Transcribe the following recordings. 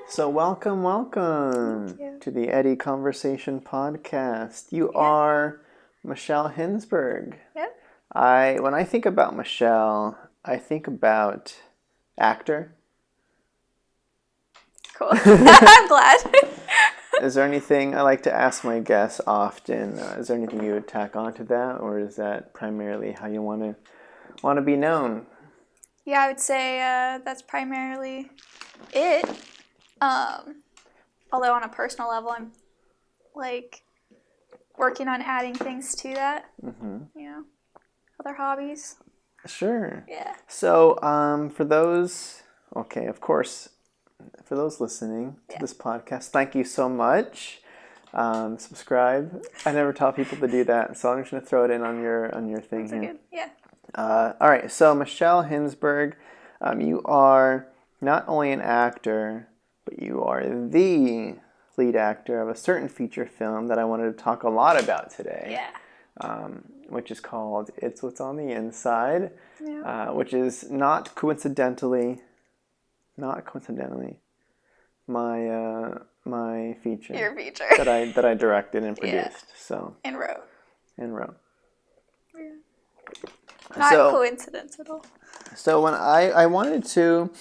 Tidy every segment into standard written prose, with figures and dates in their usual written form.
So welcome to the Eddie Conversation podcast. You are Michelle Hinsberg. Yep. When I think about Michelle, I think about actor. Cool. I'm glad. Is there anything I like to ask my guests often? Is there anything you would tack onto that, or is that primarily how you want to be known? Yeah, I would say that's primarily it. Although on a personal level, I'm like working on adding things to that. Mm-hmm. You know, other hobbies. Sure. Yeah. So, for those listening to this podcast, thank you so much. Subscribe. I never tell people to do that, so I'm just gonna throw it in on your thing here. Good. Yeah. All right. So, Michelle Hinsberg, you are not only an actor, but you are the lead actor of a certain feature film that I wanted to talk a lot about today. Yeah. Which is called It's What's on the Inside, Yeah. which is not coincidentally, my feature. Your feature. that I directed and produced. Yeah. So. And wrote. Yeah. Not coincidence at all. So when I wanted to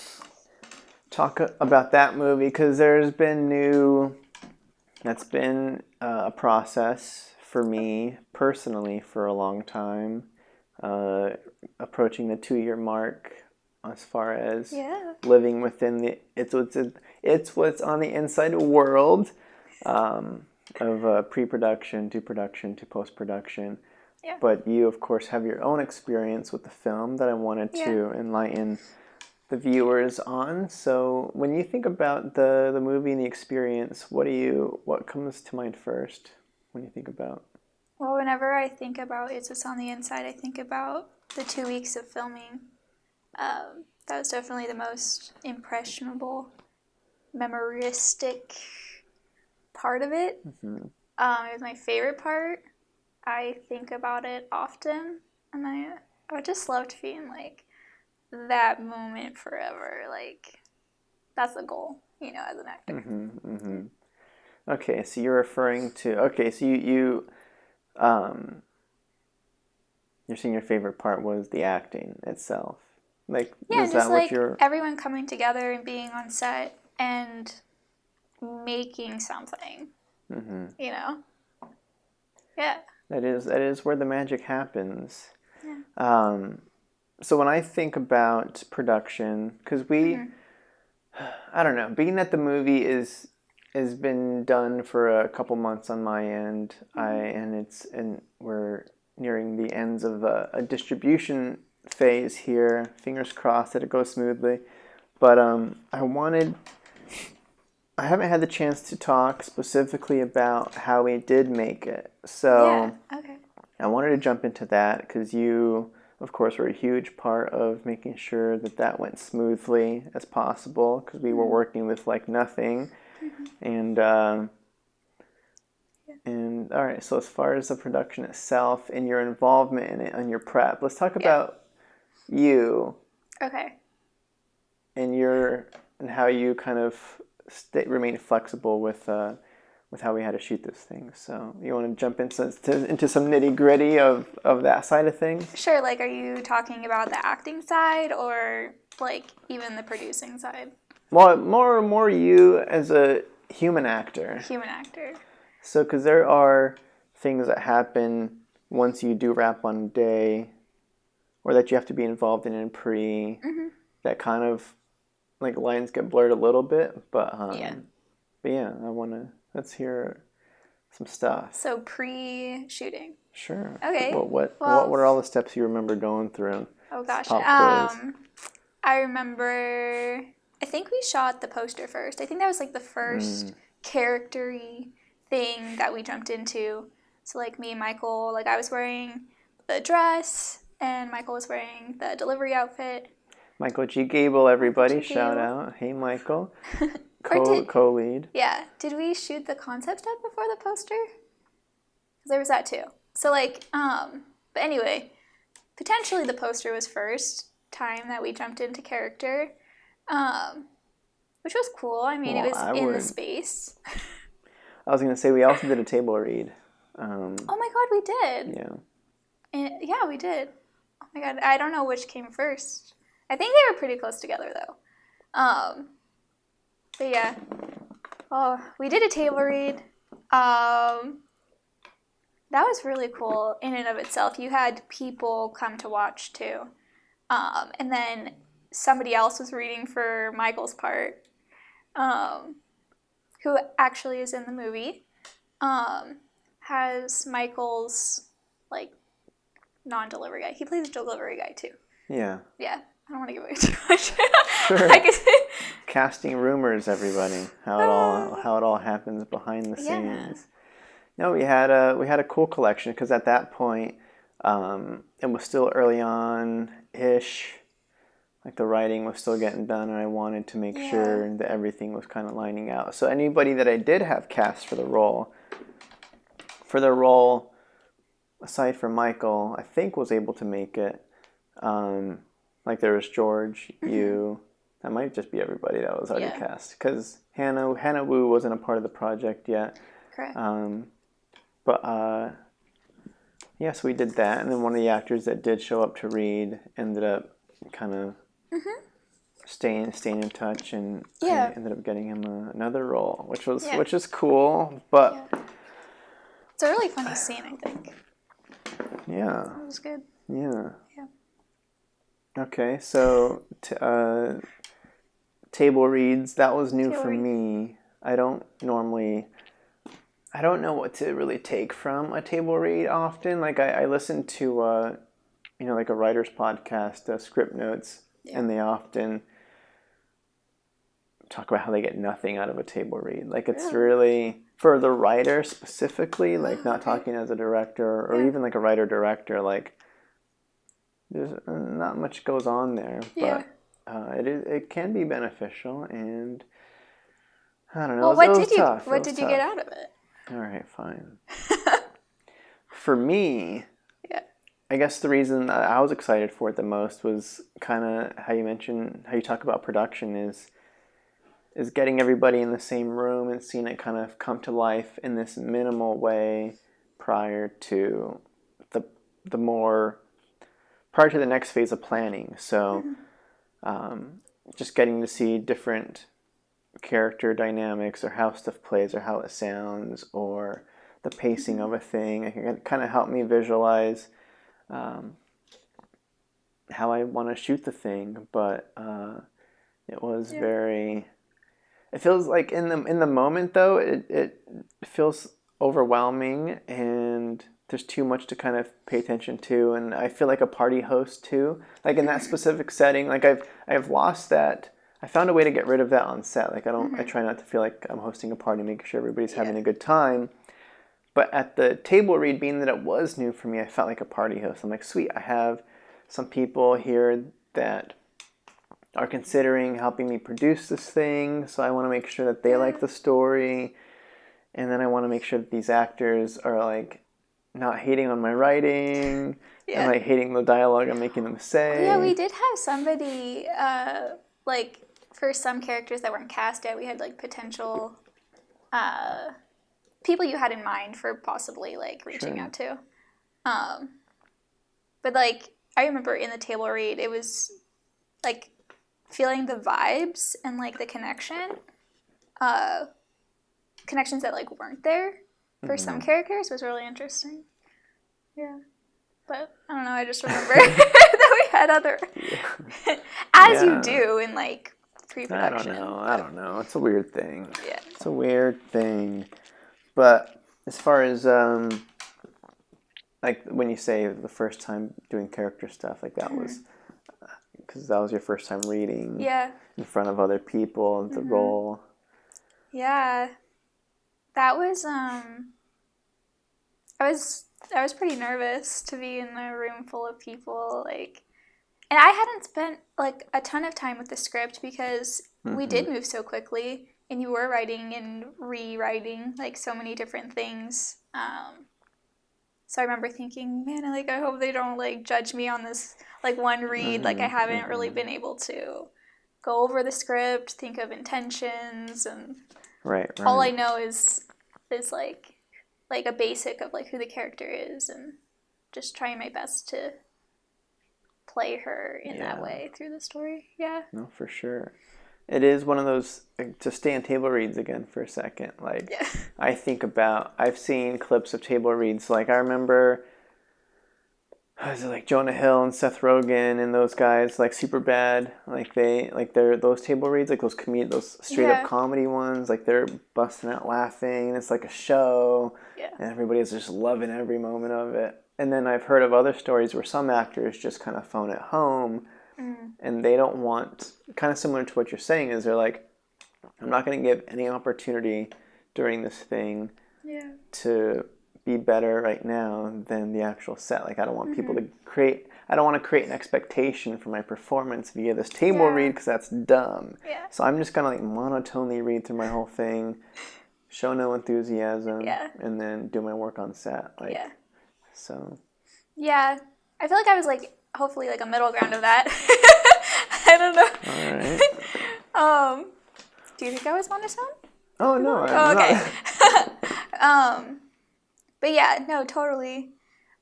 talk about that movie because that's been a process for me personally for a long time, approaching the 2-year mark as far as living within the it's what's on the inside world of pre-production to production to post-production. Yeah. But you, of course, have your own experience with the film that I wanted to enlighten the viewers on. So when you think about the movie and the experience, what comes to mind first when you think about? Well, whenever I think about It's What's on the Inside, I think about the 2 weeks of filming. That was definitely the most impressionable, memoristic part of it. Mm-hmm. It was my favorite part. I think about it often, and I would just love to be in like that moment forever. Like that's the goal, as an actor. Mm-hmm, mm-hmm. Okay, so you're referring to so you're saying your favorite part was the acting itself. Like, Yeah, is just that what like you're... everyone coming together and being on set and making something. Mm-hmm. Yeah. That is where the magic happens. Yeah. So when I think about production, because I don't know, being that the movie has been done for a couple months on my end, and we're nearing the ends of a distribution phase here. Fingers crossed that it goes smoothly. But I haven't had the chance to talk specifically about how we did make it. So okay. I wanted to jump into that because you, of course, were a huge part of making sure that went smoothly as possible because we were working with like nothing. Mm-hmm. And all right, so as far as the production itself and your involvement in it and your prep, let's talk about you. Okay. And how you kind of remain flexible with how we had to shoot this thing. So you want to jump into some nitty gritty of that side of things? Sure. Like, are you talking about the acting side or like even the producing side? Well, more you as a human actor. Human actor. So, because there are things that happen once you do wrap on a day, or that you have to be involved in pre, that kind of like lines get blurred a little bit. But let's hear some stuff. So pre-shooting. Sure. Okay. What are all the steps you remember going through? Oh gosh. I remember. I think we shot the poster first. I think that was like the first character-y thing that we jumped into. So like me and Michael, like I was wearing the dress and Michael was wearing the delivery outfit. Michael G. Gable, everybody, shout out. Hey, Michael. Co-lead. Yeah. Did we shoot the concept stuff before the poster? Because there was that too. So like, but anyway, potentially the poster was first time that we jumped into character, which was cool. I mean, Well, it was in the space. I was going to say, we also did a table read. Oh my god, we did. Yeah. Yeah, we did. Oh my god, I don't know which came first. I think they were pretty close together, though. But yeah. Oh, we did a table read. That was really cool in and of itself. You had people come to watch, too. And then somebody else was reading for Michael's part, who actually is in the movie. Has Michael's, like, non-delivery guy. He plays a delivery guy, too. Yeah. Yeah. I don't want to give away too much. Sure. I guess. Casting rumors, everybody. How it all happens behind the scenes. No, we had a cool collection because at that point, it was still early on-ish. Like the writing was still getting done, and I wanted to make sure that everything was kind of lining out. So anybody that I did have cast for the role, aside from Michael, I think was able to make it. Like there was George, you. That might just be everybody that was already cast. Because Hannah Wu wasn't a part of the project yet. Correct. Yes, we did that. And then one of the actors that did show up to read ended up kind of staying in touch, and I ended up getting him another role, which is cool. But it's a really funny scene, I think. Yeah. It was good. Yeah. Yeah. Okay, so table reads, that was new for me. I don't know what to really take from a table read often. Like I listen to like a writer's podcast, Script Notes, and they often talk about how they get nothing out of a table read. Like it's really for the writer specifically, like not talking as a director or even like a writer-director, like there's not much goes on there, but it can be beneficial, and I don't know. Well, what did you get out of it? All right, fine. For me, I guess the reason I was excited for it the most was kind of how you talk about production is getting everybody in the same room and seeing it kind of come to life in this minimal way prior to the next phase of planning. So just getting to see different character dynamics or how stuff plays or how it sounds or the pacing of a thing. It can kind of help me visualize how I want to shoot the thing, but it was very... It feels like in the moment though, it feels overwhelming and there's too much to kind of pay attention to, and I feel like a party host too. Like in that specific setting, like I've lost that. I found a way to get rid of that on set. Like I try not to feel like I'm hosting a party, making sure everybody's having a good time. But at the table read, being that it was new for me, I felt like a party host. I'm like, sweet, I have some people here that are considering helping me produce this thing, so I want to make sure that they like the story, and then I want to make sure that these actors are like not hating on my writing and like hating the dialogue I'm making them say. Yeah, we did have somebody like for some characters that weren't cast yet. We had like potential people you had in mind for possibly like reaching out to. But like I remember in the table read, it was like feeling the vibes and like the connections that like weren't there for some characters was really interesting. Yeah. But I don't know, I just remember that we had other you do in like pre-production. I don't know. It's a weird thing. Yeah. It's a weird thing. But as far as like when you say the first time doing character stuff, like that was because that was your first time reading in front of other people, the role. Yeah. That was I was pretty nervous to be in a room full of people, like, and I hadn't spent like a ton of time with the script because we did move so quickly, and you were writing and rewriting like so many different things. So I remember thinking, man, like, I hope they don't, like, judge me on this, like, one read. Like, I haven't really been able to go over the script, think of intentions, and all I know is like a basic of, like, who the character is, and just trying my best to play her in that way through the story. Yeah. No, for sure. It is one of those, like, to stay on table reads again for a second. Like, I think about, I've seen clips of table reads. Like, I remember, was it like Jonah Hill and Seth Rogen and those guys, like Superbad, they're those table reads, like those straight up comedy ones, like they're busting out laughing, and it's like a show, and everybody's just loving every moment of it. And then I've heard of other stories where some actors just kind of phone it home, and they don't want, kind of similar to what you're saying, is they're like, I'm not going to give any opportunity during this thing to be better right now than the actual set. Like, I don't want people to I don't want to create an expectation for my performance via this table read, because that's dumb. So I'm just going to, like, monotonely read through my whole thing, show no enthusiasm, and then do my work on set. Like, so. Yeah. I feel like I was, like, hopefully, like, a middle ground of that. I don't know. All right. Do you think I was monotone? Oh, no. Okay. But yeah, no, totally.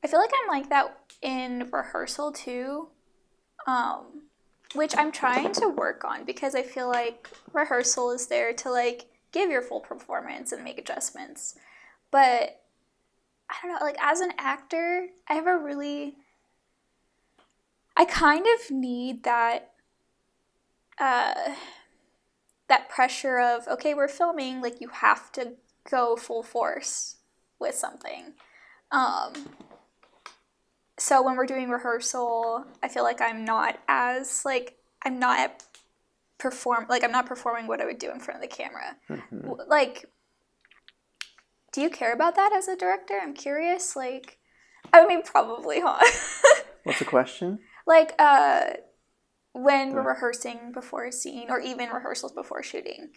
I feel like I'm like that in rehearsal too, which I'm trying to work on, because I feel like rehearsal is there to, like, give your full performance and make adjustments. But I don't know, like, as an actor, I kind of need that that pressure of, okay, we're filming, like, you have to go full force with something. So when we're doing rehearsal, I feel like I'm not performing what I would do in front of the camera. Like, do you care about that as a director? I'm curious. Like, I mean, probably, huh? What's the question? Like, when we're rehearsing before a scene, or even rehearsals before shooting,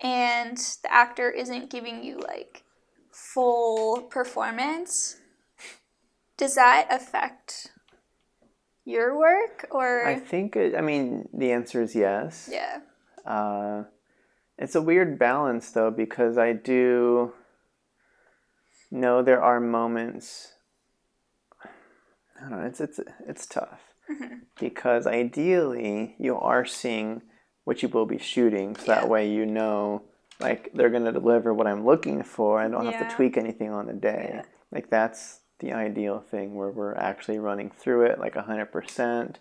and the actor isn't giving you, like, full performance, does that affect your work? Or I think the answer is yes. Yeah. It's a weird balance, though, because I do know there are moments, I don't know, it's tough. Because ideally you are seeing what you will be shooting, so that way you know, like, they're going to deliver what I'm looking for. I don't have to tweak anything on the day. Like, that's the ideal thing, where we're actually running through it, like, 100%.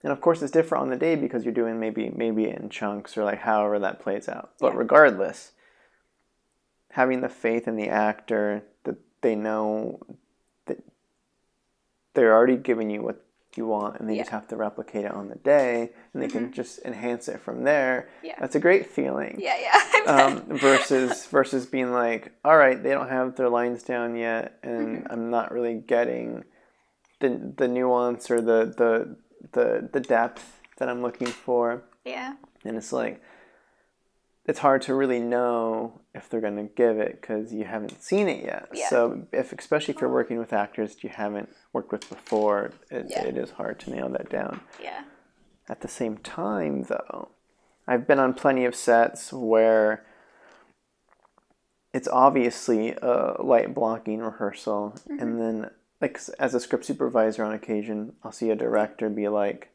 And of course it's different on the day, because you're doing maybe in chunks, or, like, however that plays out. But regardless, having the faith in the actor that they know that they're already giving you what you want, and they just have to replicate it on the day, and they can just enhance it from there. That's a great feeling. Versus being like, all right, they don't have their lines down yet, and I'm not really getting the nuance or the depth that I'm looking for. And it's like, it's hard to really know if they're going to give it, because you haven't seen it yet. So especially if you're working with actors you haven't worked with before, it is hard to nail that down. At the same time, though, I've been on plenty of sets where it's obviously a light blocking rehearsal, and then, like, as a script supervisor on occasion, I'll see a director be like,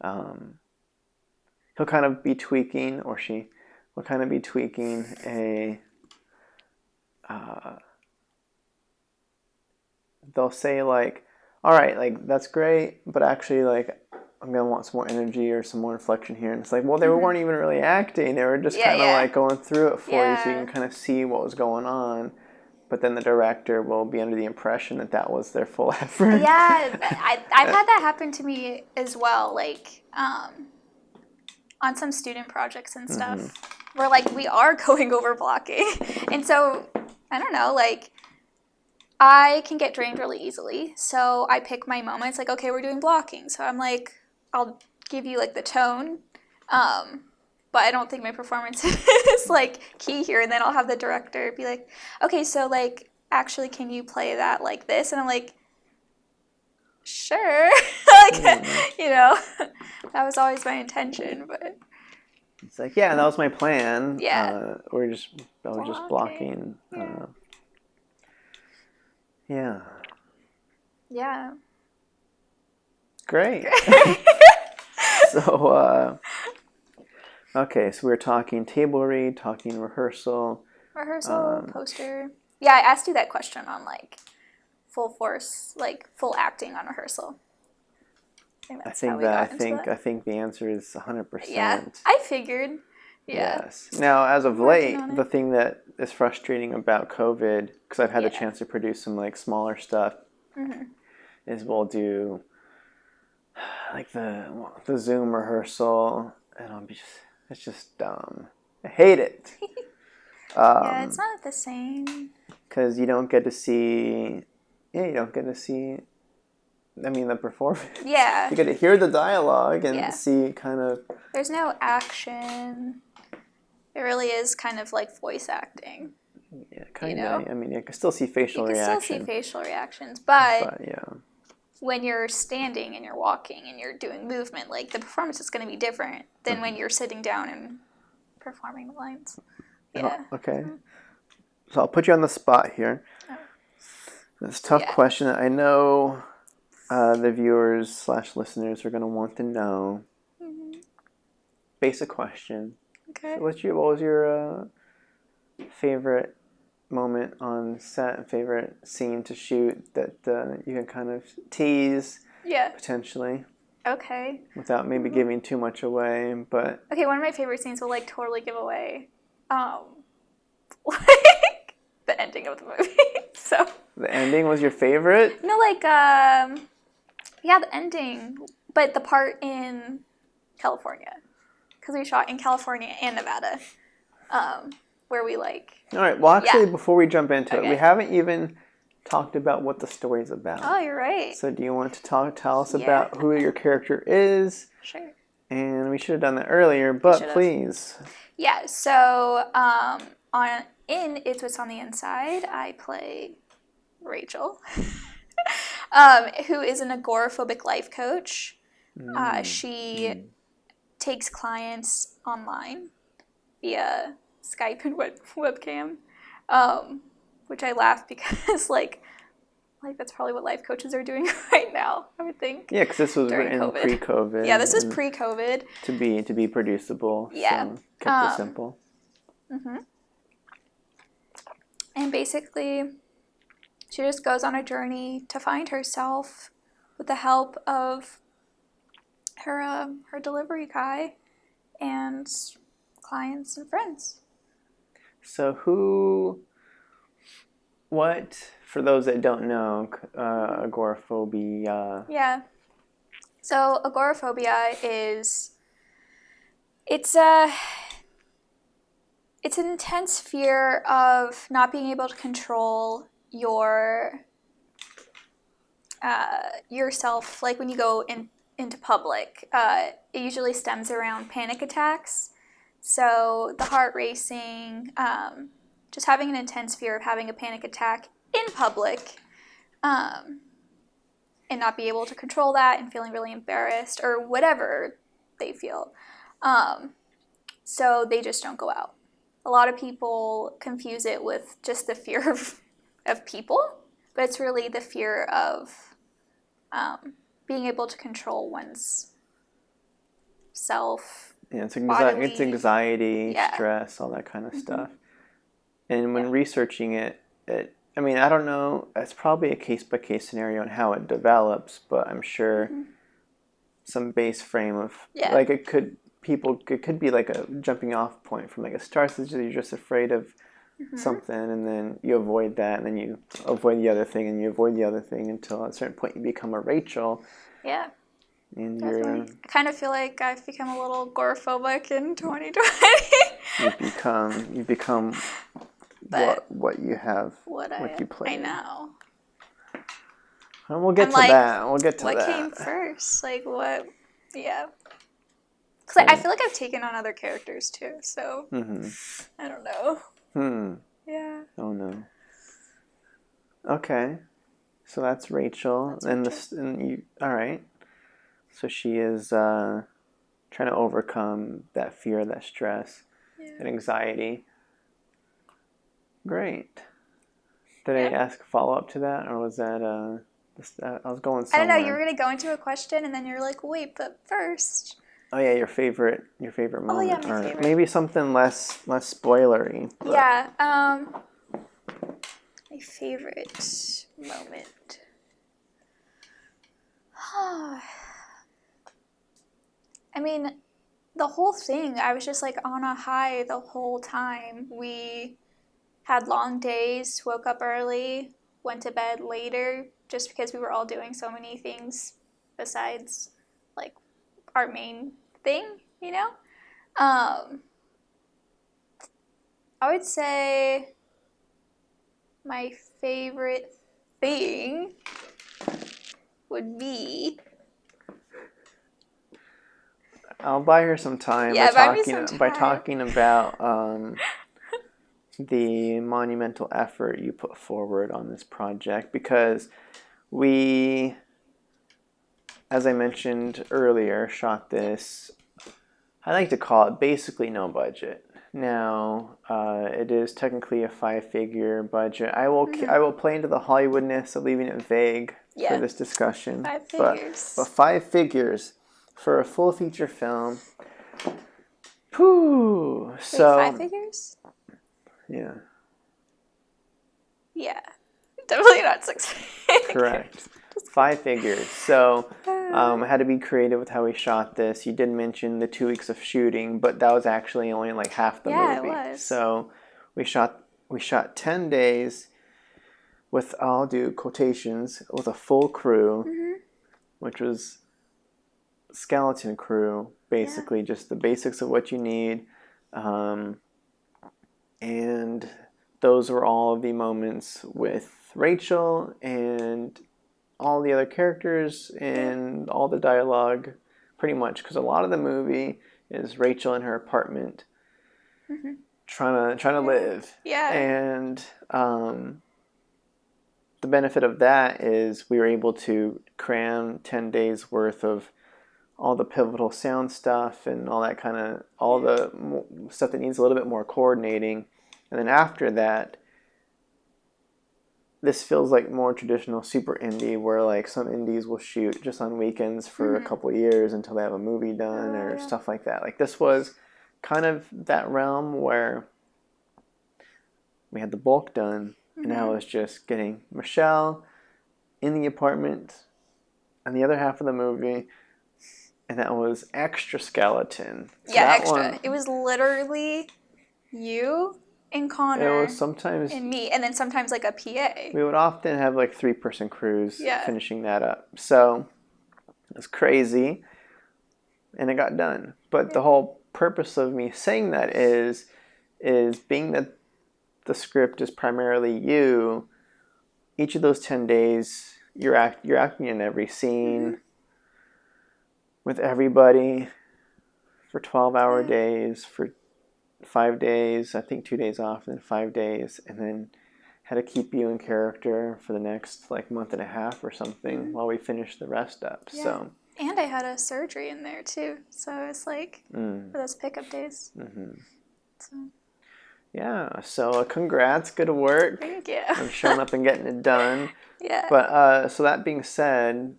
he'll kind of be tweaking, or she will kind of be tweaking they'll say, like, all right, like, that's great, but actually, like, I'm going to want some more energy or some more inflection here. And it's like, well, they weren't even really acting. They were just kind of like going through it for you, so you can kind of see what was going on. But then the director will be under the impression that that was their full effort. I've had that happen to me as well, like, on some student projects and stuff, where, like, we are going over blocking. And so, I don't know, like, I can get drained really easily. So I pick my moments, like, okay, we're doing blocking. So I'm like, I'll give you, like, the tone, but I don't think my performance is, like, key here. And then I'll have the director be like, okay, so, like, actually, can you play that like this? And I'm like, sure. You know, that was always my intention, but it's like, yeah, that was my plan. Yeah. I was just blocking. Yeah. Yeah. Yeah. Great. So, okay, so we were talking table read, talking rehearsal. Poster. Yeah, I asked you that question on like full force, like full acting on rehearsal. I think I think the answer is 100%. Yeah, I figured. Yeah. Yes. Now, as of late, the thing that is frustrating about COVID, because I've had a chance to produce some like smaller stuff, is we'll do like the Zoom rehearsal, and it's just dumb. I hate it. Yeah, it's not the same. Because you don't get to see, I mean, the performance. Yeah. You get to hear the dialogue and see kind of. There's no action. It really is kind of like voice acting. Yeah, kind of. I mean, you can still see facial reactions. You can still see facial reactions, but yeah. When you're standing and you're walking and you're doing movement, like the performance is going to be different than when you're sitting down and performing the lines. Yeah. Oh, okay. So I'll put you on the spot here. It's a tough question. I know the viewers / listeners are going to want to know. Basic question. Okay. So what was your favorite moment on set, favorite scene to shoot that you can kind of tease potentially? Okay. Without maybe giving too much away, but... Okay, one of my favorite scenes will like totally give away like the ending of the movie. So the ending was your favorite? No, like the ending, but the part in California, because we shot in California and Nevada, where we like. All right. Well, actually, before we jump into it, we haven't even talked about what the story's about. Oh, you're right. So, do you want to tell us about who your character is? Sure. And we should have done that earlier, but please. Yeah. So, in It's What's on the Inside, I play Rachel, who is an agoraphobic life coach. She takes clients online via Skype and webcam, which I laugh because like that's probably what life coaches are doing right now, I would think. Yeah, because this was written pre-COVID. Yeah, this was pre-COVID. To be producible. Yeah. So kept it simple. And basically, she just goes on a journey to find herself with the help of her delivery guy and clients and friends. So what, for those that don't know, agoraphobia? Yeah. So agoraphobia it's an intense fear of not being able to control yourself, like when you go into public. It usually stems around panic attacks. So the heart racing, just having an intense fear of having a panic attack in public, and not be able to control that and feeling really embarrassed or whatever they feel. So they just don't go out. A lot of people confuse it with just the fear of people, but it's really the fear of being able to control one's self. Yeah, it's anxiety, stress, all that kind of stuff. And when researching it, I mean, I don't know, it's probably a case-by-case scenario on how it develops, but I'm sure some base frame of, like it could be like a jumping off point from like a start, so you're just afraid of something, and then you avoid that, and then you avoid the other thing, and you avoid the other thing until at a certain point you become a Rachel. Yeah. And definitely. I kind of feel like I've become a little agoraphobic in 2020. You become what you have, what you play. I know. And we'll get to that. We'll get to that. What came first? Like what? Yeah. Because I feel like I've taken on other characters too, so I don't know. Yeah. Oh no. Okay. So that's Rachel. That's and Rachel. this and you all right. So she is trying to overcome that fear, that stress, and anxiety. Great. Did I ask a follow-up to that, or was that I was going I don't somewhere. know, you were going to go into a question and then you're like, wait, but first. Oh yeah, your favorite moment. Oh yeah, my or favorite. maybe something less spoilery. But. Yeah, my favorite moment. I mean, the whole thing, I was just like on a high the whole time. We had long days, woke up early, went to bed later, just because we were all doing so many things besides like our main thing, you know? I would say my favorite thing would be. I'll buy her some time Yeah, buy me some time. by talking about the monumental effort you put forward on this project, because we, as I mentioned earlier, shot this. I like to call it basically no budget. Now, it is technically a 5-figure budget. I will play into the Hollywoodness of leaving it vague for this discussion. 5 figures. But 5 figures for a full feature film. Whew. So, Wait, 5 figures? Yeah. Yeah. Definitely not 6 figures. Correct. 5 figures. So I had to be creative with how we shot this. You did mention the 2 weeks of shooting, but that was actually only like half the movie. Yeah, it was. So we shot 10 days with, I'll do quotations, with a full crew, which was skeleton crew, basically just the basics of what you need. And those were all of the moments with Rachel and all the other characters and all the dialogue, pretty much, because a lot of the movie is Rachel in her apartment trying to live. Yeah. And the benefit of that is we were able to cram 10 days worth of all the pivotal sound stuff and all that kind of, all the stuff that needs a little bit more coordinating. And then after that, this feels like more traditional super indie, where like some indies will shoot just on weekends for a couple years until they have a movie done or stuff like that. Like this was kind of that realm where we had the bulk done, and now it's just getting Michelle in the apartment and the other half of the movie, and that was extra skeleton. So extra. It was literally you and Connor. It was sometimes and me, and then sometimes like a PA. We would often have like 3-person crews finishing that up. So it was crazy, and it got done. But the whole purpose of me saying that is being that the script is primarily you. Each of those 10 days, you're acting in every scene with everybody for 12-hour days, for 5 days, I think 2 days off, and then 5 days, and then had to keep you in character for the next like month and a half or something while we finished the rest up. Yeah. So, and I had a surgery in there too, so it's like for those pickup days. So. Yeah, so congrats, good work. Thank you. On showing up and getting it done. Yeah. But so that being said,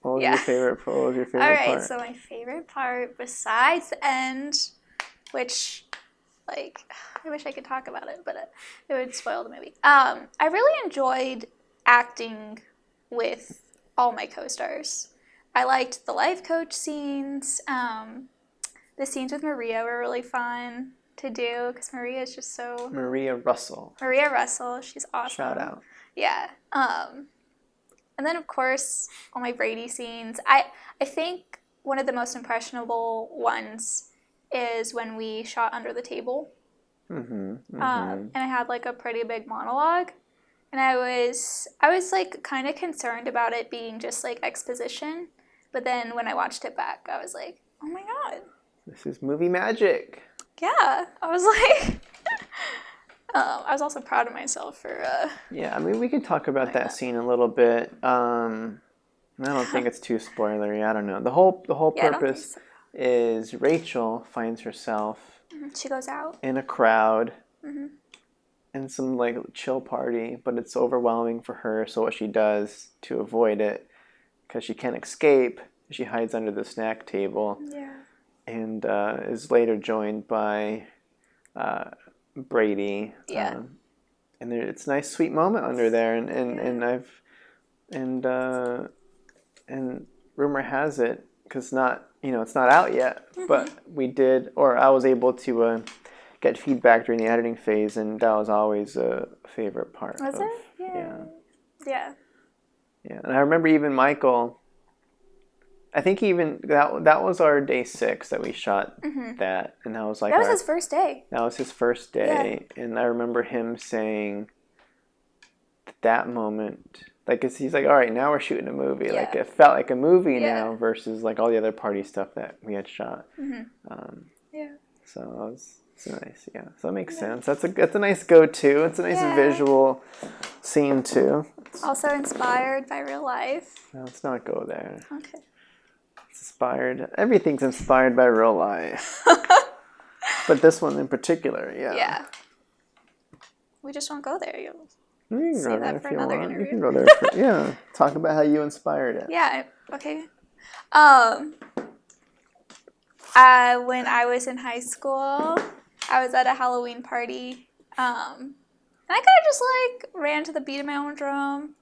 what was your favorite part? All right, so my favorite part, besides the end, which, like, I wish I could talk about it, but it would spoil the movie. I really enjoyed acting with all my co-stars. I liked the life coach scenes. The scenes with Maria were really fun to do, because Maria is just so... Maria Russell, she's awesome. Shout out. Yeah. And then, of course, all my Brady scenes. I think one of the most impressionable ones is when we shot under the table. And I had like a pretty big monologue, and I was like kind of concerned about it being just like exposition, but then when I watched it back, I was like, oh my god, this is movie magic. Yeah, I was like I was also proud of myself for. Yeah, I mean, we could talk about that scene a little bit. I don't think it's too spoilery. I don't know. The whole Yeah, I don't think purpose so. is Rachel finds herself She goes out. in a crowd Mm-hmm. in some like chill party, but it's overwhelming for her. So what she does to avoid it, because she can't escape, she hides under the snack table. Yeah. And is later joined by Brady. Yeah. And it's a nice, sweet moment under there. And rumor has it, because it's not out yet, but we did, or I was able to get feedback during the editing phase, and that was always a favorite part. Was of, it? Yeah. Yeah. Yeah, and I remember even Michael. I think even that was our day 6 that we shot that, and that was like that was his first day. That was his first day, and I remember him saying that moment, like he's like, all right, now we're shooting a movie. Yeah. Like it felt like a movie now versus like all the other party stuff that we had shot. Yeah. So it's nice, yeah. So that makes sense. That's a nice go-to. It's a nice visual scene too. Also inspired by real life. No, let's not go there. Okay. Everything's inspired by real life. But this one in particular, yeah. Yeah. We just won't go there. You can Save go that there for if you another want. interview. You can go there. Talk about how you inspired it. Yeah. Okay. When I was in high school, I was at a Halloween party. And I kind of just ran to the beat of my own drum.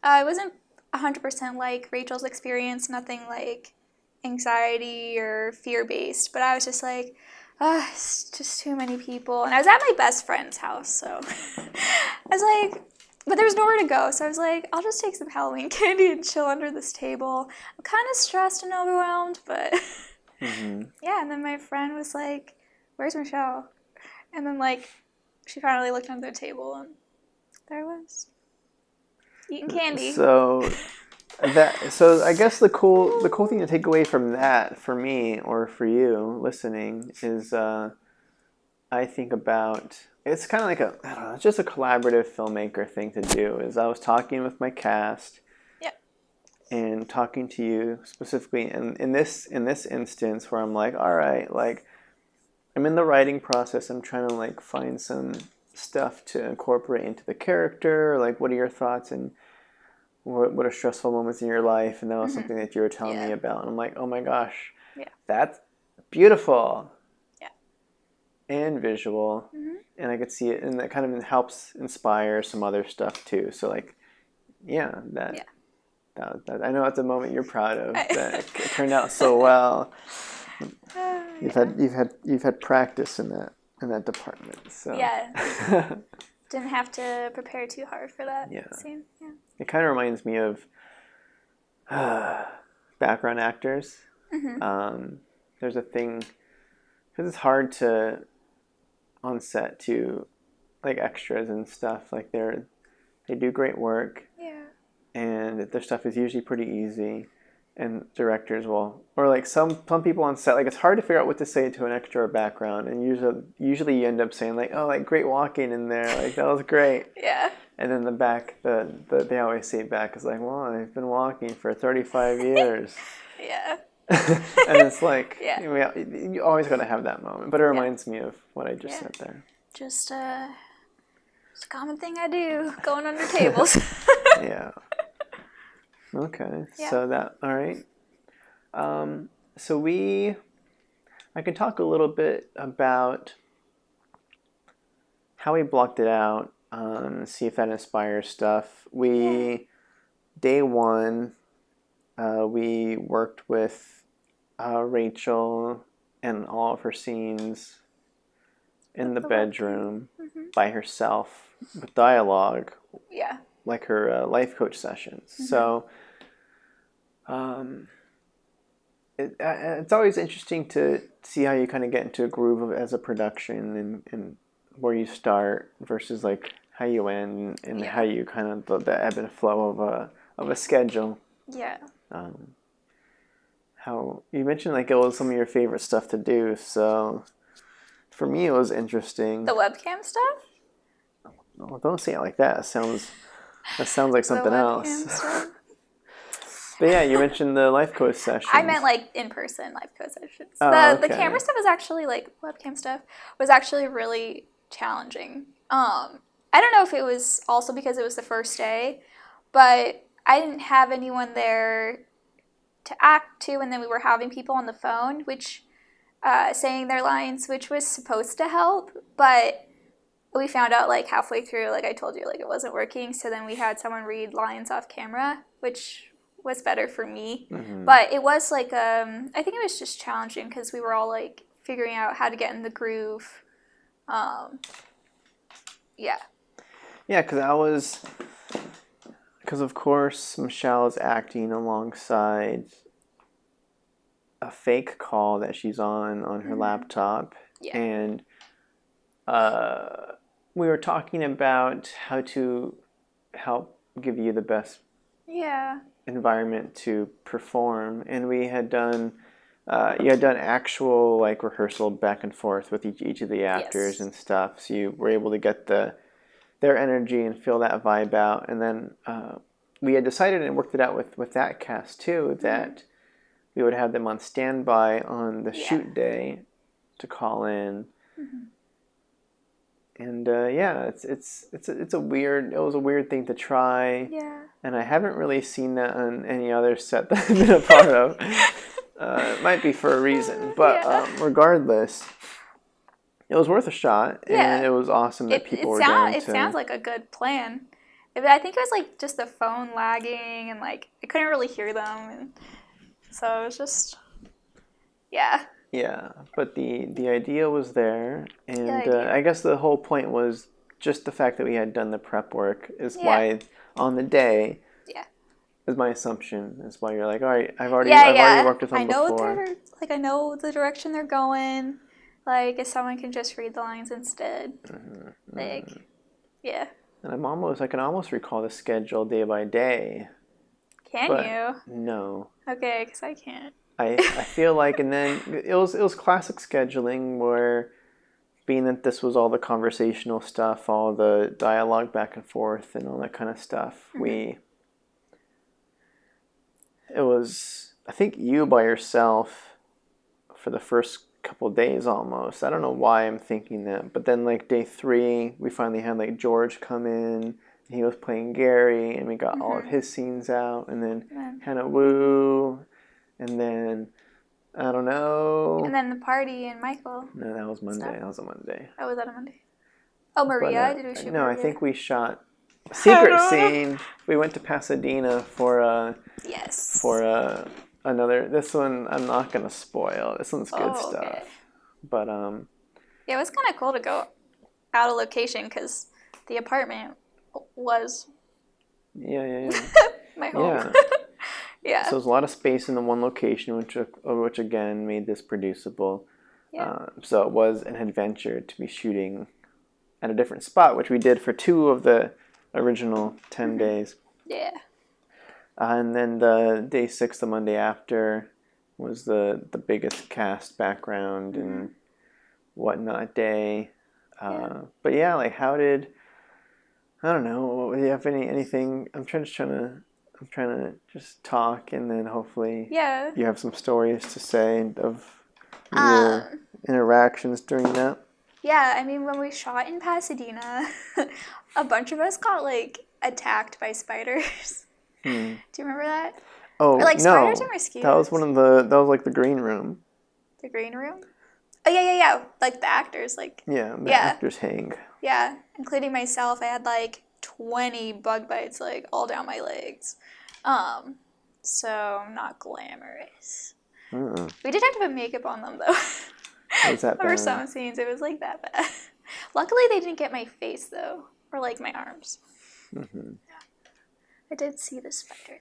It wasn't 100% like Rachel's experience. Nothing like anxiety or fear-based, but I was just it's just too many people. And I was at my best friend's house, so I was but there was nowhere to go, so I was I'll just take some Halloween candy and chill under this table. I'm kind of stressed and overwhelmed, but yeah, and then my friend was like, where's Michelle? And then she finally looked under the table, and there I was, eating candy. So I guess the cool thing to take away from that for me or for you listening is I think about, it's kind of like it's just a collaborative filmmaker thing to do. Is I was talking with my cast, and talking to you specifically in this instance where I'm like, all right, I'm in the writing process. I'm trying to find some stuff to incorporate into the character. What are your thoughts and what are stressful moments in your life? And that was something that you were telling me about. And I'm like, oh my gosh, that's beautiful. Yeah. And visual. And I could see it, and that kind of helps inspire some other stuff too. So I know it's a moment you're proud of. That it turned out so well. You've had practice in that department. So didn't have to prepare too hard for that scene. Yeah. It kind of reminds me of background actors. There's a thing, because it's hard to on set to extras and stuff. They do great work. Yeah. And their stuff is usually pretty easy. And directors will, or some people on set, it's hard to figure out what to say to an extra or background, and usually you end up saying great walking in there, that was great. Yeah. And then they always say back is well, I've been walking for 35 years. Yeah. And it's you always got to have that moment, but it reminds me of what I just said there. Just a common thing I do, going under tables. Yeah. Okay, so all right. I can talk a little bit about how we blocked it out, see if that inspires stuff. Day 1, we worked with Rachel and all of her scenes in the bedroom by herself with dialogue. Yeah. Like her life coach sessions. So it's always interesting to see how you kind of get into a groove as a production, and where you start versus how you end, and how you kind of the ebb and flow of a schedule. Yeah. How you mentioned it was some of your favorite stuff to do. So for me, it was interesting. The webcam stuff? Oh, don't say it like that. That sounds like something else. But yeah, you mentioned the life coach sessions. I meant like in-person life coach sessions. Oh, The camera stuff was actually like webcam stuff was actually really challenging. I don't know if it was also because it was the first day, but I didn't have anyone there to act to, and then we were having people on the phone, which saying their lines, which was supposed to help, but we found out like halfway through, like I told you, like it wasn't working. So then we had someone read lines off camera, which was better for me. Mm-hmm. But it was like I think it was just challenging because we were all like figuring out how to get in the groove. Yeah. Yeah, because of course Michelle is acting alongside a fake call that she's on her laptop. Yeah. And we were talking about how to help give you the best environment to perform, and we had done you had done actual like rehearsal back and forth with each of the actors and stuff, so you were able to get their energy and feel that vibe out. And then we had decided and worked it out with that cast too, that we would have them on standby on the shoot day to call in. And it was a weird thing to try. Yeah. And I haven't really seen that on any other set that I've been a part of. It might be for a reason, but regardless, it was worth a shot, and it was awesome that people were down to. It sounds like a good plan. I think it was like just the phone lagging, and like I couldn't really hear them, and so it was just, yeah. Yeah, but the idea was there, and I guess the whole point was just the fact that we had done the prep work is why on the day, is my assumption, is why you're like, all right, I've already worked with them before. I know the direction they're going. Like, if someone can just read the lines instead, yeah. And I can almost recall the schedule day by day. Can you? No. Okay, because I can't. I feel like, and then it was classic scheduling where, being that this was all the conversational stuff, all the dialogue back and forth and all that kind of stuff, it was, I think, you by yourself for the first couple of days almost. I don't know why I'm thinking that, but then like day 3, we finally had like George come in. He was playing Gary, and we got all of his scenes out, and then Hannah Wu. And then, I don't know. And then the party and Michael. No, that was Monday. That was a Monday. Oh, was that a Monday? Oh, Maria? Did we shoot No, Maria? I think we shot a secret scene. We went to Pasadena for another. This one I'm not going to spoil. This one's good stuff. Okay. But, yeah, it was kind of cool to go out of location because the apartment was... Yeah. my home. Yeah. Yeah. So there's a lot of space in the one location, which again made this producible. Yeah. So it was an adventure to be shooting at a different spot, which we did for 2 of the original 10 days. Yeah. And then the day 6, the Monday after, was the biggest cast background and whatnot day. But yeah, like I don't know. Do you have anything? I'm trying to just talk, and then hopefully you have some stories to say of your interactions during that. Yeah, I mean, when we shot in Pasadena, a bunch of us got, like, attacked by spiders. Do you remember that? Oh, or, like, no. Spiders or mosquitoes? That was, like, the green room. The green room? Oh, yeah. Like, the actors, like... Yeah, the actors hang. Yeah, including myself. I had, like, 20 bug bites, like, all down my legs. So not glamorous. We did have to put makeup on them, though. Was that bad? For some scenes, it was, like, that bad. Luckily, they didn't get my face, though. Or, like, my arms. Yeah. I did see the spider,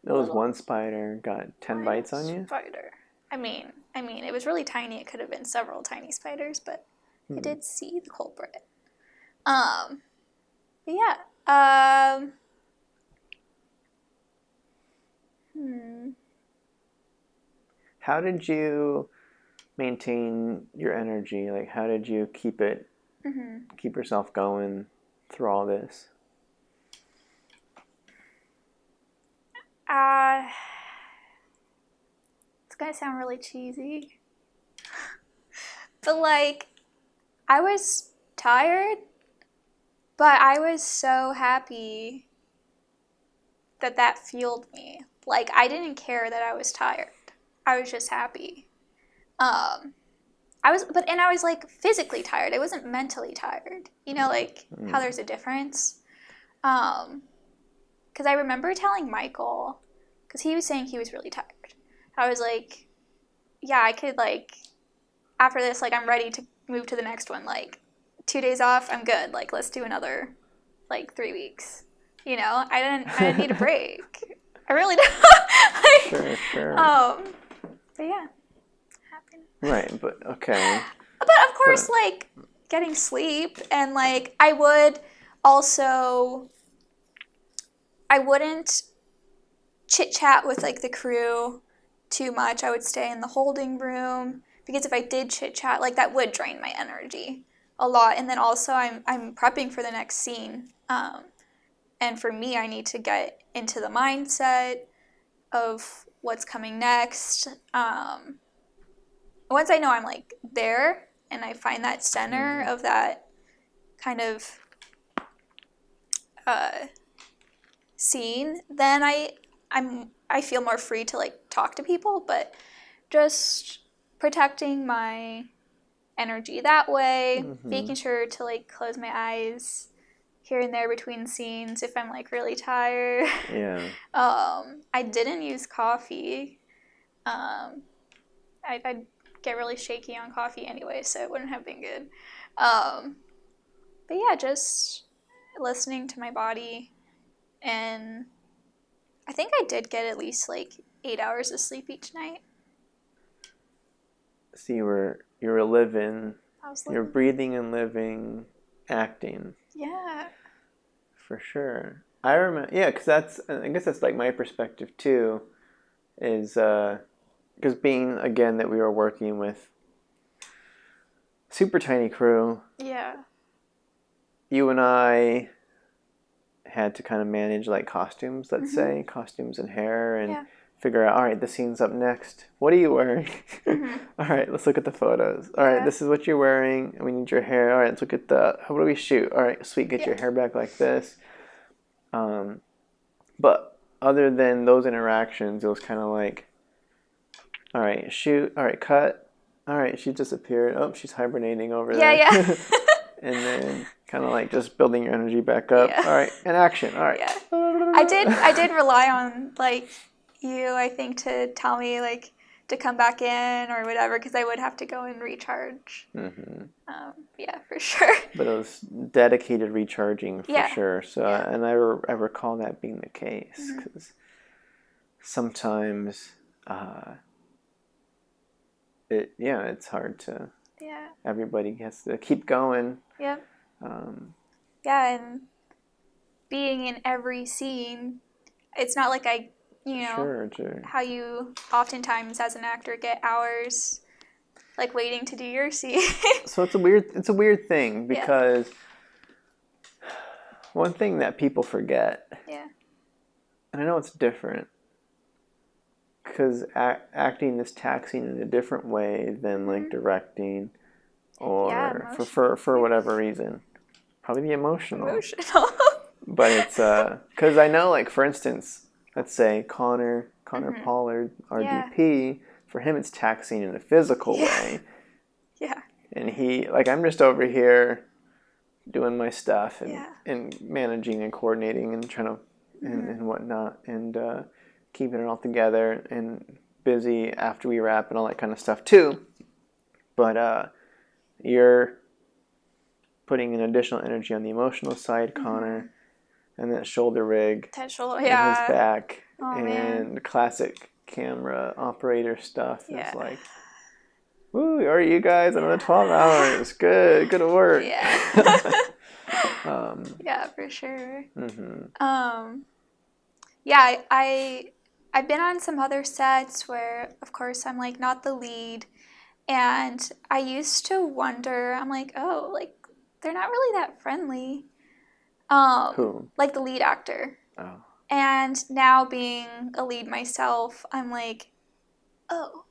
though. There was one spider got 10 bites on you? Spider. I mean, it was really tiny. It could have been several tiny spiders, but I did see the culprit. But yeah. How did you maintain your energy? Like, how did you keep yourself going through all this? It's gonna sound really cheesy, but like, I was tired, but I was so happy that fueled me. Like, I didn't care that I was tired. I was just happy. I was like physically tired. I wasn't mentally tired. You know, like how there's a difference. Because I remember telling Michael, because he was saying he was really tired. I was like, yeah, I could like, after this, like I'm ready to move to the next one. Like 2 days off, I'm good. Like let's do another, like 3 weeks. You know, I didn't need a break. I really don't. Like, Sure. But yeah, happy. Right, but okay. But of course, like getting sleep and like I wouldn't chit chat with like the crew too much. I would stay in the holding room because if I did chit chat, like that would drain my energy a lot. And then also I'm prepping for the next scene. And for me, I need to get into the mindset of what's coming next. Once I know I'm like there and I find that center of that kind of scene, then I feel more free to like talk to people, but just protecting my energy that way, making sure to like close my eyes here and there between scenes if I'm like really tired. Yeah. I didn't use coffee. I'd get really shaky on coffee anyway, so it wouldn't have been good. But yeah, just listening to my body, and I think I did get at least like 8 hours of sleep each night. So you were living, you're living. breathing and living, acting. Yeah. For sure. I remember, yeah, because I guess that's like my perspective too, is because being, again, that we were working with super tiny crew. Yeah. You and I had to kind of manage like costumes, let's say, costumes and hair, and figure out, all right, the scene's up next. What are you wearing? All right, let's look at the photos. All right, this is what you're wearing. We need your hair. All right, let's look at what do we shoot? All right, sweet, get your hair back like this. But other than those interactions, it was kind of like, all right, shoot. All right, cut. All right, she disappeared. Oh, she's hibernating over there. Yeah. And then kind of like just building your energy back up. Yeah. All right, and action. All right. Yeah. I did rely on like you, I think, to tell me like to come back in or whatever, because I would have to go and recharge. Yeah, for sure. But it was dedicated recharging for sure. So and I recall that being the case, because sometimes it's hard to. Yeah. Everybody has to keep going. Yeah. Yeah, and being in every scene, it's not like I, Sure. how you oftentimes as an actor get hours like waiting to do your scene. So it's a weird thing, because one thing that people forget. Yeah. And I know it's different, because acting is taxing in a different way than like directing, or for whatever reason, probably the emotional. But it's because I know, like, for instance, let's say Connor Pollard, our DP, for him it's taxing in a physical way. Yeah. And he, like, I'm just over here doing my stuff and managing and coordinating and trying to and whatnot, and keeping it all together and busy after we wrap and all that kind of stuff too. But you're putting an additional energy on the emotional side, Connor, and that shoulder rig, and his back, and the classic camera operator stuff is like, woo, are you guys another 12 hours? Good work. Yeah. Yeah, for sure. Yeah, I've been on some other sets where, of course, I'm like not the lead, and I used to wonder, I'm like, oh, like they're not really that friendly. Who? Like the lead actor. Oh. And now being a lead myself, I'm like, oh,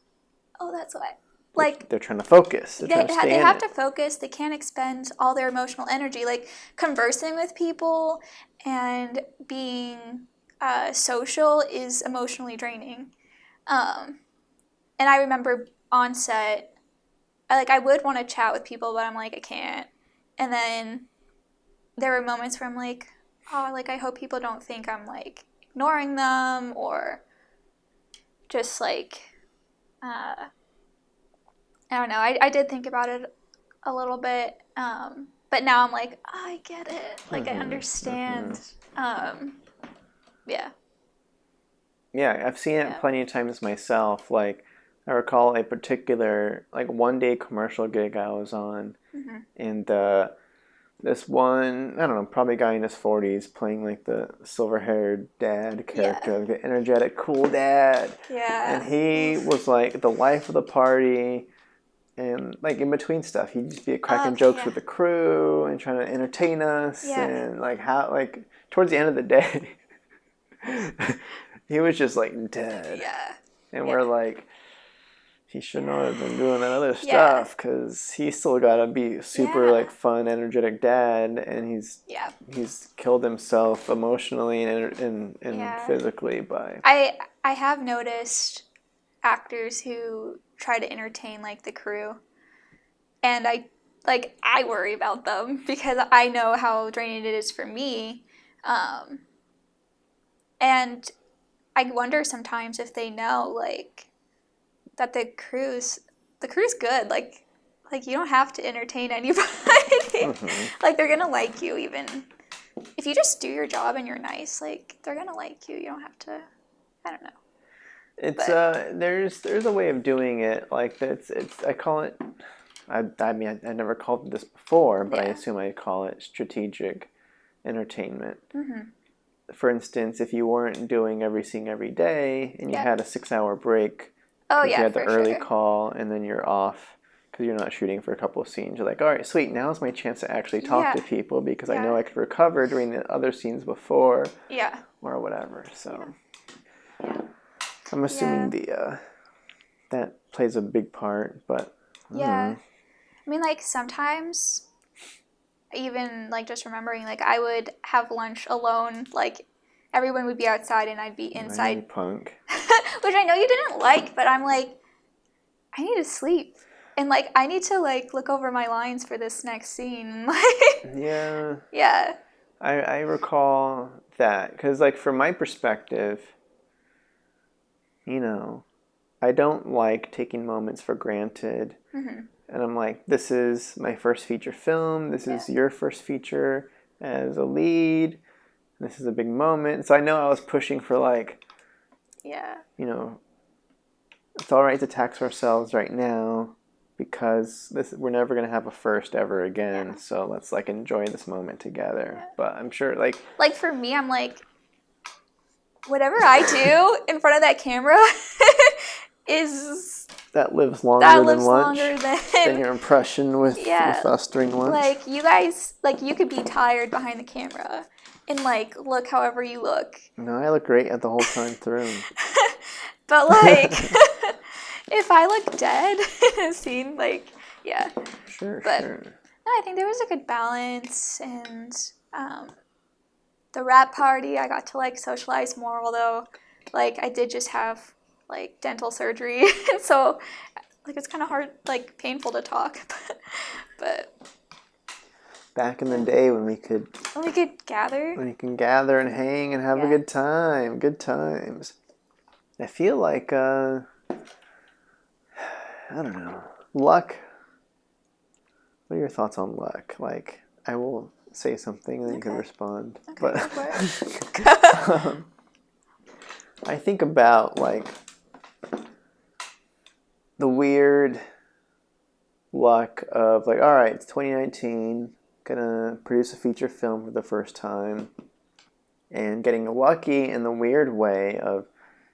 that's why. Like, they're trying to focus. They're trying to stay they in have it. to focus. They can't expend all their emotional energy. Like, conversing with people and being social is emotionally draining. And I remember on set, I would want to chat with people, but I'm like, I can't. And then there were moments where I'm like, oh, like, I hope people don't think I'm, like, ignoring them or just, like, I don't know. I did think about it a little bit, but now I'm like, oh, I get it. Like, I understand. Yeah. Yeah, I've seen it plenty of times myself. Like, I recall a particular, like, one-day commercial gig I was on, and this one, I don't know, probably guy in his 40s playing, like, the silver-haired dad character, like the energetic, cool dad. Yeah. And he was, like, the life of the party. And, like, in between stuff, he'd just be cracking jokes with the crew and trying to entertain us. Yeah. And, like, towards the end of the day, he was just, like, dead. Yeah. And we're like, he should not have been doing that other stuff because he's still got to be super, like, fun, energetic dad. And he's killed himself emotionally and physically by... I have noticed actors who try to entertain, like, the crew, and I worry about them because I know how draining it is for me, and I wonder sometimes if they know, like, that the crew's good, like you don't have to entertain anybody. Like, they're gonna like you even if you just do your job and you're nice. Like, they're gonna like you. You don't have to. I don't know. It's there's a way of doing it. Like, it's I call it. I mean, I never called it this before, but I assume I call it strategic entertainment. For instance, if you weren't doing every scene every day and you had a 6-hour break, because you had the early call and then you're off because you're not shooting for a couple of scenes, you're like, all right, sweet, now's my chance to actually talk to people because I know I could recover during the other scenes before, or whatever. So I'm assuming that plays a big part, but I mean, like, sometimes even, like, just remembering, like, I would have lunch alone, like, everyone would be outside and I'd be inside. You punk. Which I know you didn't like, but I'm like, I need to sleep. And, like, I need to, like, look over my lines for this next scene. Yeah. I recall that because, like, from my perspective, you know, I don't like taking moments for granted. And I'm like, this is my first feature film. This is your first feature as a lead. This is a big moment. So I know I was pushing for, like, you know, it's all right to tax ourselves right now because we're never going to have a first ever again. So let's, like, enjoy this moment together. But I'm sure, like... Like, for me, I'm like, whatever I do in front of that camera is... That lives longer than lunch. Than your impression with us during lunch. Like, you guys, like, you could be tired behind the camera and, like, look however you look. No, I look great at the whole time through. But, like, if I look dead in a scene, like, Sure. No, I think there was a good balance, and the rap party, I got to, like, socialize more, although, like, I did just have, like, dental surgery, and so, like, it's kind of hard, like, painful to talk, but back in the day when we could gather, when you can gather and hang and have a good times. I feel like I don't know, luck. What are your thoughts on luck? Like, I will say something and then you can respond. But I think about, like, the weird luck of, like, all right, it's 2019, gonna produce a feature film for the first time, and getting lucky in the weird way of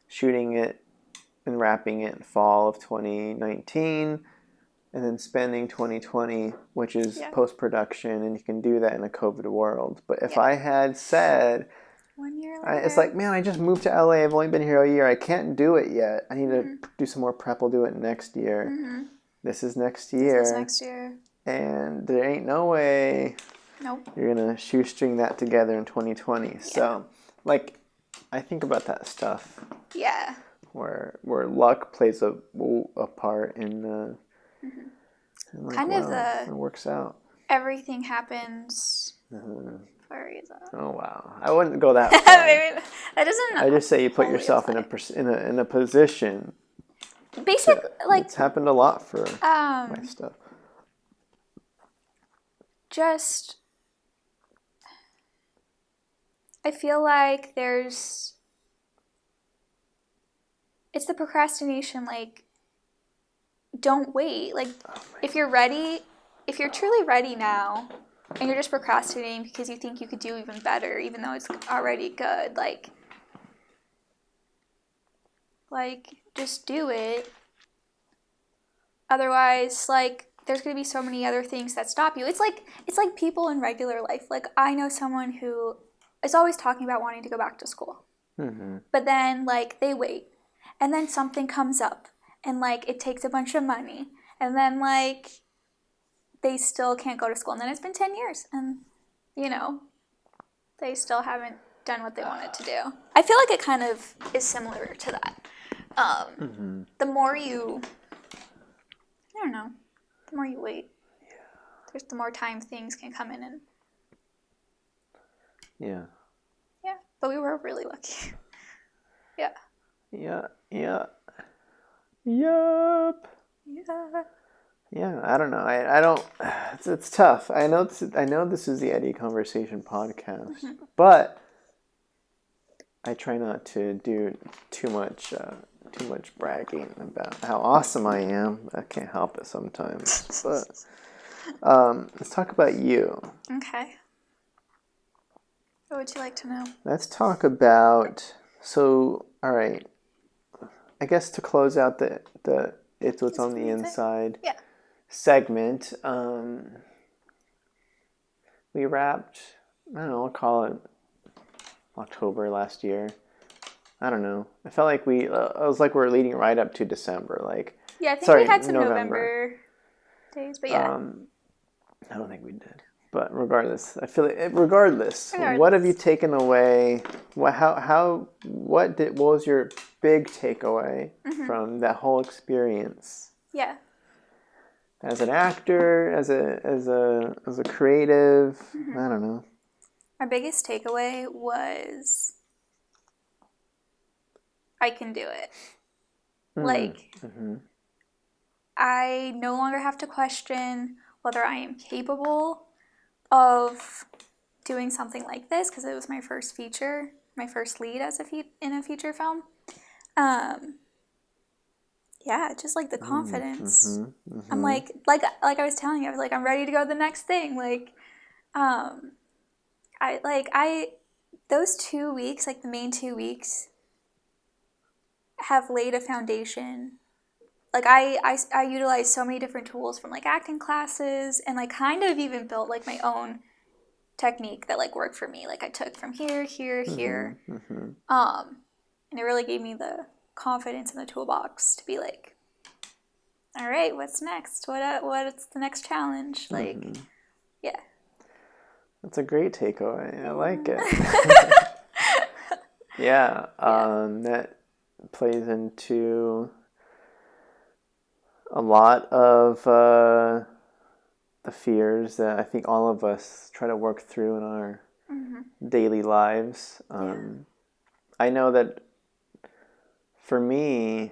shooting it and wrapping it in fall of 2019, and then spending 2020, which is post-production, and you can do that in a COVID world. But if I had said, 1 year later. it's like, man, I just moved to LA. I've only been here a year. I can't do it yet. I need to do some more prep. I'll do it next year. This is next year. And there ain't no way you're going to shoestring that together in 2020. Yeah. So, like, I think about that stuff. Yeah. Where luck plays a part in the... Like, kind of the... It works out. Everything happens for a reason. Oh, wow. I wouldn't go that far. Maybe that doesn't... I just say you put yourself in a position... Basically, like... It's happened a lot for my stuff. Just... I feel like there's... It's the procrastination, like, don't wait. Like, if you're ready, if you're truly ready now, and you're just procrastinating because you think you could do even better, even though it's already good, like just do it. Otherwise, like, there's going to be so many other things that stop you. It's like people in regular life. Like, I know someone who is always talking about wanting to go back to school. But then, like, they wait. And then something comes up, and, like, it takes a bunch of money, and then, like, they still can't go to school, and then it's been 10 years, and, you know, they still haven't done what they wanted to do. I feel like it kind of is similar to that. The more you, I don't know, the more you wait, there's the more time things can come in, and yeah, but we were really lucky. Yup. Yeah, I don't know. I don't. It's tough. I know this is the Eddie Conversation podcast, but I try not to do too much bragging about how awesome I am. I can't help it sometimes. But let's talk about you. Okay. What would you like to know? Let's talk about. So, all right. I guess to close out the It's What's on the Inside segment, we wrapped, I don't know, I'll call it October last year. I don't know. I felt like it was like we're leading right up to December. Like, yeah, I think we had some November days, but yeah. I don't think we did. But regardless, I feel like regardless, what have you taken away? What was your big takeaway from that whole experience? Yeah. As an actor, as a creative, I don't know. My biggest takeaway was I can do it. Like, I no longer have to question whether I am capable of doing something like this, because it was my first feature, my first lead as in a feature film. Yeah, just like the confidence. I'm like I was telling you, I was like, I'm ready to go to the next thing. Like, those 2 weeks, like the main 2 weeks, have laid a foundation. Like, I utilized so many different tools from, like, acting classes, and, like, kind of even built, like, my own technique that, like, worked for me. Like, I took from here, here. And it really gave me the confidence in the toolbox to be like, all right, what's next? What's the next challenge? Like, yeah. That's a great takeaway. I like it. That plays into a lot of the fears that I think all of us try to work through in our daily lives. I know that for me,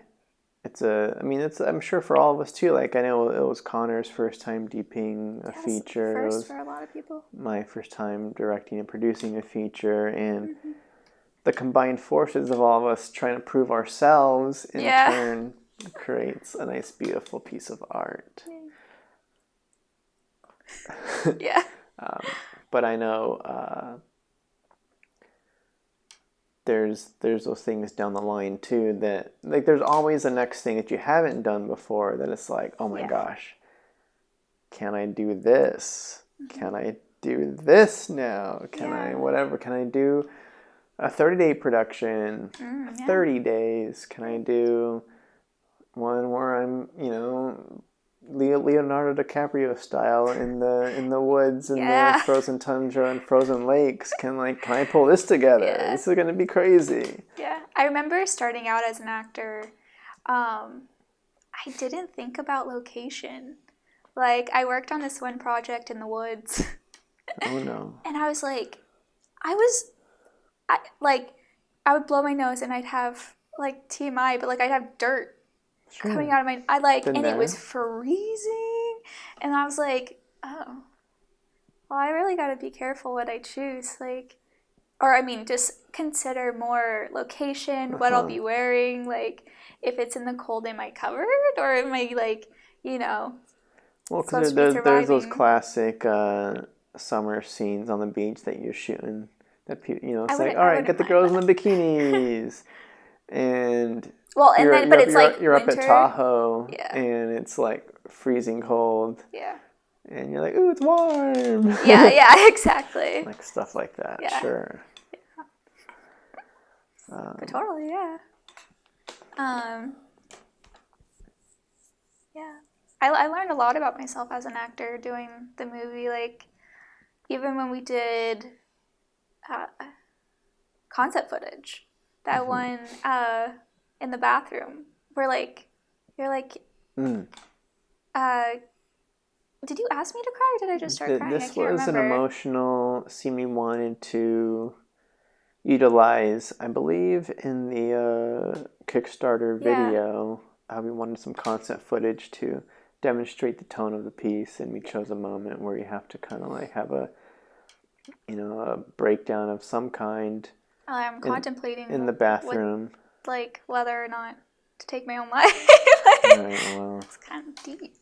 I'm sure for all of us too. Like, I know it was Connor's first time DPing a feature. First it was for a lot of people. My first time directing and producing a feature, and the combined forces of all of us trying to prove ourselves in turn creates a nice, beautiful piece of art. Yeah. But I know there's those things down the line too that, like, there's always the next thing that you haven't done before that it's like, oh my gosh, can I do this? Can I do this now? Can I whatever? Can I do a 30-day production? 30 days? Can I do one where I'm, Leonardo DiCaprio style in the woods and the frozen tundra and frozen lakes? Can I pull this together? This is gonna be crazy. Yeah, I remember starting out as an actor. I didn't think about location. Like, I worked on this one project in the woods. Oh no! And I was like, I would blow my nose and I'd have like TMI, but like I'd have dirt coming out of my, and it was freezing, and I was like, oh, well, I really got to be careful what I choose, just consider more location, what I'll be wearing, like, if it's in the cold, am I covered, or am I, well, because there's those classic summer scenes on the beach that you're shooting, that it's like, all right, get the girls in the bikinis, and you're up at Tahoe, and it's like freezing cold. Yeah. And you're like, ooh, it's warm. Yeah, exactly. Like stuff like that, sure. Yeah. But totally, yeah. Yeah. I learned a lot about myself as an actor doing the movie. Like, even when we did concept footage, that one in the bathroom, where you're like, did you ask me to cry, or did I just start crying? This was an emotional scene we wanted to utilize, I believe, in the Kickstarter video. We wanted some concept footage to demonstrate the tone of the piece, and we chose a moment where you have to kind of like have a breakdown of some kind. I'm contemplating in the bathroom, whether or not to take my own life. Right, well, it's kind of deep.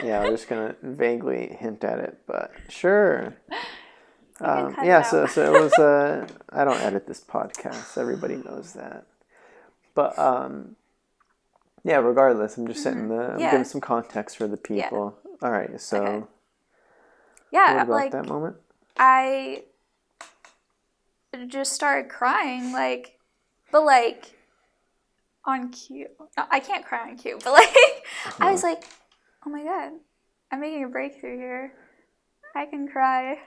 Yeah, I'm just gonna vaguely hint at it, but sure. So it was. I don't edit this podcast. Everybody knows that. But regardless, I'm just setting I'm giving some context for the people. Yeah. All right, so. Okay. Yeah, what about that moment? I just started crying, on cue. No, I can't cry on cue, but I was like, oh my god, I'm making a breakthrough here. I can cry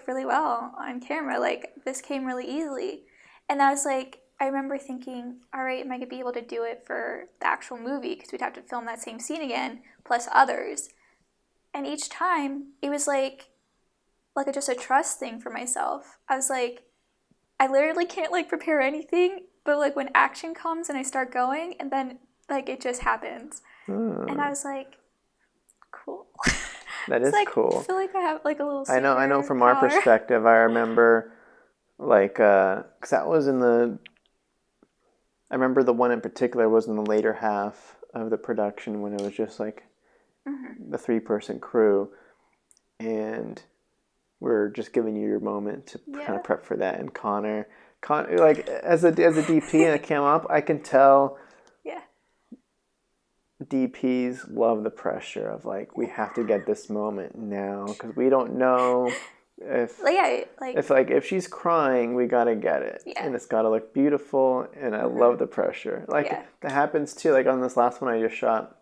really well on camera. This came really easily. And I was I remember thinking, all right, am I going to be able to do it for the actual movie? Because we'd have to film that same scene again, plus others. And each time, it was just a trust thing for myself. I was I literally can't prepare anything, but when action comes and I start going, and then it just happens. And I was cool. That is cool. I feel I have a little I know from our perspective, I remember because that was I remember the one in particular was in the later half of the production when it was just the 3-person crew, and we're just giving you your moment to kind of prep for that. And Connor as a DP and it came up, I can tell DPs love the pressure of we have to get this moment now, because we don't know if she's crying, we gotta get it, and it's gotta look beautiful. And I love the pressure. That happens too. On this last one I just shot,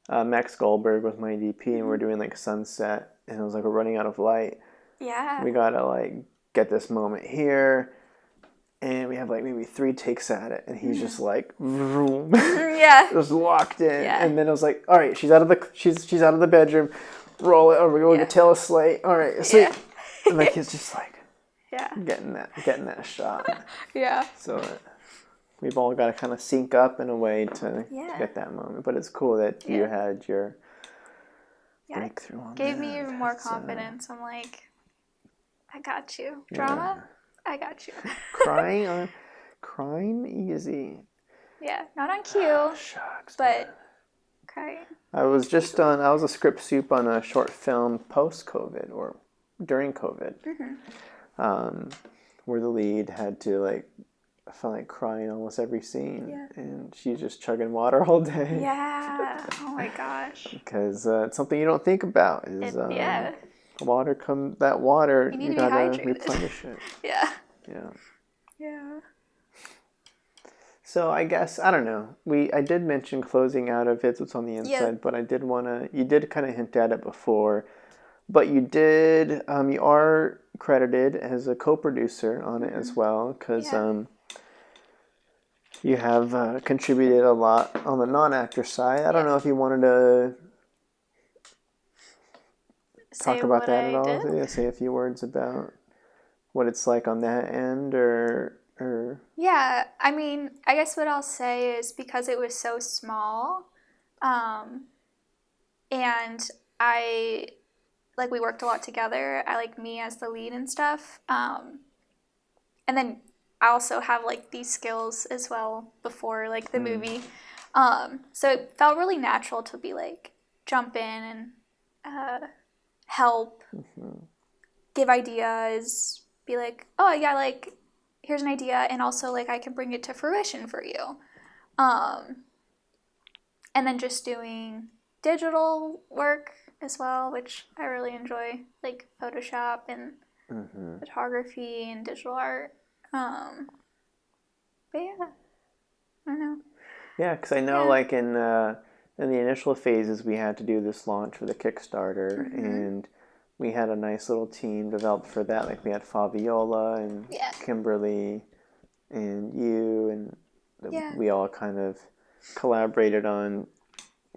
Max Goldberg was my DP, and we're doing sunset, and it was we're running out of light. Yeah, we gotta get this moment here. And we have maybe 3 takes at it, and he's just vroom, just locked in. Yeah. And then I was all right, she's out of the bedroom, roll it over, we'll tell a slate. All right, so and he's just getting that shot. Yeah. So we've all got to kind of sync up in a way to get that moment. But it's cool that you had your breakthrough on that. Gave me even more confidence. I'm I got you. Drama. I got you. Crying easy. Yeah, not on cue. Shucks, but crying. I was a script soup on a short film post-COVID or during COVID, where the lead had to I felt like crying almost every scene. Yeah. And she's just chugging water all day. Yeah. Oh my gosh. Because it's something you don't think about is Yeah. that water, You need you to be gotta hydrated. replenish it. Yeah. Yeah. Yeah. So I guess, I don't know. I did mention closing out of It's What's on the Inside, but I did want to, you did kind of hint at it before, but you are credited as a co-producer on it as well, because you have contributed a lot on the non-actor side. I don't know if you wanted to talk about that at all. Yeah, say a few words about what it's like on that end, or Yeah, I mean, I guess what I'll say is because it was so small, and we worked a lot together. I like me as the lead and stuff. And then I also have like these skills as well before like the movie. So it felt really natural to be like jump in and help, give ideas, be like, oh yeah, like here's an idea, and also like I can bring it to fruition for you. And then just doing digital work as well, which I really enjoy, like Photoshop and photography and digital art. But yeah, I don't know. Yeah, because I know like in the initial phases we had to do this launch for the Kickstarter, and we had a nice little team developed for that. Like we had Fabiola and Kimberly and you, and we all kind of collaborated on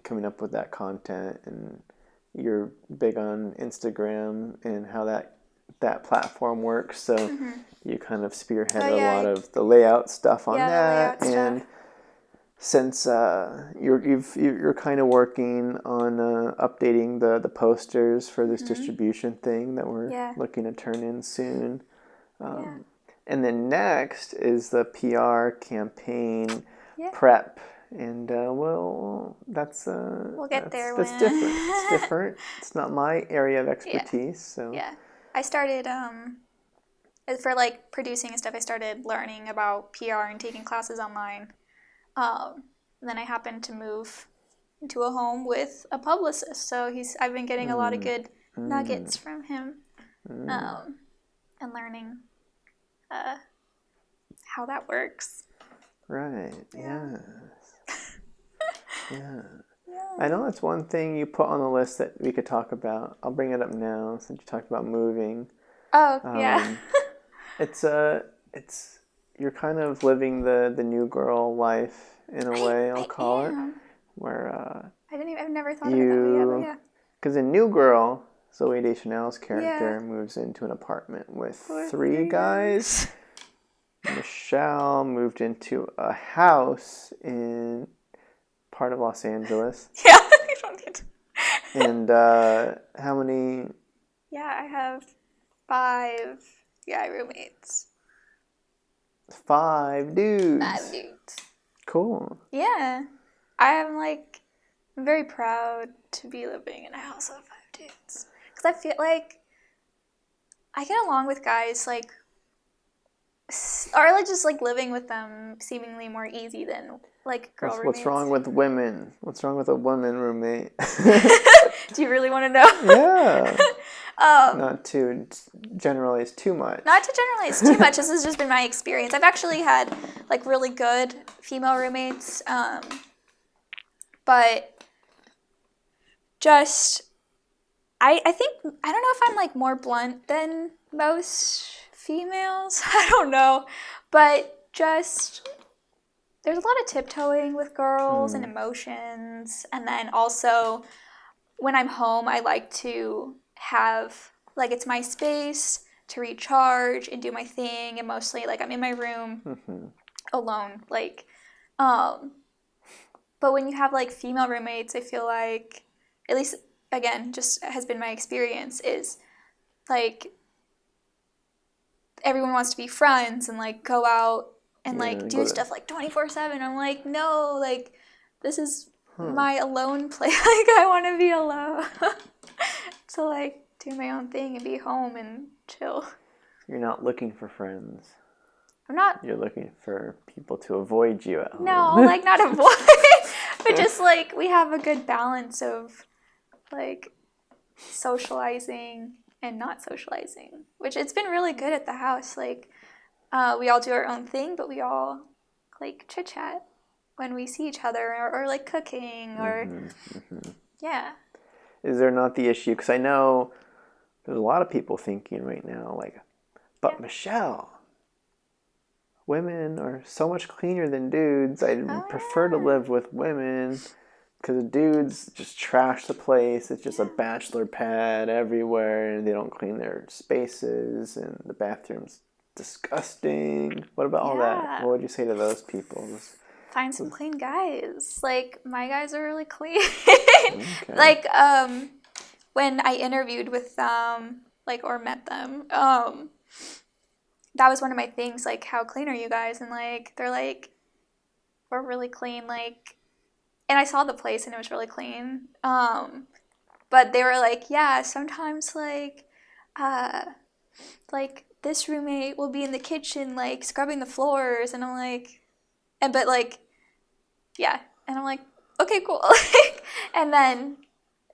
coming up with that content. And you're big on Instagram and how that platform works, so you kind of spearheaded a lot of the layout stuff on that. And since you're kind of working on updating the posters for this distribution thing that we're looking to turn in soon. And then next is the PR campaign prep. And we'll get there. That's different. It's different. It's not my area of expertise. So I started for like producing and stuff. I started learning about PR and taking classes online. Then I happened to move into a home with a publicist, so I've been getting a lot of good nuggets from him, and learning how that works. Right. Yeah. I know that's one thing you put on the list that we could talk about. I'll bring it up now since you talked about moving. Oh, yeah. It's you're kind of living the new girl life in a way, I'll call it, where I've never thought of it that way, but yeah. Because in New Girl, Zooey Deschanel's character moves into an apartment with three guys. Michelle moved into a house in part of Los Angeles. Yeah, you don't need to. And how many? Yeah, I have 5 guy roommates. 5 dudes. 5 dudes. Cool. Yeah. I'm very proud to be living in a house of 5 dudes. Because I feel like I get along with guys, just living with them seemingly more easy than girl roommates. What's wrong with women? What's wrong with a woman roommate? Do you really want to know? Yeah. Not to generalize too much. Not to generalize too much. This has just been my experience. I've actually had really good female roommates, but just I think I don't know if I'm more blunt than most females. I don't know, but just there's a lot of tiptoeing with girls and emotions, and then also when I'm home, I like to have it's my space to recharge and do my thing, and mostly I'm in my room alone. But when you have female roommates, I feel like, at least again, just has been my experience, is everyone wants to be friends and go out and do stuff 24/7. I'm no, this is my alone place. I want to be alone. So do my own thing and be home and chill. You're not looking for friends. I'm not. You're looking for people to avoid you at home. No, like not avoid, but just like we have a good balance of like socializing and not socializing, which it's been really good at the house. Like we all do our own thing, but we all like chit chat when we see each other, or like cooking, or yeah. Is there not the issue? Because I know there's a lot of people thinking right now, like, but Michelle, women are so much cleaner than dudes. I prefer to live with women because dudes just trash the place. It's just a bachelor pad everywhere, and they don't clean their spaces, and the bathroom's disgusting. What about all that? What would you say to those people? Find some clean guys. Like, my guys are really clean. Okay. Like, when I interviewed with them, like, or met them, that was one of my things, like, how clean are you guys? And, like, they're like, we're really clean, like, and I saw the place and it was really clean. But they were like, yeah, sometimes, like this roommate will be in the kitchen, like, scrubbing the floors, and I'm like, but, like, yeah, and I'm like, okay, cool. And then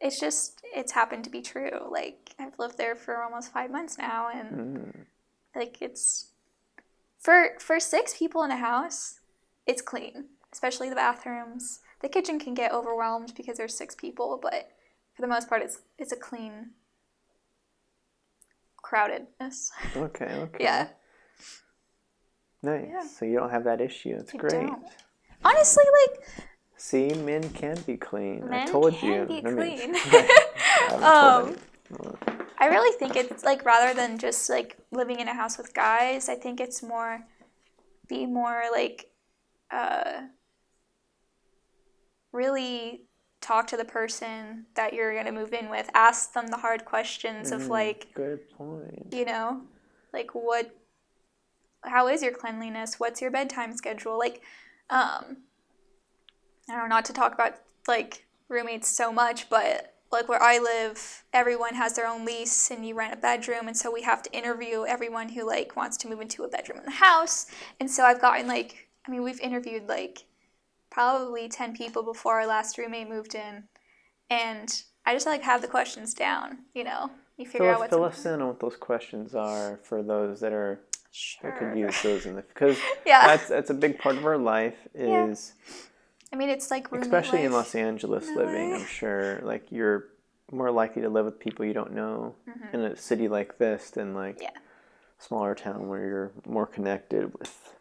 it's happened to be true. Like, I've lived there for almost 5 months now, and like, it's for 6 people in a house, it's clean, especially the bathrooms. The kitchen can get overwhelmed because there's 6 people, but for the most part, it's a clean crowdedness. Okay. Yeah. Nice. Yeah. So you don't have that issue. It's great. Don't. Honestly, like, see, men can be clean. Men I told can you. be clean. I really think it's like, rather than just like living in a house with guys, I think it's be more like really talk to the person that you're going to move in with. Ask them the hard questions of, like, good point. You know, like, how is your cleanliness? What's your bedtime schedule? Like, I don't know, not to talk about, like, roommates so much, but, like, where I live, everyone has their own lease and you rent a bedroom, and so we have to interview everyone who, like, wants to move into a bedroom in the house. And so I've gotten, like, I mean, we've interviewed, like, probably 10 people before our last roommate moved in, and I just, like, have the questions down, you know? You figure out what's fill us in on what those questions are for those that are that could use those in the, because that's a big part of our life is I mean, it's like roommate especially life in Los Angeles living, I'm sure, like, you're more likely to live with people you don't know in a city like this than, like, smaller town where you're more connected with.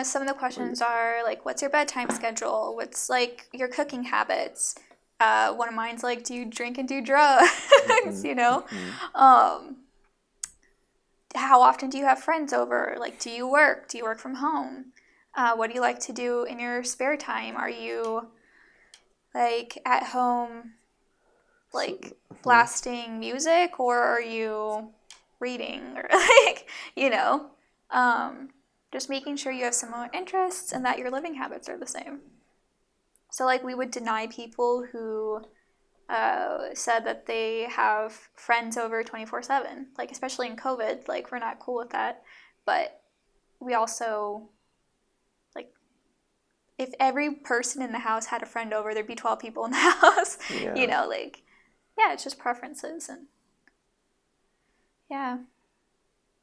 Some of the questions are, like, what's your bedtime schedule? What's, like, your cooking habits? One of mine's, like, do you drink and do drugs? You know? How often do you have friends over? Like, do you work? Do you work from home? What do you like to do in your spare time? Are you, like, at home, like, blasting music, or are you reading, or, like, you know? Just making sure you have similar interests and that your living habits are the same. So, like, we would deny people who said that they have friends over 24/7. Like, especially in COVID, like, we're not cool with that. But we also, like, if every person in the house had a friend over, there'd be 12 people in the house. You know, like, it's just preferences. And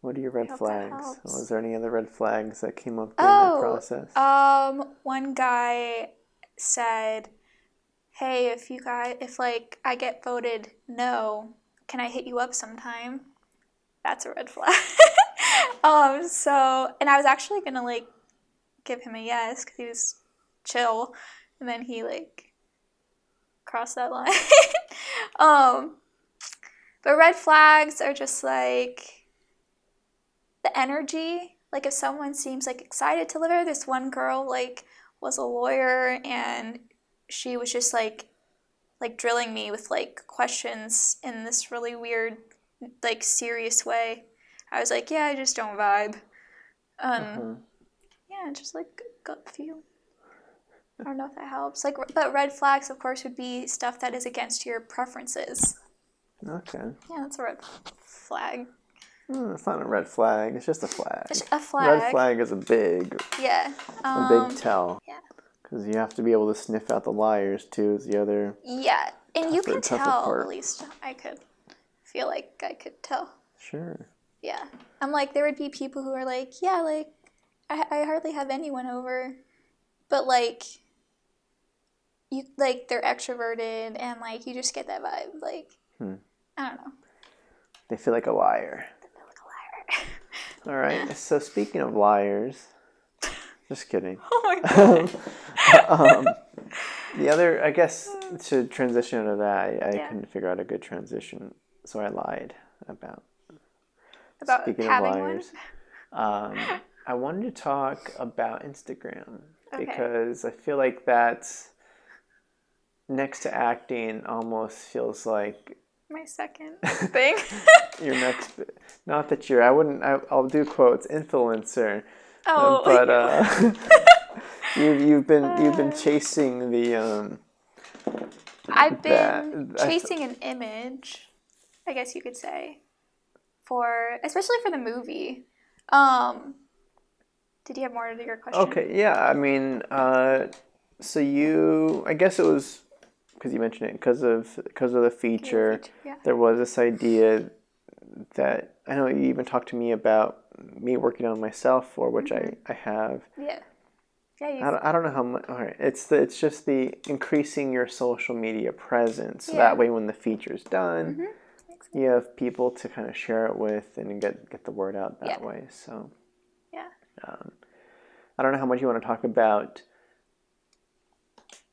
what are your red flags? Was there any other red flags that came up during that process? One guy said, hey, if like I get voted no, can I hit you up sometime? That's a red flag. And I was actually gonna, like, give him a yes because he was chill, and then he, like, crossed that line. But red flags are just, like, the energy. Like, if someone seems, like, excited to live there, this one girl, like, was a lawyer, and she was just, like drilling me with, like, questions in this really weird, like, serious way. I was like, I just don't vibe. Just, like, gut feel. I don't know if that helps. Like, but red flags, of course, would be stuff that is against your preferences. Okay. Yeah, that's a red flag. It's not a red flag. It's just a flag. It's a flag. Red flag is a big tell. Yeah. Because you have to be able to sniff out the liars too. Is the other. Yeah, and you can tell. Part. At least I could feel like I could tell. Sure. Yeah, I'm like there would be people who are like, yeah, like I hardly have anyone over, but like you like they're extroverted and like you just get that vibe. Like I don't know. They feel like a liar. All right. So speaking of liars, just kidding. Oh my god. The other, I guess, to transition to that, I couldn't figure out a good transition, so I lied about speaking having of liars. I wanted to talk about Instagram because I feel like that's next to acting. Almost feels like my second thing. Your next, not that you're. I'll do quotes influencer. Oh, but you've been chasing the. I've been chasing an image, I guess you could say, especially for the movie. Did you have more to your question? Okay, yeah. I mean, so I guess it was because you mentioned it because of the feature. Yeah. There was this idea that I know you even talked to me about me working on myself, for which I have. Yeah. Yeah. I don't know how much. All right, it's just the increasing your social media presence. So that way, when the feature's done, you have people to kind of share it with and get the word out that way. So yeah. I don't know how much you want to talk about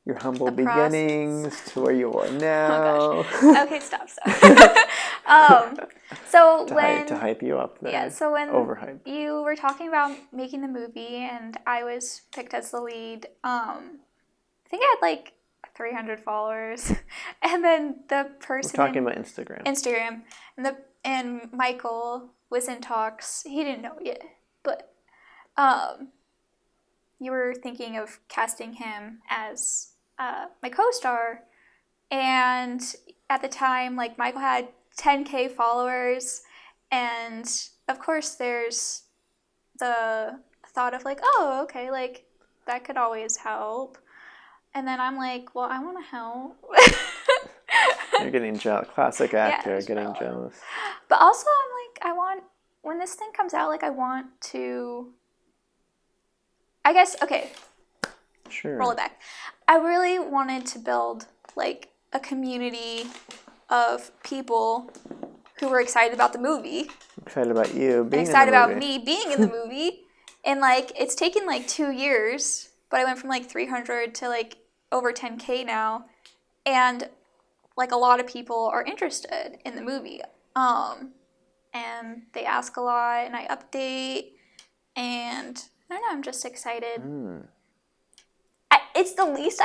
your humble beginnings to where you are now. Oh gosh. Okay, stop. So to hype you up there. Yeah, so when overhype. You were talking about making the movie and I was picked as the lead, I think I had like 300 followers. And then the person We're talking about Instagram. And Michael was in talks. He didn't know yet, but you were thinking of casting him as my co-star, and at the time, like Michael had 10K followers, and of course there's the thought of like, oh, okay, like that could always help. And then I'm like, well, I want to help. You're getting jealous. Classic actor, getting jealous. But also I'm like, when this thing comes out, like I want to, I guess, okay. Sure. Roll it back. I really wanted to build like a community of people who were excited about the movie. Excited about you being excited in the movie. About me being in the movie. And like it's taken like 2 years, but I went from like 300 to like over 10K now. And like a lot of people are interested in the movie. And they ask a lot and I update and I don't know, I'm just excited. It's the least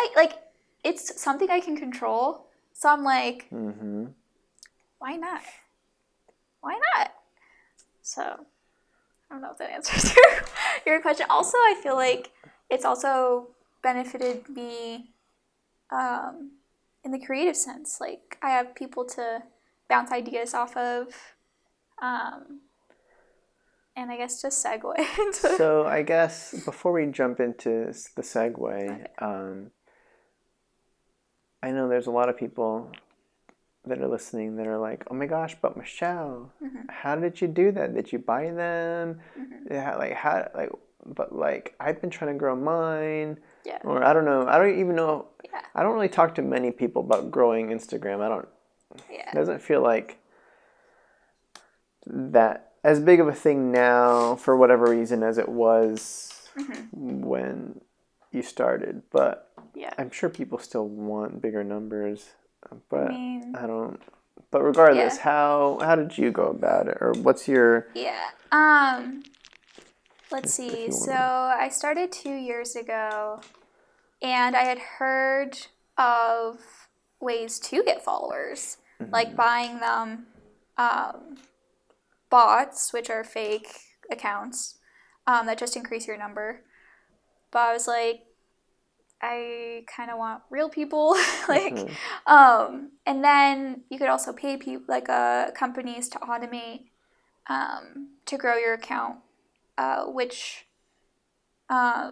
it's something I can control. So I'm like, why not? Why not? So I don't know if that answers your question. Also, I feel like it's also benefited me in the creative sense. Like I have people to bounce ideas off of. And I guess just segue into... So I guess before we jump into the segue, I know there's a lot of people that are listening that are like, oh my gosh, but Michelle, how did you do that? Did you buy them? Yeah, but I've been trying to grow mine. Yeah. Or I don't know. I don't even know. Yeah. I don't really talk to many people about growing Instagram. It doesn't feel like that as big of a thing now for whatever reason as it was when you started. But I'm sure people still want bigger numbers. But I don't. But regardless, how did you go about it, or what's your? Yeah. Let's see. So I started 2 years ago, and I had heard of ways to get followers, like buying them. Bots, which are fake accounts, that just increase your number. But I was like, I kind of want real people, and then you could also pay people, like companies, to automate to grow your account, which I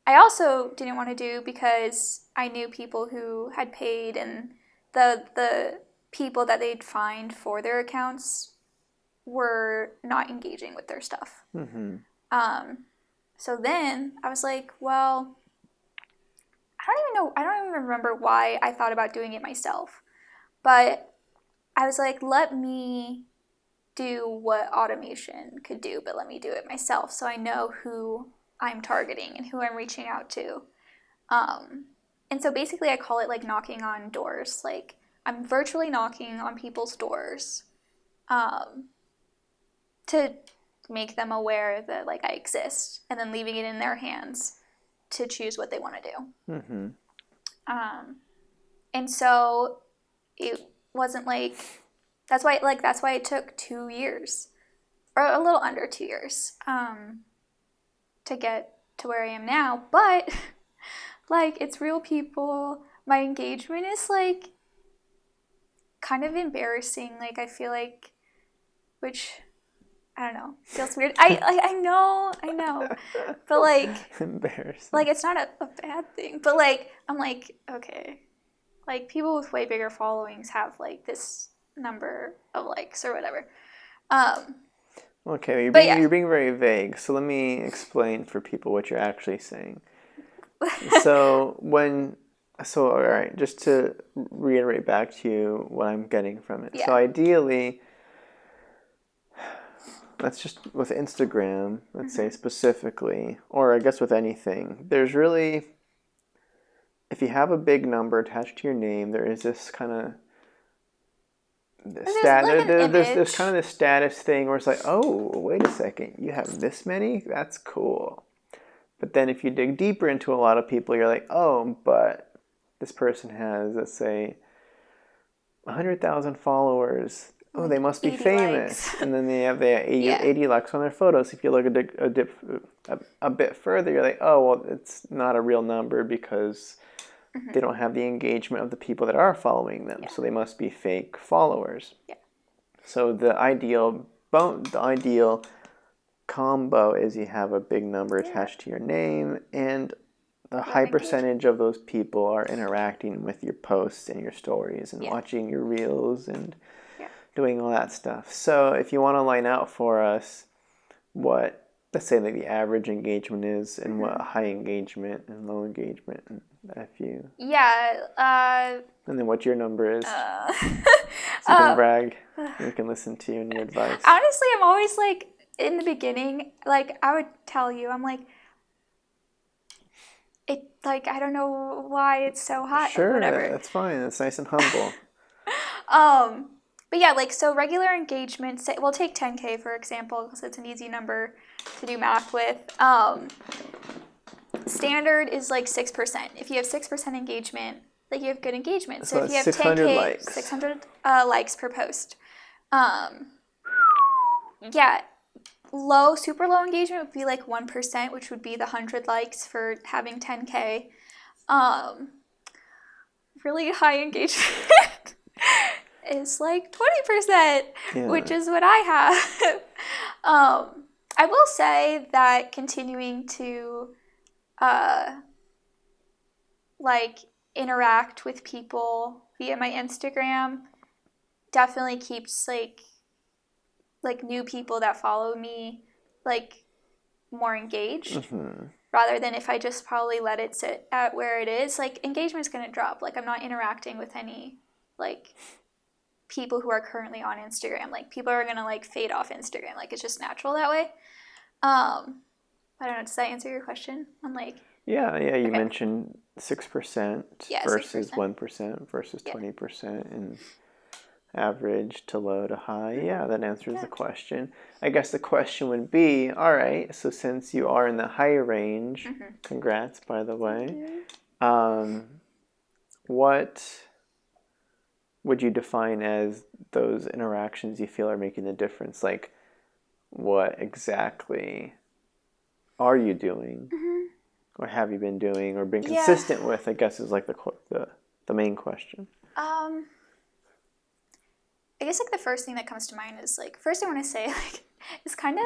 also didn't want to do because I knew people who had paid, and the people that they'd find for their accounts were not engaging with their stuff. Mm-hmm. So then I was like, well, I don't even remember why I thought about doing it myself. But I was like, let me do what automation could do, but let me do it myself so I know who I'm targeting and who I'm reaching out to. And so basically I call it like knocking on doors. Like I'm virtually knocking on people's doors to make them aware that like I exist, and then leaving it in their hands to choose what they want to do. Mm-hmm. And so it wasn't like that's why it took 2 years, or a little under 2 years, to get to where I am now. But like it's real people. My engagement is like kind of embarrassing. Like I feel like, which I don't know, feels weird. I know, but like Embarrassing. like it's not a bad thing. But like I'm like, okay, like people with way bigger followings have like this number of likes or whatever. Okay, Yeah. you're being very vague. So let me explain for people what you're actually saying. So all right, just to reiterate back to you what I'm getting from it. Yeah. So ideally, that's just with Instagram, let's say specifically, or I guess with anything, there's really, if you have a big number attached to your name, there is this kind of there's kind of this status thing where it's like, oh, wait a second, you have this many? That's cool. But then if you dig deeper into a lot of people, you're like, oh, but this person has, let's say, 100,000 followers. Oh, Like they must be famous. likes. And then they have 80, Yeah. 80 likes on their photos. If you look a bit further, you're like, oh, well, it's not a real number because they don't have the engagement of the people that are following them. Yeah. So they must be fake followers. Yeah. So the ideal combo is you have a big number attached to your name, and a high percentage of those people are interacting with your posts and your stories and watching your reels and doing all that stuff. So if you want to line out for us what, let's say, like the average engagement is, and what high engagement and low engagement, and if you and then what your number is, so you can brag, we can listen to you and your advice. Honestly, I'm always like, in the beginning, like I would tell you, I'm like, it, like I don't know why it's so high. Sure, whatever. That's fine. That's nice and humble. But yeah, like so regular engagement, say, we'll take 10K for example, because it's an easy number to do math with. Standard is like 6%. If you have 6% engagement, like you have good engagement. So if you have 600 10K, likes. 600 likes per post. Yeah, super low engagement would be like 1%, which would be the 100 likes for having 10K. Really high engagement is like 20%, which is what I have. I will say that continuing to like interact with people via my Instagram definitely keeps like new people that follow me like more engaged, rather than if I just probably let it sit at where it is. Like engagement's gonna drop. Like I'm not interacting with any like people who are currently on Instagram. Like people are gonna like fade off Instagram. Like it's just natural that way. I don't know. Does that answer your question? I'm like, you mentioned 6% versus 6%. 1% versus 20%, and average to low to high. Yeah, that answers the question. I guess the question would be, all right, so since you are in the higher range, congrats, by the way, what would you define as those interactions you feel are making the difference? Like, what exactly are you doing, or have you been doing, or been consistent with? I guess is like the main question. I guess like the first thing that comes to mind is like, first I want to say like, it's kind of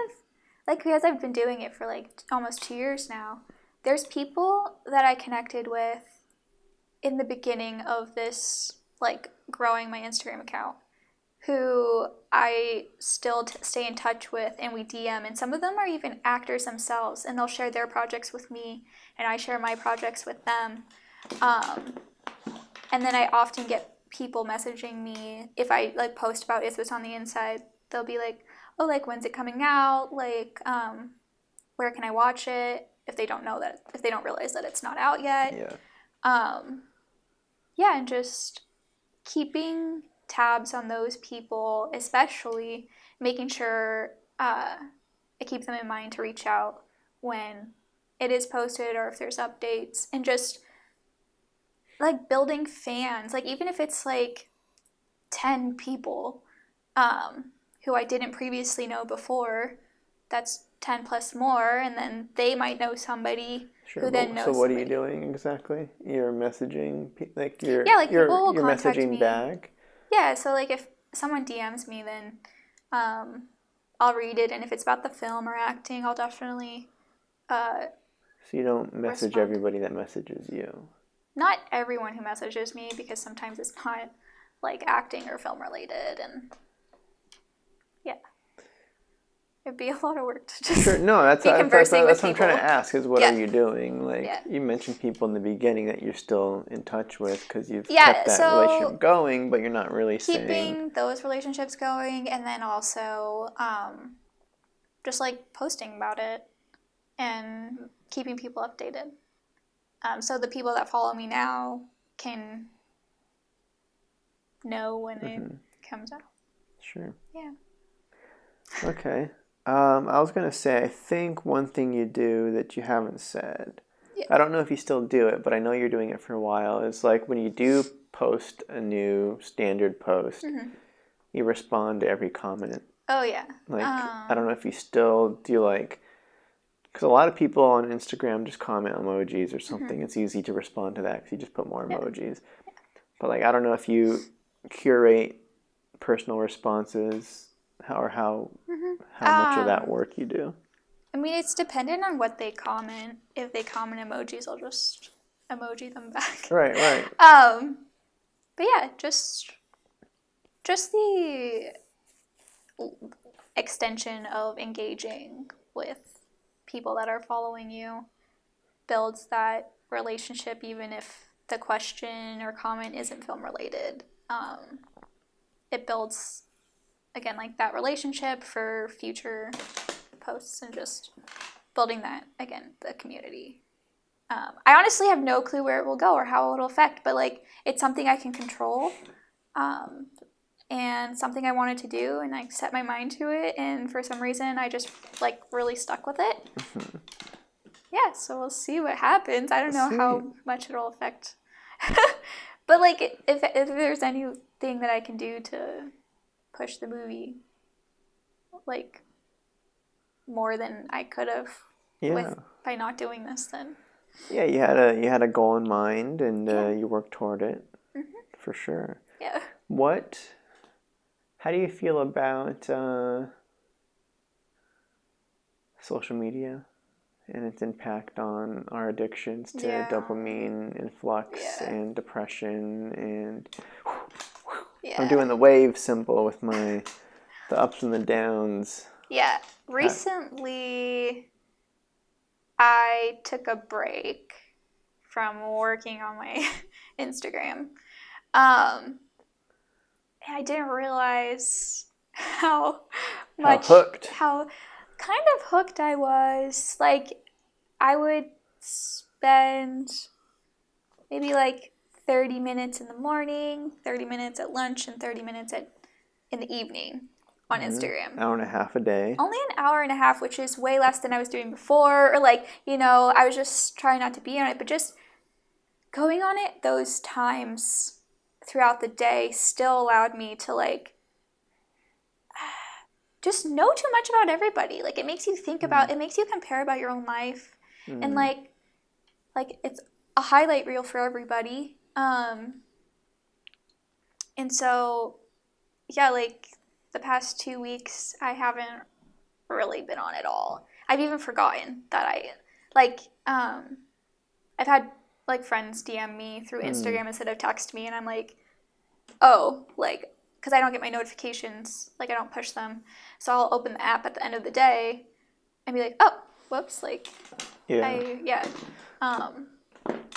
like, because I've been doing it for like almost 2 years now, there's people that I connected with in the beginning of this, like growing my Instagram account, who I still stay in touch with, and we DM, and some of them are even actors themselves, and they'll share their projects with me and I share my projects with them. And then I often get people messaging me if I like post about Is What's on the Inside. They'll be like, oh, like when's it coming out, like where can I watch it, if they don't realize that it's not out yet. Yeah, and just keeping tabs on those people, especially making sure I keep them in mind to reach out when it is posted or if there's updates, and just like building fans, like even if it's like 10 people who I didn't previously know before, that's 10 plus more, and then they might know somebody who then knows So what somebody. are you doing exactly? You're messaging, like you're people will you're contact messaging me. back? Yeah, so like if someone DMs me, then I'll read it, and if it's about the film or acting, I'll definitely So you don't message respond. everybody that messages you? Not everyone who messages me, because sometimes it's not like acting or film related, and yeah, it'd be a lot of work to just be conversing with what I'm people. trying to ask is what are you doing? Like Yeah. you mentioned people in the beginning that you're still in touch with because you've kept that relationship going, but you're not really keeping those relationships going, and then also just like posting about it and keeping people updated. So the people that follow me now can know when it comes out. Sure. Yeah. Okay. I was gonna say, I think one thing you do that you haven't said, I don't know if you still do it, but I know you're doing it for a while, is like when you do post a new standard post, you respond to every comment. Oh, yeah. Like, I don't know if you still do, like, because a lot of people on Instagram just comment emojis or something. It's easy to respond to that because you just put more emojis. But, like, I don't know if you curate personal responses or how much of that work you do. I mean, it's dependent on what they comment. If they comment emojis, I'll just emoji them back. Right. But yeah, just the extension of engaging with people that are following you builds that relationship, even if the question or comment isn't film related. It builds, again, like that relationship for future posts, and just building that, again, the community. I honestly have no clue where it will go or how it'll affect, but like it's something I can control, and something I wanted to do, and I set my mind to it, and for some reason I just like really stuck with it. Yeah, so we'll see what happens. I don't know how much it'll affect, but like if there's anything that I can do to push the movie, like more than I could have by not doing this, then yeah, you had a goal in mind, and you worked toward it for sure. Yeah. How do you feel about social media and its impact on our addictions to dopamine influx and depression? And I'm doing the wave symbol with the ups and the downs. Yeah. Recently, I took a break from working on my Instagram. And I didn't realize how kind of hooked I was. Like, I would spend maybe like 30 minutes in the morning, 30 minutes at lunch, and 30 minutes in the evening on Instagram. Hour and a half a day. Only an hour and a half, which is way less than I was doing before. Or like, I was just trying not to be on it, but just going on it those times throughout the day still allowed me to like just know too much about everybody. Like it makes you think about, it makes you compare about your own life, and like it's a highlight reel for everybody. And so yeah, like the past 2 weeks, I haven't really been on at all. I've even forgotten that I've had like friends DM me through Instagram instead of text me, and I'm like, oh, like, because I don't get my notifications, like I don't push them, so I'll open the app at the end of the day and be like, oh, whoops, like,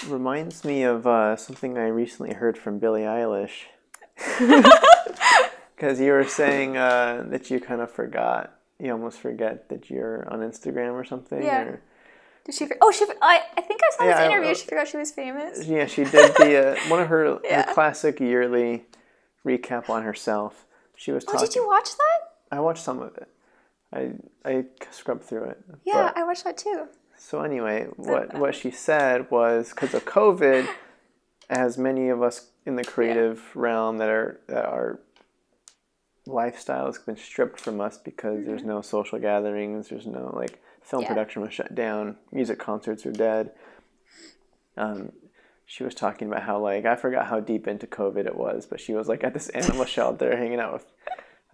Reminds me of something I recently heard from Billie Eilish. Because you were saying that you kind of forgot. You almost forget that you're on Instagram or something. Yeah. Or... Did she? I think I saw this interview. She forgot she was famous. Yeah, she did the one of her classic yearly recap on herself. She was talking. Oh, did you watch that? I watched some of it. I scrubbed through it. Yeah, I watched that too. So anyway, what she said was, because of COVID, as many of us in the creative realm that our lifestyle has been stripped from us because there's no social gatherings, there's no like film production was shut down, music concerts are dead. She was talking about how, like, I forgot how deep into COVID it was, but she was like at this animal shelter hanging out with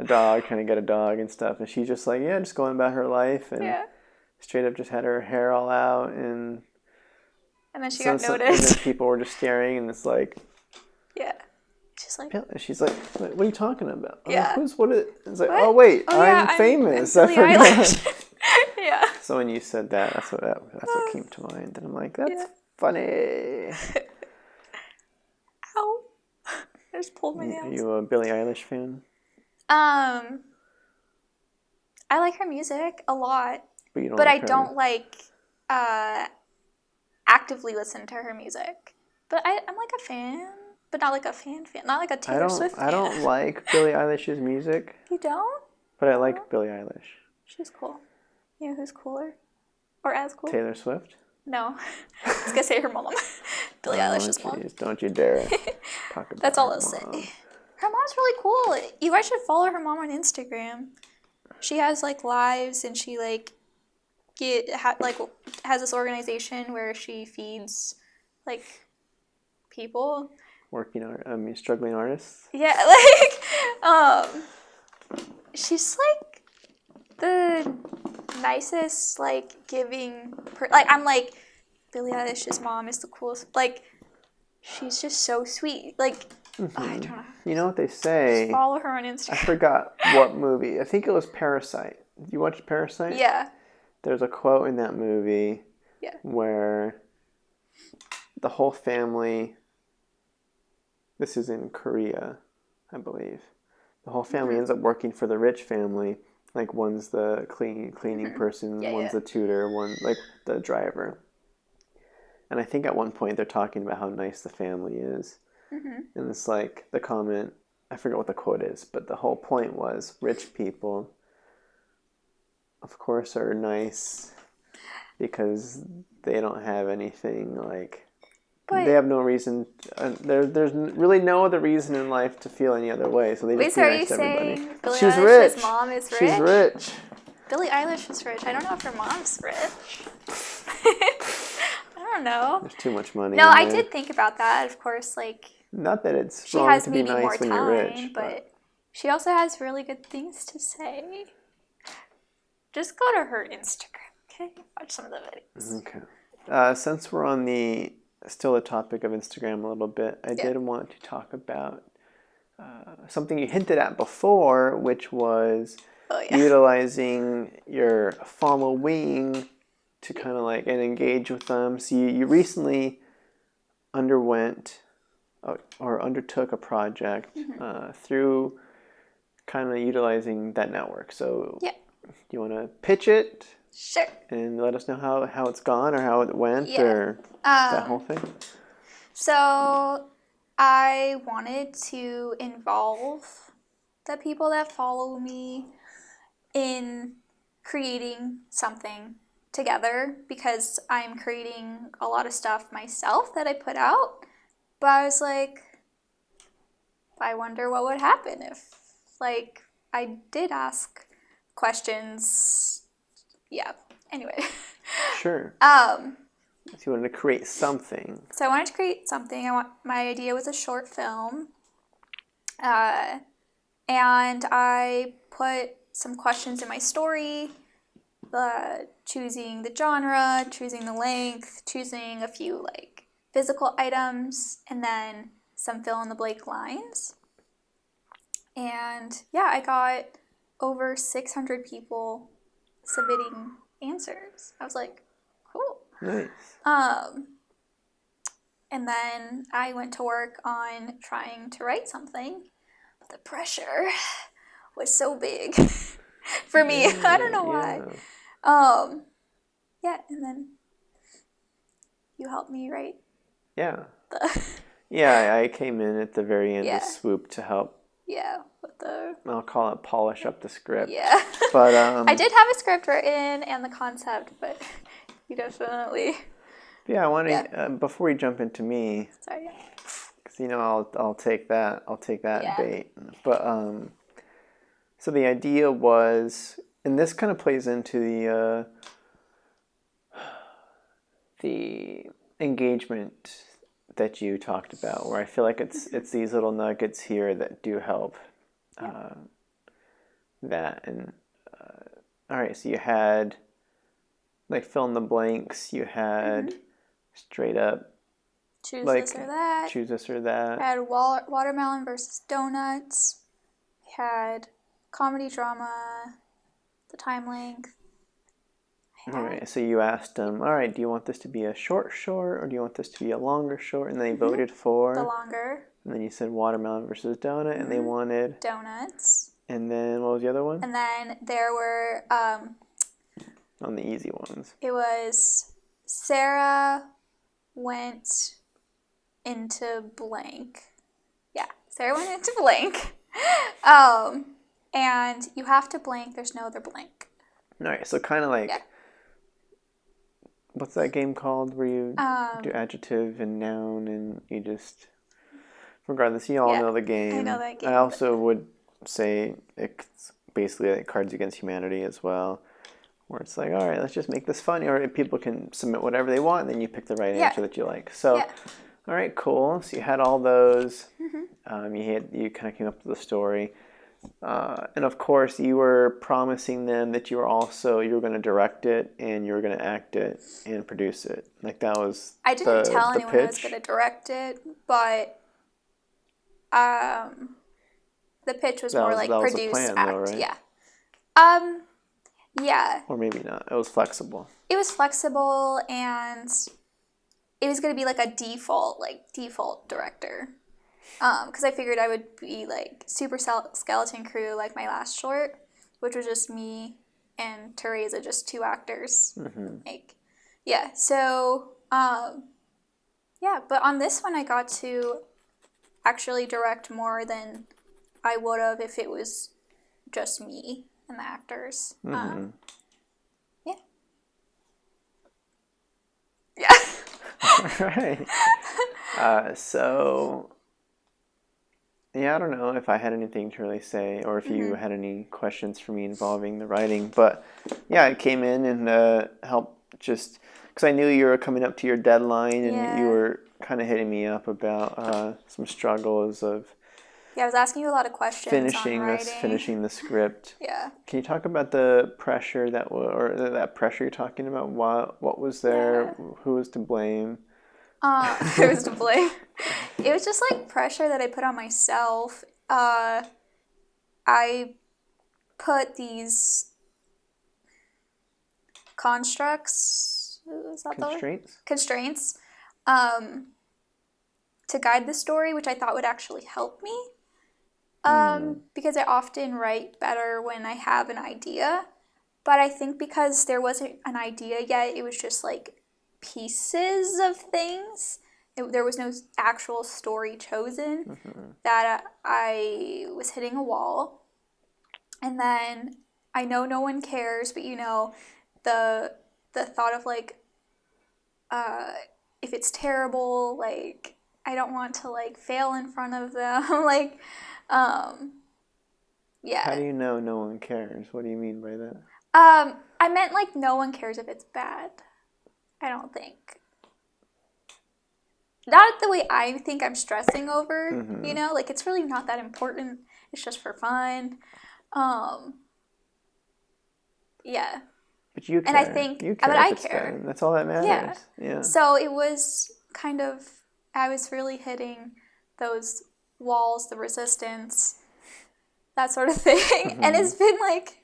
a dog, trying to get a dog and stuff, and she's just like, just going about her life, and straight up just had her hair all out, and then she got noticed. And then people were just staring, and it's like, she's like, what are you talking about? Yeah. It's like, oh wait, I'm famous. I'm Billie Eilish. Yeah. So when you said that, that's what came to mind, and I'm like, that's funny. Ow! I just pulled my nails. Are you a Billie Eilish fan? I like her music a lot, but I don't like actively listen to her music. But I'm like a fan, but not like a fan, not like a Taylor Swift fan. I don't like Billie Eilish's music. You don't? But I like Billie Eilish. She's cool. You know who's cooler? Or as cool? Taylor Swift? No. I was going to say her mom. Billie Eilish's mom. Don't you dare talk about That's all her I'll mom. say. Her mom's really cool. You guys should follow her mom on Instagram. She has like lives, and she like has this organization where she feeds like people. Struggling artists. Yeah, she's like the nicest, like giving. I'm like, Billie Eilish's mom is the coolest. Like, she's just so sweet. Like. I don't know. You know what they say? Just follow her on Instagram. I forgot what movie. I think it was Parasite. You watched Parasite? Yeah. There's a quote in that movie where the whole family, this is in Korea, I believe, the whole family ends up working for the rich family. Like, one's the cleaning person, one's the tutor, one like the driver. And I think at one point they're talking about how nice the family is. And it's like the comment, I forget what the quote is, but the whole point was rich people, of course, are nice because they don't have anything like, they have no reason, there's really no other reason in life to feel any other way, so they just be nice to everybody. Billie She's Eilish's rich. Mom is rich? She's rich. Billie Eilish is rich. I don't know if her mom's rich. I don't know. There's too much money. No, I did think about that, of course, like. Not that it's wrong to be nice when you're rich. But she also has really good things to say. Just go to her Instagram, okay? Watch some of the videos. Okay. Since we're on still the topic of Instagram a little bit, I did want to talk about something you hinted at before, which was utilizing your following to kind of like and engage with them. So you recently undertook a project through kind of utilizing that network. So do you want to pitch it? Sure. And let us know how it's gone or how it went or that whole thing? So I wanted to involve the people that follow me in creating something together because I'm creating a lot of stuff myself that I put out. But I was like, I wonder what would happen if, like, I did ask questions. Yeah. Anyway. Sure. So you wanted to create something. So I wanted to create something. My idea was a short film. And I put some questions in my story, choosing the genre, choosing the length, choosing a few like physical items, and then some fill in the blank lines. And yeah, I got over 600 people submitting answers. I was like, cool. Nice. And then I went to work on trying to write something. But the pressure was so big for me. I don't know why. Yeah, and then you helped me write. Yeah. Yeah, I came in at the very end of Yeah. Swoop to help. Yeah, with the... I'll call it polish up the script. Yeah. But I did have a script written and the concept, but you definitely... Yeah, I want to, before we jump into me... Sorry. Because, you know, I'll take that. I'll take that bait. But, so the idea was... And this kind of plays into the engagement that you talked about, where I feel like it's these little nuggets here that do help that. And all right, so you had like fill in the blanks. You had straight up choose like this or that. Choose this or that. I had watermelon versus donuts. I had comedy drama, the time length. All right, so you asked them, all right, do you want this to be a short or do you want this to be a longer short? And they voted for... The longer. And then you said watermelon versus donut, and they wanted... Donuts. And then what was the other one? And then there were... on the easy ones. It was Sarah went into blank. Yeah, Sarah went into blank. And you have to blank, there's no other blank. All right, so kind of like... What's that game called where you do adjective and noun and you just... Regardless, you all know the game. I know that game. I also would say it's basically like Cards Against Humanity as well, where it's like, all right, let's just make this fun. Or people can submit whatever they want, and then you pick the right answer that you like. So, all right, cool. So you had all those. You kind of came up with a story. And of course, you were promising them that you were going to direct it and you were going to act it and produce it. Like that was I didn't tell anyone I was pitch. going to direct it, but the pitch was more like produce, plan, act. Though, right? Yeah. Yeah. Or maybe not. It was flexible. It was flexible, and it was going to be like a default director. Because I figured I would be like super skeleton crew like my last short, which was just me and Teresa, just two actors. Like, yeah. So, but on this one I got to actually direct more than I would have if it was just me and the actors. Yeah. All right. So... Yeah, I don't know if I had anything to really say or if you had any questions for me involving the writing. But yeah, I came in and helped just because I knew you were coming up to your deadline and you were kind of hitting me up about some struggles of... Yeah, I was asking you a lot of questions finishing the script. Yeah. Can you talk about the pressure that pressure you're talking about? What was there? Yeah. Who was to blame? Who was to blame? It was just like pressure that I put on myself. I put these constraints to guide the story, which I thought would actually help me. Because I often write better when I have an idea. But I think because there wasn't an idea yet, it was just like pieces of things. There was no actual story chosen, that I was hitting a wall. And then I know no one cares, but the thought of like, if it's terrible, like I don't want to like fail in front of them. Like, yeah. How do you know no one cares? What do you mean by that? I meant like no one cares if it's bad. I don't think. not the way I think I'm stressing over, Mm-hmm. you know, like it's really not that important. It's just for fun. Yeah. But you And I care. think, You but care if I it's care. done. That's all that Yeah. matters. Yeah. So it was kind of, I was really hitting those walls, the resistance, that sort of thing. Mm-hmm. And it's been like,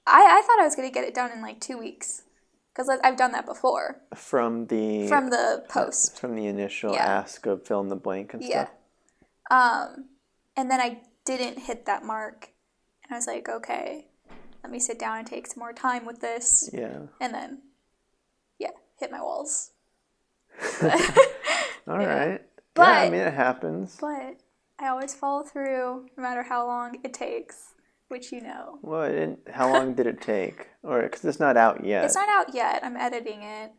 I thought I was going to get it done in like 2 weeks. Because I've done that before. From the Post. From the initial Yeah. ask of fill in the blank and Yeah. stuff. And then I didn't hit that mark. And I was like, okay, let me sit down and take some more time with this. Yeah. And then, yeah, hit my walls. All right. But, yeah, I mean, it happens. But I always follow through no matter how long it takes, which you know. Well, how long did it take? Or because it's not out yet. It's not out yet. I'm editing it.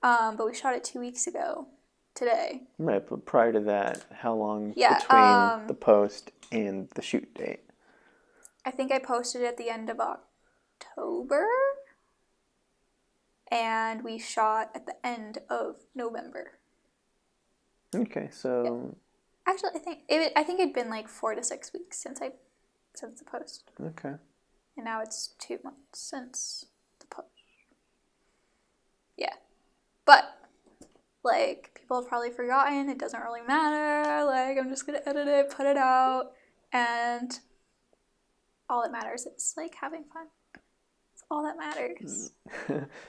But we shot it 2 weeks ago today. Right, but prior to that, how long Yeah, between the post and the shoot date? I think I posted it at the end of October. And we shot at the end of November. Okay, so... Yeah. Actually, I think it'd been like 4 to 6 weeks since the post. Okay. And now it's 2 months since the post. Yeah. But, like, people have probably forgotten. It doesn't really matter. Like, I'm just going to edit it, put it out. And all that matters is, like, having fun. It's all that matters.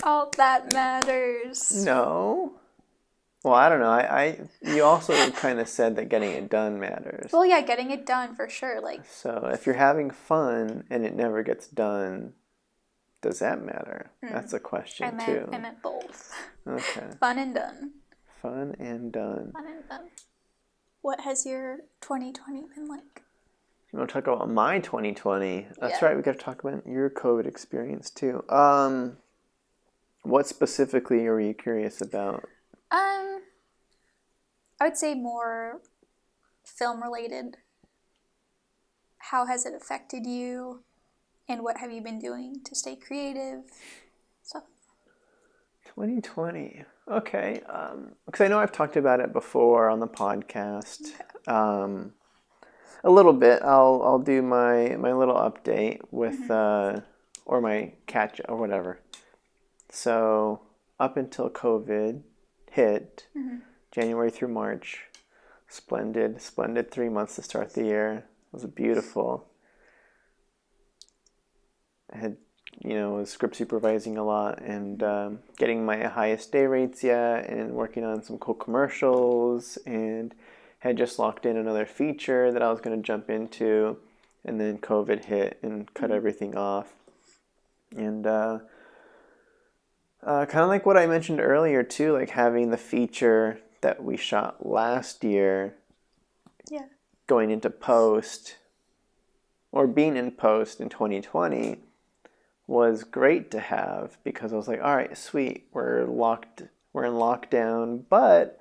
All that matters. No. Well, I don't know. You also kind of said that getting it done matters. Well, yeah, getting it done for sure. Like, so if you're having fun and it never gets done, does that matter? That's a question too. I meant both. Okay. Fun and done. Fun and done. Fun and done. What has your 2020 been like? You want to talk about my 2020? That's Yeah. right. We got to talk about your COVID experience too. What specifically are you curious about? I would say more film related. How has it affected you? And what have you been doing to stay creative? Stuff. 2020. Okay. Because I know I've talked about it before on the podcast. Okay. A little bit. I'll do my little update with or my catch or whatever. So up until COVID hit, January through March, splendid 3 months to start the year. It was beautiful. I had, was script supervising a lot and getting my highest day rates yet and working on some cool commercials and had just locked in another feature that I was going to jump into, and then COVID hit and cut everything off. And kind of like what I mentioned earlier too, like having the feature that we shot last year going into post or being in post in 2020 was great to have, because I was like, all right, sweet, we're in lockdown, but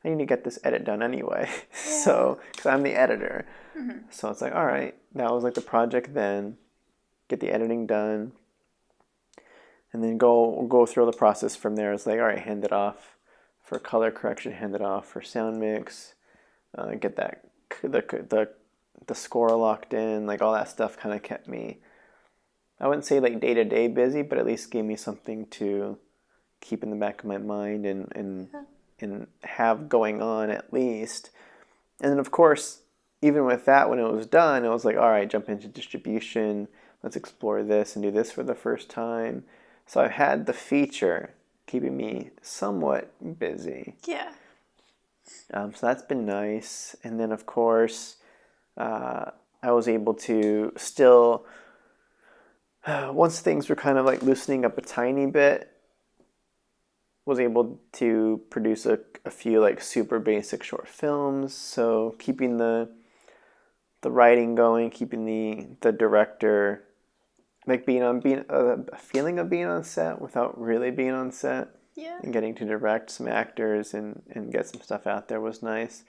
I need to get this edit done anyway. So, because I'm the editor. So it's like, all right, that was like the project then, get the editing done, and then go through the process from there. It's like, all right, hand it off for color correction, hand it off for sound mix, get that the score locked in, like all that stuff kind of kept me, I wouldn't say like day-to-day busy, but at least gave me something to keep in the back of my mind and have going on at least. And then of course, even with that, when it was done, it was like, all right, jump into distribution, let's explore this and do this for the first time. So I've had the feature keeping me somewhat busy. Yeah. So that's been nice. And then of course, I was able to still, once things were kind of like loosening up a tiny bit, was able to produce a few like super basic short films. So keeping the writing going, keeping the director, like being a feeling of being on set without really being on set. Yeah. And getting to direct some actors and get some stuff out there was nice.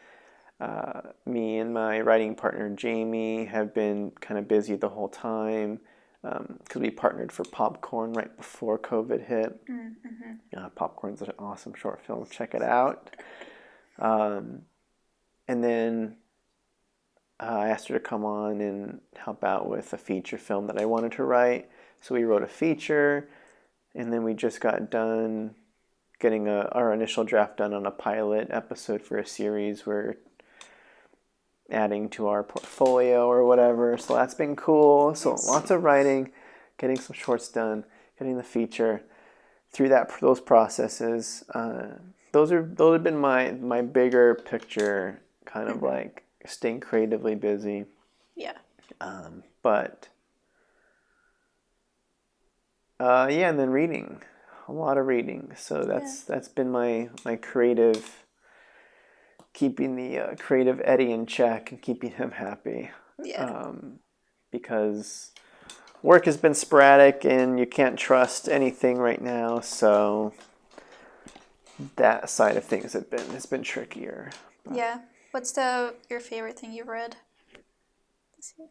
Me and my writing partner Jamie have been kind of busy the whole time, because we partnered for Popcorn right before COVID hit. Popcorn's an awesome short film. Check it out. And then I asked her to come on and help out with a feature film that I wanted to write. So we wrote a feature, and then we just got done getting our initial draft done on a pilot episode for a series we're adding to our portfolio or whatever. So that's been cool. So lots of writing, getting some shorts done, getting the feature. Through those processes, those have been my bigger picture kind of like staying creatively busy. Yeah. But and then reading, a lot of reading. So that's been my creative, keeping the creative Eddie in check and keeping him happy. Yeah. Because work has been sporadic and you can't trust anything right now. So that side of things has been trickier. But. Yeah. What's your favorite thing you've read this year?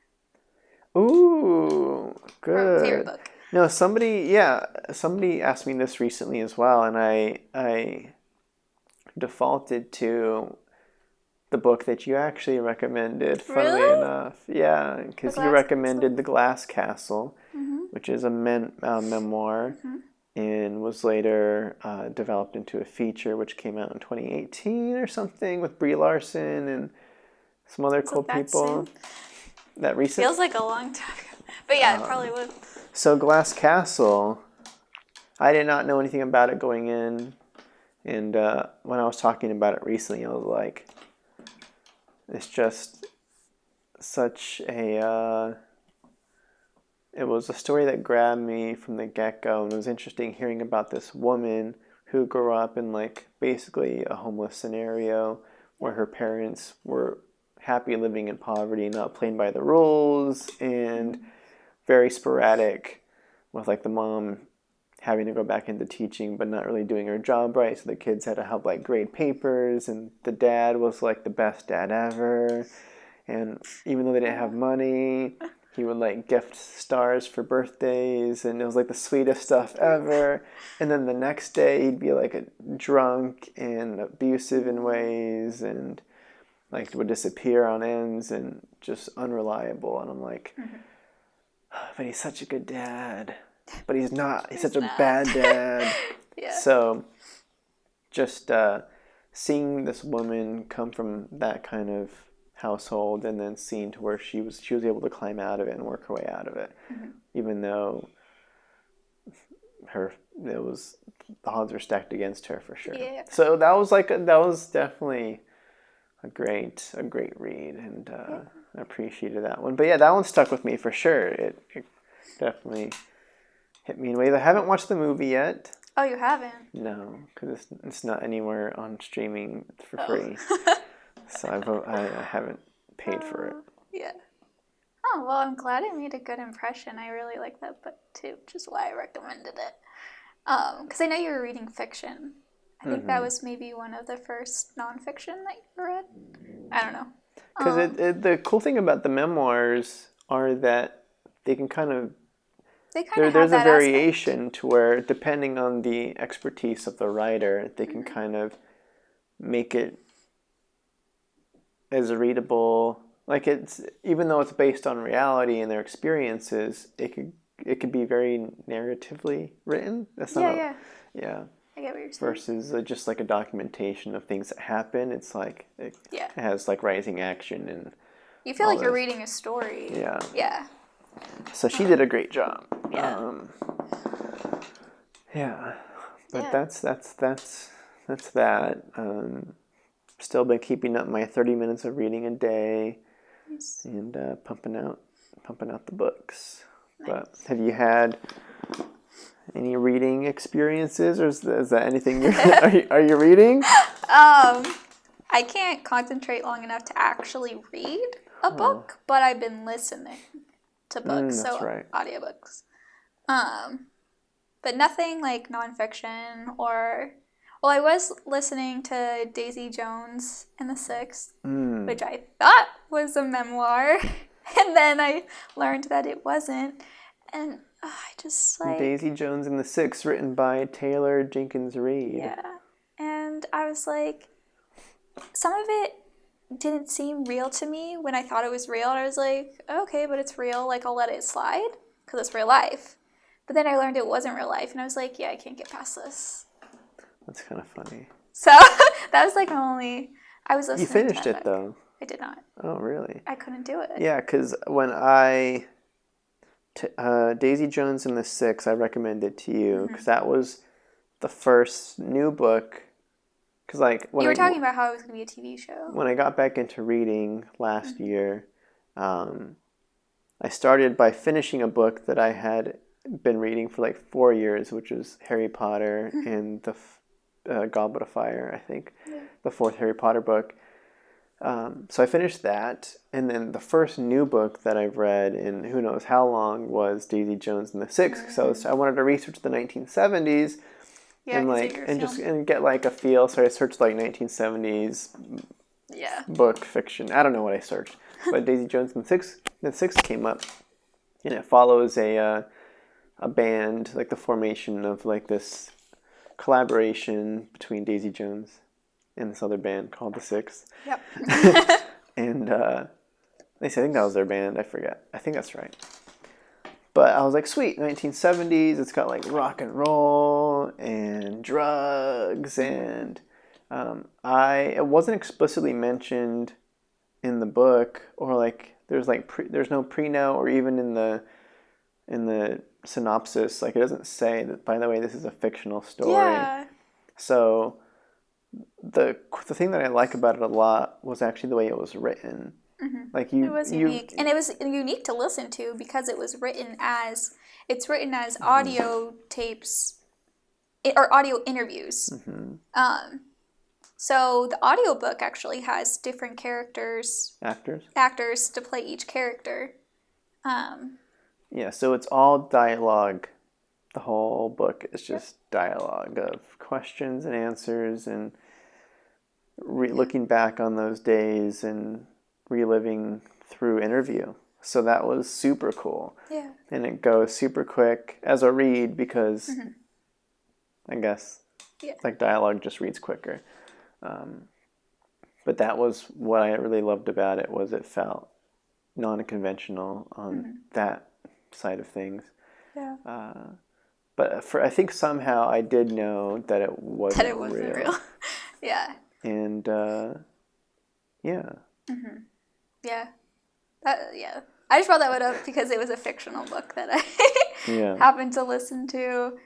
Ooh, good. Or favorite book? No, somebody asked me this recently as well, and I defaulted to the book that you actually recommended, funnily Really? enough. Yeah, because you recommended The Glass Castle, which is a memoir, and was later developed into a feature, which came out in 2018 or something with Brie Larson and some other cool people. That recent? Feels like a long time ago. But yeah, it probably would. So Glass Castle, I did not know anything about it going in. And when I was talking about it recently, I was like, it's just such a... it was a story that grabbed me from the get-go. And it was interesting hearing about this woman who grew up in like basically a homeless scenario where her parents were happy living in poverty, not playing by the rules, and very sporadic with like the mom having to go back into teaching but not really doing her job right, so the kids had to help like grade papers, and the dad was like the best dad ever, and even though they didn't have money, he would like gift stars for birthdays, and it was like the sweetest stuff ever. And then the next day he'd be like a drunk and abusive in ways, and like would disappear on ends and just unreliable. And I'm like, but he's such a good dad. But he's not. He's such a bad dad. Yeah. So just seeing this woman come from that kind of household and then seeing to where she was able to climb out of it and work her way out of it, even though the odds were stacked against her for sure. Yeah. So that was definitely a great read, and I appreciated that one. But yeah, that one stuck with me for sure. It definitely hit me in ways. I haven't watched the movie yet. Oh, you haven't? No, because it's not anywhere on streaming for free. So I haven't paid for it. Yeah. Oh, well, I'm glad it made a good impression. I really like that book too, which is why I recommended it. Because I know you were reading fiction. I think that was maybe one of the first nonfiction that you read. I don't know. Because the cool thing about the memoirs are that they can kind of... There's a variation to where, depending on the expertise of the writer, they can kind of make it as readable. Like, it's, even though it's based on reality and their experiences, it could be very narratively written. That's not yeah. I get what you're saying. Versus just like a documentation of things that happen. It's like it has like rising action and you feel like you're reading a story. Yeah. Yeah. So she did a great job. Yeah. But that's that. Still been keeping up my 30 minutes of reading a day. Nice. And pumping out the books. Nice. But have you had any reading experiences, or is that anything are you reading? I can't concentrate long enough to actually read a book, but I've been listening to books, so right. audiobooks. But nothing like nonfiction or... Well, I was listening to Daisy Jones and the Six, which I thought was a memoir, and then I learned that it wasn't, and I just like... Daisy Jones and the Six, written by Taylor Jenkins Reid. Yeah, and I was like, some of it didn't seem real to me when I thought it was real. And I was like, okay, but it's real. Like, I'll let it slide because it's real life. But then I learned it wasn't real life. And I was like, yeah, I can't get past this. That's kind of funny. So that was like I was listening You finished to it, though. I did not. Oh, really? I couldn't do it. Yeah, because when Daisy Jones and the Six, I recommended to you because that was the first new book. Because like when you were talking about how it was going to be a TV show. When I got back into reading last year, I started by finishing a book that I had been reading for like 4 years, which was Harry Potter and the Goblet of Fire, I think, the fourth Harry Potter book. So I finished that, and then the first new book that I've read in who knows how long was Daisy Jones and the Six. So I wanted to research the 1970s. Yeah, and like and get like a feel. So I searched like 1970s book fiction. I don't know what I searched, but Daisy Jones and the Six came up, and it follows a band, like the formation of like this collaboration between Daisy Jones and this other band called the Six. Yep. And at least I think that was their band. I forget. I think that's right. But I was like, sweet, 1970s, it's got like rock and roll and drugs, and it wasn't explicitly mentioned in the book, or like there's no pre-note, or even in the synopsis, like it doesn't say that, by the way, this is a fictional story. Yeah. So the thing that I like about it a lot was actually the way it was written. Like it was unique, and it was unique to listen to because it was written as audio tapes or audio interviews. So the audiobook actually has different actors to play each character. Yeah, so it's all dialogue. The whole book is just dialogue of questions and answers, and looking back on those days and reliving through interview. So that was super cool. Yeah. And it goes super quick as a read because I guess like dialogue just reads quicker. But that was what I really loved about it, was it felt non-conventional on that side of things. Yeah. But I think somehow I did know that it wasn't real. Yeah. And yeah. Yeah. I just brought that one up because it was a fictional book that I happened to listen to.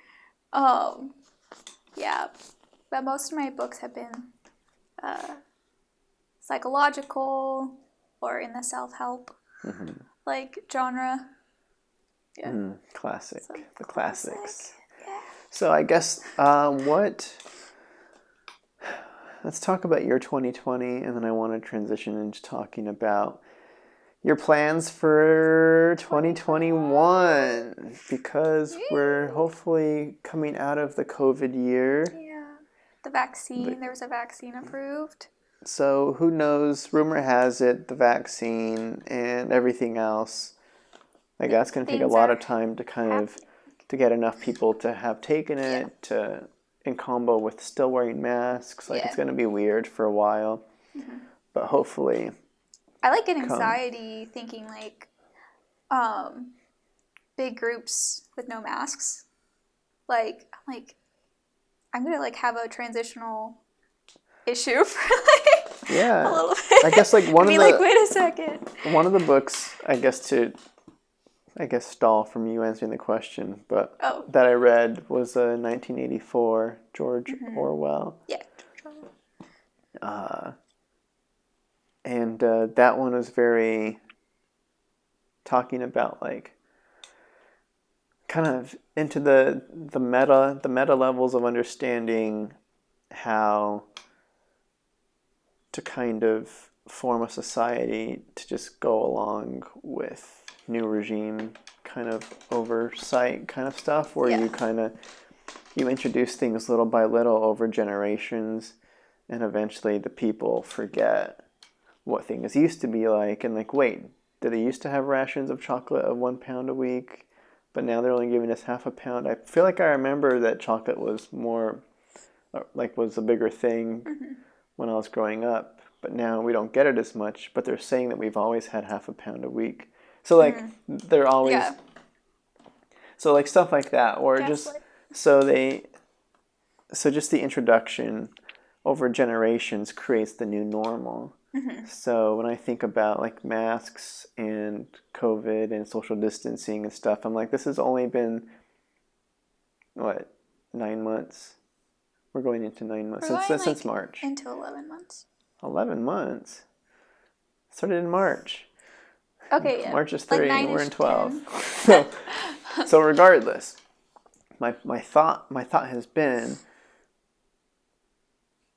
Yeah. But most of my books have been psychological or in the self-help like genre. Yeah. Classic. So, the classics. Yeah. So I guess let's talk about your 2020, and then I want to transition into talking about your plans for 2021, because we're hopefully coming out of the COVID year. Yeah. The vaccine, there was a vaccine approved. So who knows? Rumor has it the vaccine and everything else, like that's going to take a lot of time to to get enough people to have taken it, to in combo with still wearing masks. Like it's going to be weird for a while, but hopefully. I like get anxiety thinking like big groups with no masks. I'm gonna like have a transitional issue for like a little bit. I guess like wait a second. One of the books, I guess stall from you answering the question, but that I read was 1984, George Orwell. Yeah. And that one was very talking about like kind of into the meta levels of understanding how to kind of form a society to just go along with new regime kind of oversight kind of stuff, where you introduce things little by little over generations, and eventually the people forget what things used to be like, and like, wait, did they used to have rations of chocolate of 1 pound a week, but now they're only giving us half a pound? I feel like I remember that chocolate was more was a bigger thing when I was growing up, but now we don't get it as much, but they're saying that we've always had half a pound a week. So like they're always Yeah. so like stuff like that, or just Gaslight. so just the introduction over generations creates the new normal. So when I think about like masks and COVID and social distancing and stuff, I'm like, this has only been what, 9 months? We're going into 9 months We're going since March. into 11 months. 11 months. Started in March. Okay, yeah. March is 3, like and we're in 12. So regardless, my thought has been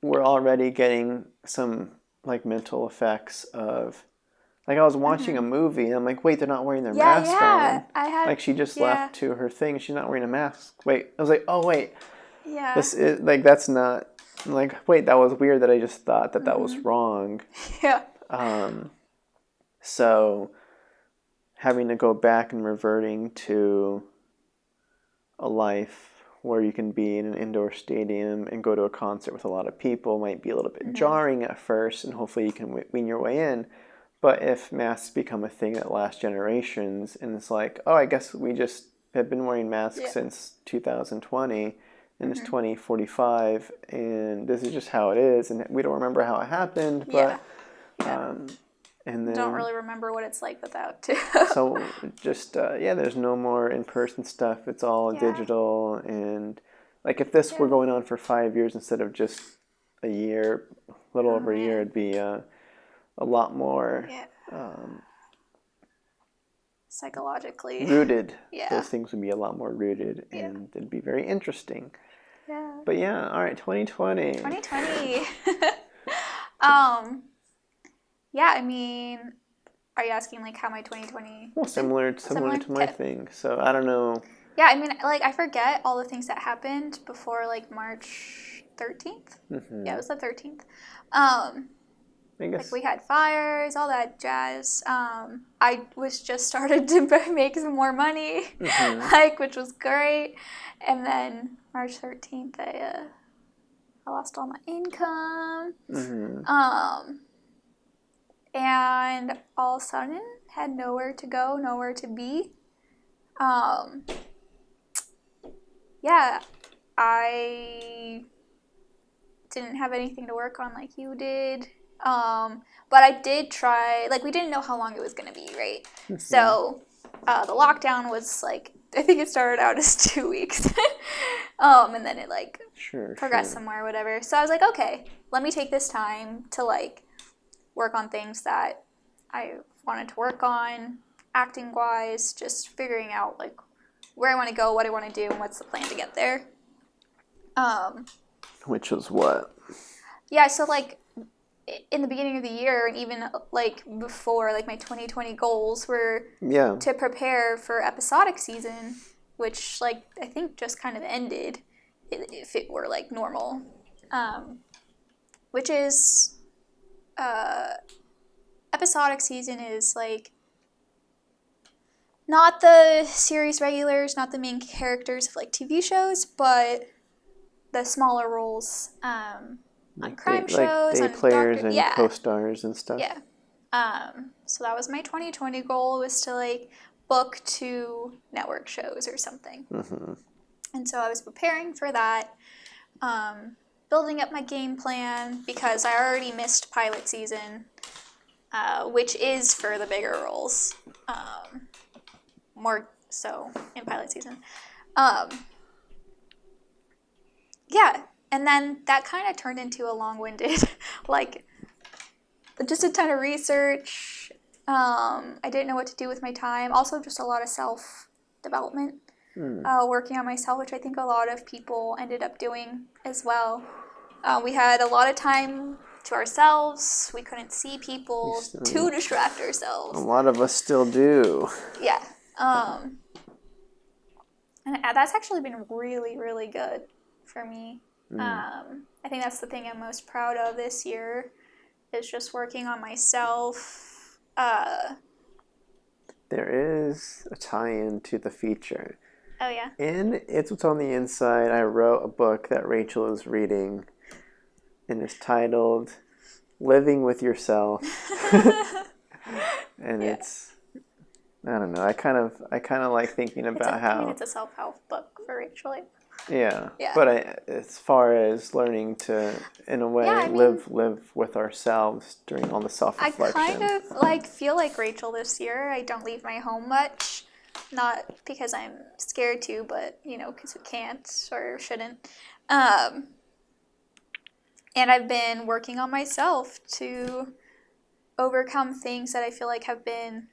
we're already getting some like mental effects of like I was watching a movie and I'm like, wait, they're not wearing their mask on. I had Like she just left to her thing, she's not wearing a mask. Wait, I was like, oh wait, this is like that's not. I'm like, wait, that was weird that I just thought that was wrong. Yeah. So having to go back and reverting to a life where you can be in an indoor stadium and go to a concert with a lot of people might be a little bit jarring at first, and hopefully you can wean your way in. But if masks become a thing that lasts generations, and it's like, oh, I guess we just have been wearing masks since 2020, and it's 2045, and this is just how it is, and we don't remember how it happened, but and then don't really remember what it's like without too. so just there's no more in-person stuff. It's all digital, and like if this were going on for 5 years instead of just a year, a little over a year, it'd be a lot more psychologically rooted. Those things would be a lot more rooted, and it'd be very interesting. Yeah. But yeah, all right, 2020. 2020. Yeah, I mean, are you asking like how my 2020? Well, similar to my thing. So I don't know. Yeah, I mean, like I forget all the things that happened before like March 13th. Yeah, it was the 13th. I guess. Like we had fires, all that jazz. I was just started to make some more money, like which was great. And then March 13th, I lost all my income. And all of a sudden had nowhere to go, nowhere to be. Yeah, I didn't have anything to work on like you did. But I did try, like we didn't know how long it was going to be, right? So the lockdown was like, I think it started out as 2 weeks. And then it like progressed somewhere or whatever. So I was like, okay, let me take this time to like work on things that I wanted to work on, acting wise, just figuring out like where I want to go, what I want to do, and what's the plan to get there. Which was what? Yeah, so like in the beginning of the year and even like before, like my 2020 goals were to prepare for episodic season, which like I think just kind of ended if it were like normal, which is episodic season is like not the series regulars, not the main characters of like TV shows, but the smaller roles on crime shows, like day on players and co-stars and stuff. Yeah. So that was my 2020 goal, was to like book 2 network shows or something. And so I was preparing for that, building up my game plan because I already missed pilot season, which is for the bigger roles, more so in pilot season. Yeah, and then that kind of turned into a long-winded, like, just a ton of research. I didn't know what to do with my time. Also, just a lot of self-development, working on myself, which I think a lot of people ended up doing as well. We had a lot of time to ourselves. We couldn't see people to distract ourselves. A lot of us still do. Yeah. And that's actually been really, really good for me. I think that's the thing I'm most proud of this year, is just working on myself. There is a tie-in to the feature. Oh, yeah? In It's What's on the Inside, I wrote a book that Rachel is reading and it's titled "Living with Yourself," and it's I don't know. I kind of like thinking about I mean, how it's a self-help book for Rachel. yeah. Yeah. But as far as learning to, in a way, live with ourselves during all the self-reflection. I kind of like feel like Rachel this year. I don't leave my home much, not because I'm scared to, but because we can't or shouldn't. And I've been working on myself to overcome things that I feel like have been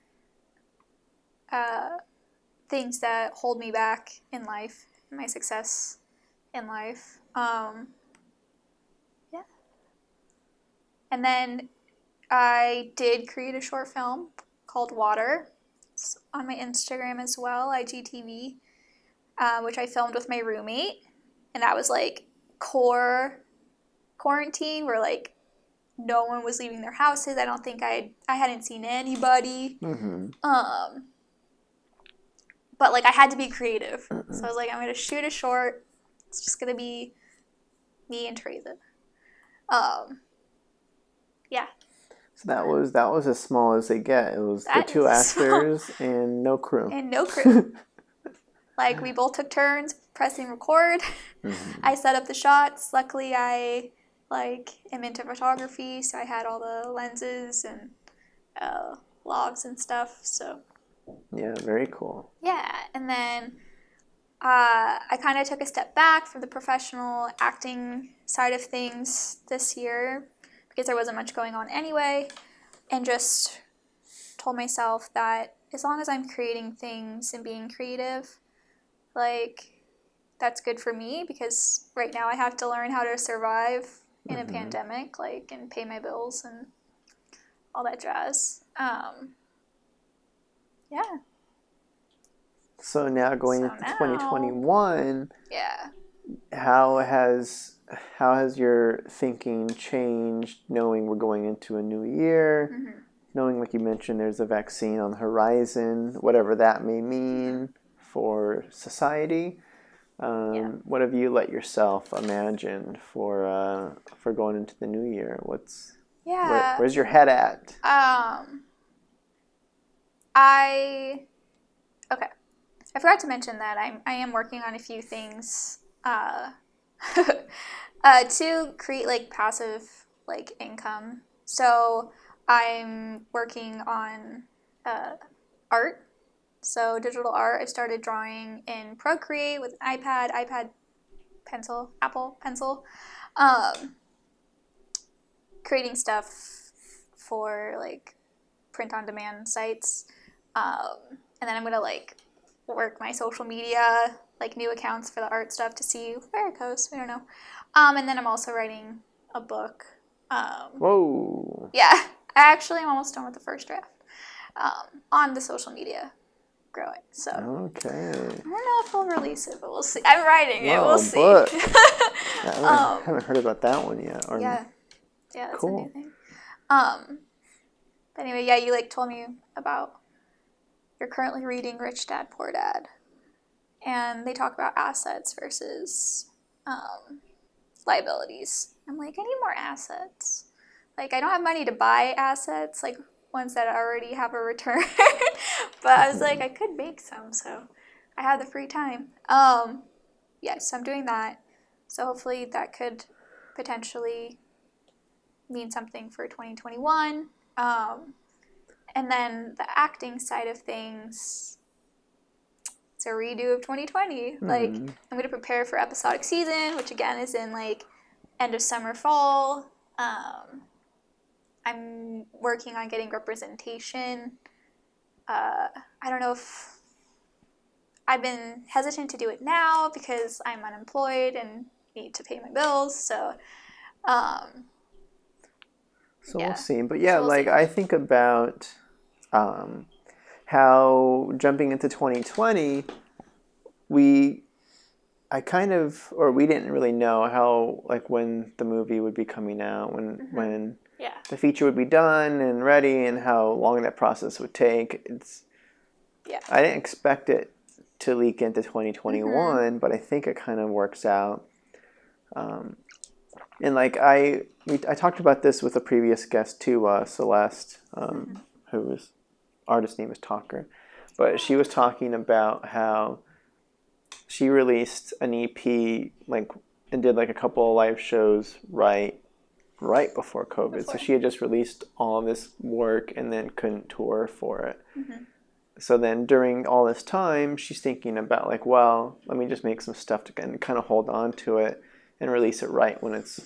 things that hold me back in life, my success in life. Yeah. And then I did create a short film called Water. It's on my Instagram as well, IGTV, which I filmed with my roommate. And that was like core quarantine where like no one was leaving their houses. I don't think I hadn't seen anybody. But like I had to be creative. So I was like, I'm gonna shoot a short. It's just gonna be me and Teresa. Yeah. So that was as small as they get. It was the two actors and no crew. Like we both took turns pressing record. I set up the shots. Luckily I am into photography, so I had all the lenses and logs and stuff. So yeah, very cool. Yeah, and then I kind of took a step back from the professional acting side of things this year because there wasn't much going on anyway, and just told myself that as long as I'm creating things and being creative, like that's good for me because right now I have to learn how to survive in a pandemic, like, and pay my bills and all that jazz. Yeah. So now going into 2021, how has your thinking changed, knowing we're going into a new year, knowing, like you mentioned, there's a vaccine on the horizon, whatever that may mean for society? What have you let yourself imagine for going into the new year? Where's your head at? I forgot to mention that I am working on a few things to create like passive like income. So I'm working on art. So digital art. I started drawing in Procreate with an iPad pencil, Apple Pencil, creating stuff for like print on demand sites, and then I'm gonna like work my social media, like new accounts for the art stuff to see where it goes. We don't know. And then I'm also writing a book. Whoa. Yeah, I actually am almost done with the first draft on the social media growing. So okay. I don't know if I'll release it, but we'll see. I'm writing it. We'll see. I haven't heard about that one yet. Yeah, that's cool. a new thing. But anyway, yeah, you like told me about you're currently reading Rich Dad Poor Dad, and they talk about assets versus liabilities. I'm like, I need more assets. Like, I don't have money to buy assets, like ones that already have a return. But I was like, I could make some, so I have the free time. So I'm doing that. So hopefully that could potentially mean something for 2021. And then the acting side of things, it's a redo of 2020. Like, I'm going to prepare for episodic season, which again is in like end of summer, fall. I'm working on getting representation. I don't know if I've been hesitant to do it now because I'm unemployed and need to pay my bills. So we'll see. But yeah, so I think about how jumping into 2020, we didn't really know how, like, when the movie would be coming out, when the feature would be done and ready, and how long that process would take. I didn't expect it to leak into 2021, but I think it kind of works out. And like I talked about this with a previous guest too, Celeste, whose artist name is Talker, but she was talking about how she released an EP like and did like a couple of live shows right before COVID. So she had just released all of this work and then couldn't tour for it. Mm-hmm. So then during all this time, she's thinking about like, well, let me just make some stuff to kind of hold on to it and release it right when it's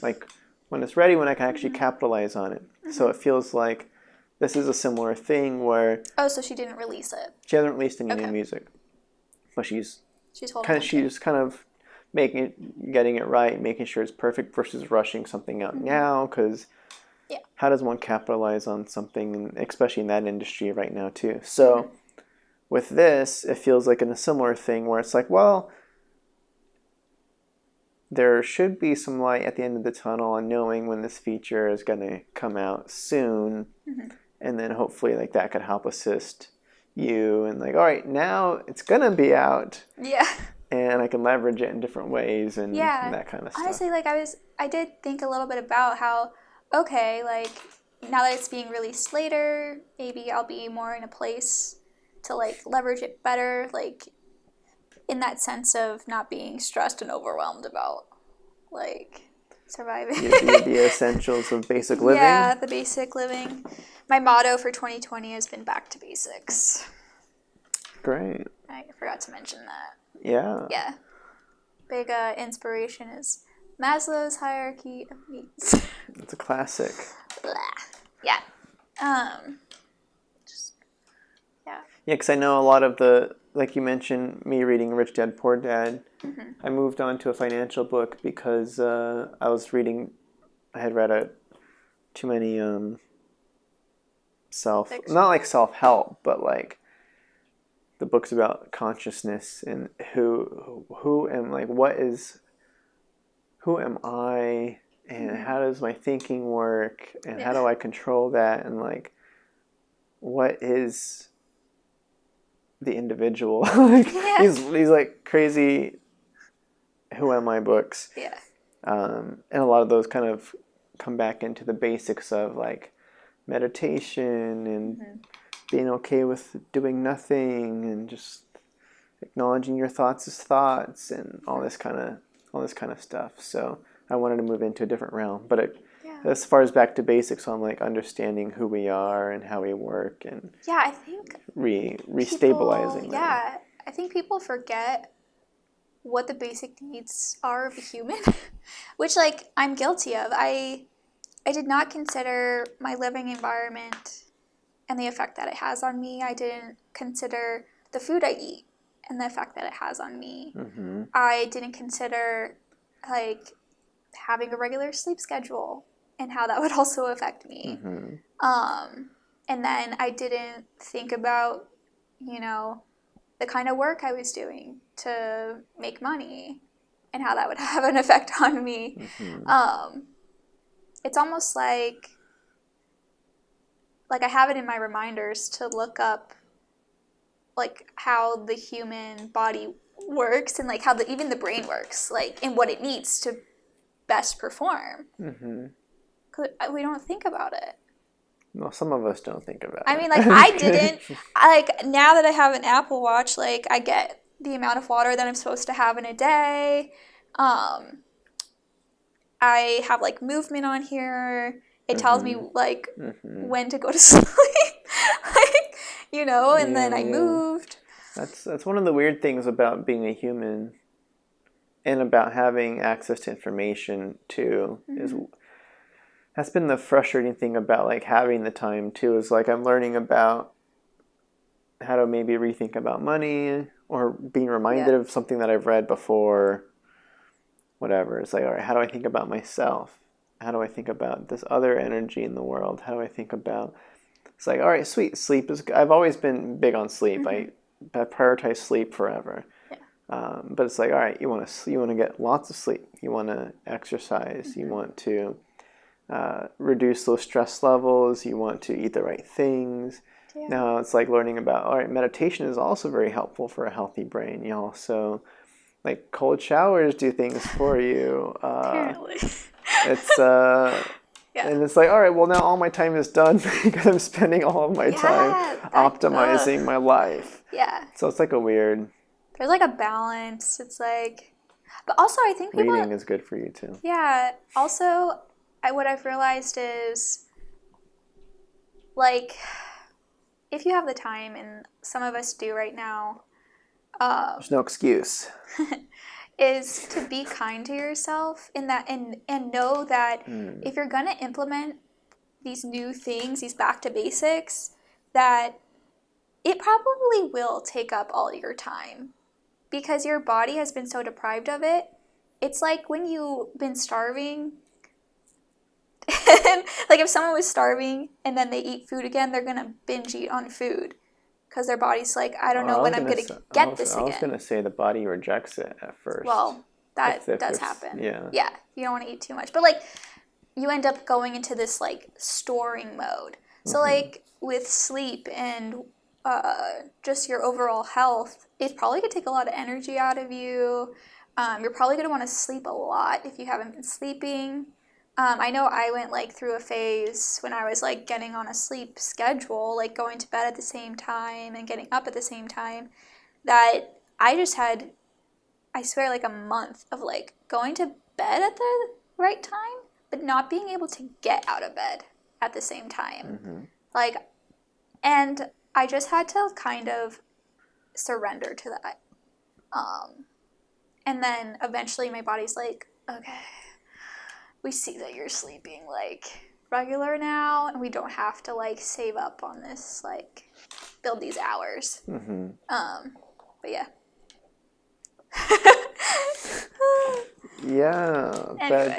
ready, when I can actually capitalize on it. Mm-hmm. So it feels like this is a similar thing where... Oh, so she didn't release it. She hasn't released any new music. But she's kind of getting it right, making sure it's perfect versus rushing something out now, because how does one capitalize on something, especially in that industry right now too? So with this, it feels like in a similar thing where it's like, well, there should be some light at the end of the tunnel on knowing when this feature is going to come out soon, and then hopefully like that could help assist you and like, all right, now it's going to be out. Yeah. And I can leverage it in different ways and that kind of stuff. Honestly, like I did think a little bit about how, okay, like now that it's being released later, maybe I'll be more in a place to like leverage it better, like in that sense of not being stressed and overwhelmed about like surviving. The essentials of basic living. Yeah, the basic living. My motto for 2020 has been back to basics. Great. I forgot to mention that. Yeah. Yeah. Big inspiration is Maslow's hierarchy of needs. It's a classic. Blah. Yeah. Yeah, because I know a lot of the, like you mentioned, me reading Rich Dad, Poor Dad. Mm-hmm. I moved on to a financial book because I had read too many not like self-help, but like the books about consciousness and who am I and how does my thinking work and how do I control that and like what is the individual these like crazy who am I books and a lot of those kind of come back into the basics of like meditation and being okay with doing nothing and just acknowledging your thoughts as thoughts and all this kind of stuff. So I wanted to move into a different realm, but as far as back to basics on like understanding who we are and how we work and I think restabilizing them. I think people forget what the basic needs are of a human, which like I'm guilty of. I did not consider my living environment and the effect that it has on me. I didn't consider the food I eat and the effect that it has on me. Mm-hmm. I didn't consider like having a regular sleep schedule and how that would also affect me. Mm-hmm. And then I didn't think about, the kind of work I was doing to make money and how that would have an effect on me. Mm-hmm. It's almost like I have it in my reminders to look up like how the human body works and like how even the brain works, like and what it needs to best perform. Mm-hmm. 'Cause we don't think about it. Well, some of us don't think about it. I mean, like I didn't. Now that I have an Apple Watch, like I get the amount of water that I'm supposed to have in a day. I have like movement on here. It tells me like when to go to sleep, and then I moved. That's one of the weird things about being a human and about having access to information too is that's been the frustrating thing about like having the time too is like I'm learning about how to maybe rethink about money or being reminded of something that I've read before. Whatever. It's like, all right, how do I think about myself? How do I think about this other energy in the world? How do I think about... It's like, all right, sweet. Sleep is... I've always been big on sleep. I prioritize sleep forever. Yeah. But it's like, all right, you want to get lots of sleep. You want to exercise. You want to reduce those stress levels. You want to eat the right things. Yeah. Now it's like learning about, all right, meditation is also very helpful for a healthy brain. You also... Like cold showers do things for you. Apparently. It's Yeah. and it's like, all right, well now all my time is done because I'm spending all of my time optimizing my life. Yeah. So it's like a weird. There's like a balance. It's like, but also I think people. Reading is good for you too. Yeah. Also, what I've realized is, like, if you have the time, and some of us do right now, There's no excuse. is to be kind to yourself in that, and know that if you're gonna implement these new things, these back to basics, that it probably will take up all your time because your body has been so deprived of it. It's like when you've been starving. Like if someone was starving and then they eat food again, they're gonna binge eat on food because their body's like, I don't know when I'm gonna get this again. I was gonna say the body rejects it at first. Well, that does happen. Yeah. Yeah, you don't want to eat too much, but like you end up going into this like storing mode. So like with sleep and just your overall health, it's probably gonna take a lot of energy out of you. You're probably gonna want to sleep a lot if you haven't been sleeping. I know I went like through a phase when I was like getting on a sleep schedule, like going to bed at the same time and getting up at the same time, that I just had, I swear, like a month of like going to bed at the right time, but not being able to get out of bed at the same time. Like, and I just had to kind of surrender to that. And then eventually my body's like, okay, we see that you're sleeping like regular now, and we don't have to like save up on this, like build these hours. But yeah. Yeah, Anyway.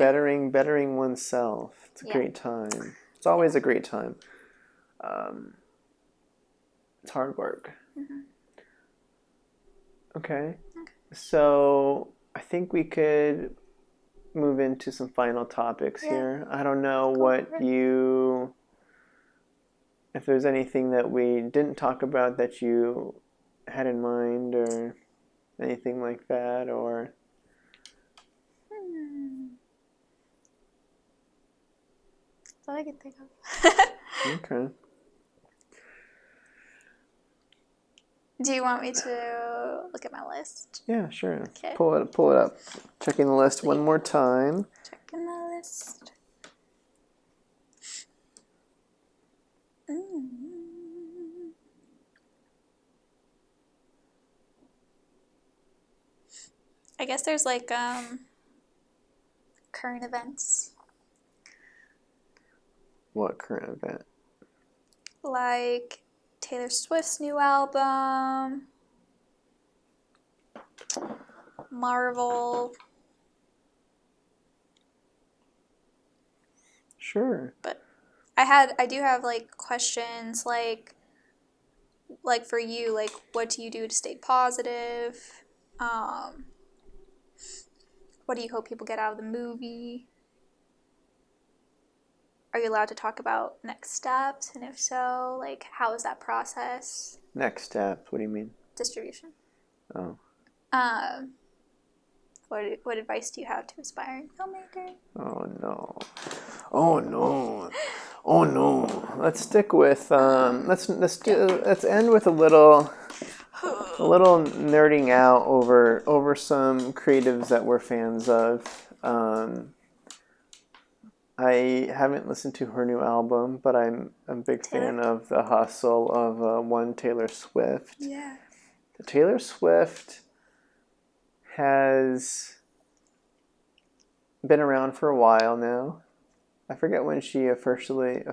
bettering oneself. It's a great time. It's always a great time. It's hard work. Okay. So I think we could move into some final topics here. I don't know if there's anything that we didn't talk about that you had in mind or anything like that, or That's all I can think of. Okay. Do you want me to look at my list? Yeah, sure. Okay. Pull it up. Checking the list one more time. Checking the list. I guess there's like current events. What current event? Like Taylor Swift's new album, Marvel. Sure. But I do have like questions like for you, like what do you do to stay positive? What do you hope people get out of the movie? Are you allowed to talk about next steps? And if so, like, how is that process? Next steps? What do you mean? Distribution. Oh. What advice do you have to aspiring filmmaker? Oh no. Oh no. Oh no. Let's stick with let's end with a little nerding out over some creatives that we're fans of. I haven't listened to her new album, but I'm a big fan of the hustle of one Taylor Swift. Yeah. Taylor Swift has been around for a while now. I forget when she officially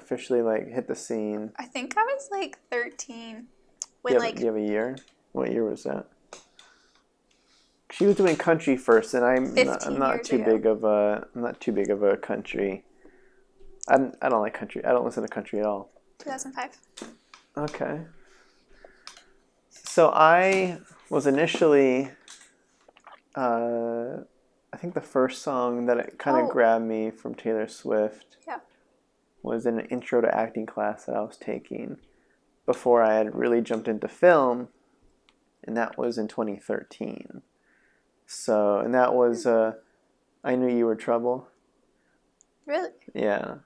like hit the scene. I think I was like 13. Do you have a year? What year was that? She was doing country first, and I'm not too big of a country. I don't like country. I don't listen to country at all. 2005. Okay. So I was initially, I think the first song that it kind of grabbed me from Taylor Swift was in an intro to acting class that I was taking before I had really jumped into film, and that was in 2013. So, and that was I Knew You Were Trouble. Really? Yeah.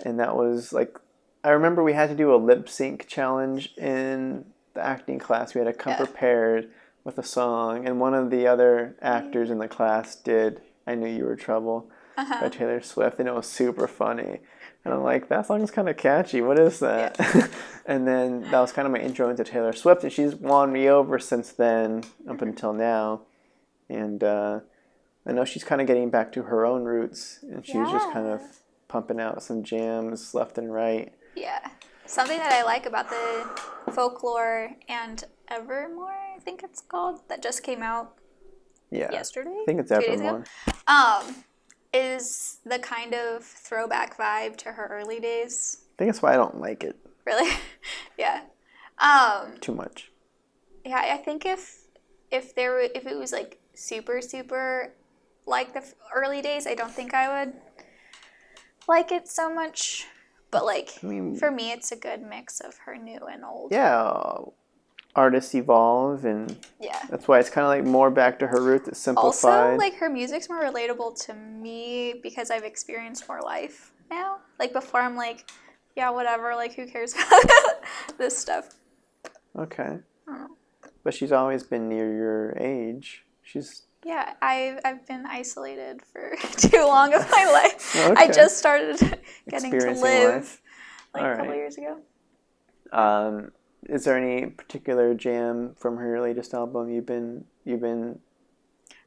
And that was like, I remember we had to do a lip sync challenge in the acting class. We had to come prepared with a song, and one of the other actors in the class did I Knew You Were Trouble by Taylor Swift, and it was super funny. And I'm like, that song's kind of catchy. What is that? Yeah. And then that was kind of my intro into Taylor Swift, and she's won me over since then up until now. And I know she's kind of getting back to her own roots, and she's just kind of pumping out some jams left and right. Yeah. Something that I like about the Folklore and Evermore, I think it's called, that just came out yesterday? I think it's Evermore. Is the kind of throwback vibe to her early days. I think that's why I don't like it. Really? Yeah. Too much. Yeah, I think if it was like super like the early days, I don't think I would like it so much. But like, for me, it's a good mix of her new and old. Yeah, artists evolve, and that's why it's kind of like more back to her roots. It's simplified. Also, like, her music's more relatable to me because I've experienced more life now. Like, before I'm like, yeah, whatever, like, who cares about this stuff? Okay. But she's always been near your age. Yeah, I've been isolated for too long of my life. Okay. I just started getting to live like a couple years ago. Is there any particular jam from her latest album you've been